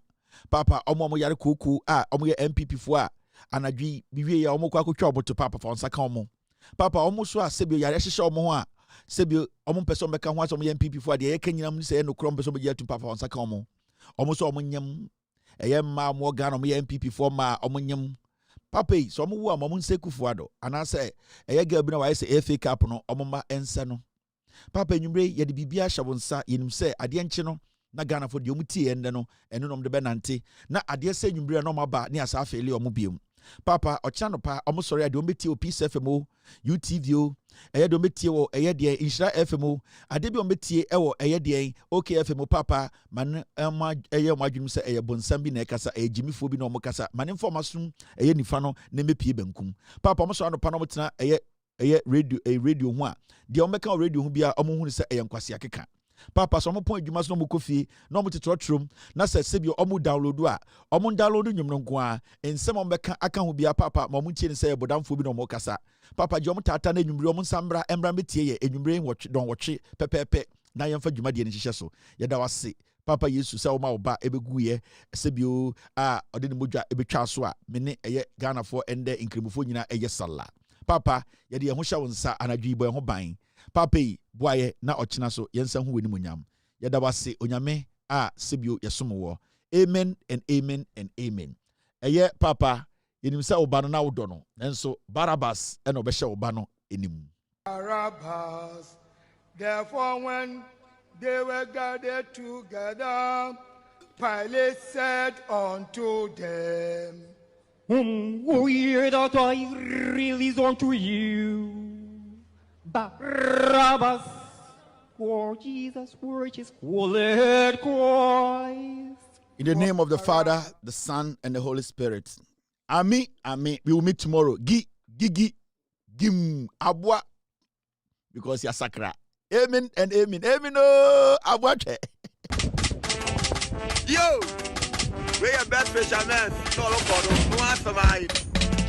papa omo yare koku a omo ye MPP fo a anadwi biwie ya omo kwa akotwa omo to papa fa nsaka omo papa almost was sebio yare hye omo ho a sebio omo pese omo beka ho aso omo MPP fo ade ye kanyinam ni se no krom pese omo je atu papa onsa ka omo so omo nyam eye ma mo Ghana omo ye MPP fo ma omo nyam papa yi so omo wu omo nsekufu ado ana se eye ga bi na wa se FA Cup no omo ma ense no papa enwumre ye de bibia hyabo nsa yenim se ade nche no na Ghana fo de omo tie ende no eno nom de benante na ade se enwumre no maba ne asa afele omo biem papa ochano pa omo sori ade omo tie o Peace FM o UTV o eye de omo tie wo eye de Inshira FM o ade bi omo tie e wo eye de OK FM o papa man ma eye mo adwum se eye bonsam bi na ekasa eye jimifo bi na omo kasa man informasum eye nifa no na mepie benkum papa omo so ano pa no tena eye radio ho a de omo ka radio ho bia omo hu se eye nkwase akeka papa so omo pon adwuma so omo kofie na omo tetrotrom na se sebio omo download a omo download nwum no nko a ensem omo beka aka ho bia papa ma omo tie ne se bodamfo bi na omo kasa papa je omo tata na nwumre omo nsambra embra metie ye nwumre don woche pepepe na yemfa dwuma de ne hihye so yeda wase papa Yesu se omo oba ebegu ye sebio a ode ne modwa ebetwa so a me ne eye Ghana fo ende inkremufo nyina eye sala papa yede ye ho hya wonsa anadwi bo ye ho ban papa yi boaye na ochina so yensa hu weni munyam yeda wase onyame a sebio yesomo amen and amen and amen eye papa yenim se oba no na wodo no nenso Barabbas e na obehye oba no enim Barabbas. Therefore when they were gathered together, Pilate said unto them, Whom will ye that I release unto you? Barabbas, or Jesus, which is called Christ. In the name of the Father, the Son, and the Holy Spirit. Amen. Amen. We will meet tomorrow. Gim abwa, because you're sakra. Amen and amen. Amen. Oh, abwa. Yo, we are best fishermen. No answer mine.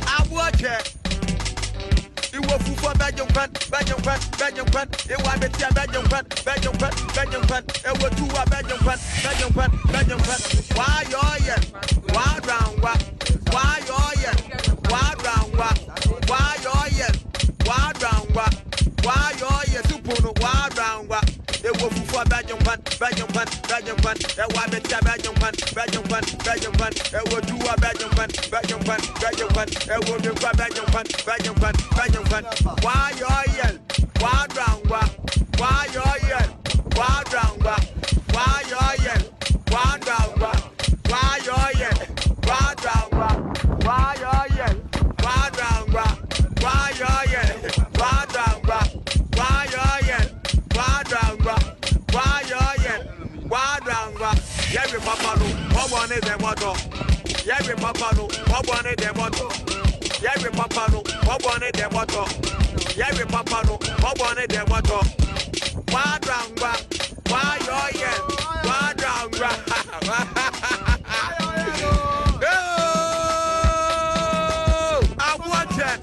Abwa. You will for Belgium fan. It was better Belgium fan. It was two Belgium fan. Why you why round what? Why you why round what? Why you why round what? Why you super why round what? It was for Belgium fan. It was better Belgium fan. It was two Belgium fan. It was the Belgium fan. Why you yell? Why round what? Why you yell? Why round what? Why you yell? Why round what? Why you yell? Why round what? Why you yell? Why round what? Why you yell? Why round what? Why you yell? Why round what? Why you yell? Why round what? Every papa no, what one is the motto? Every papa no, what one is the motto? Every papa no, what one is the motto? Every papa no, what one is the motto? Why round what? Why you yell? Why round what? I want it.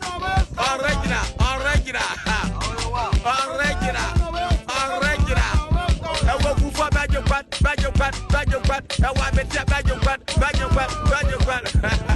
Original. I will go for bad. I want me to bad.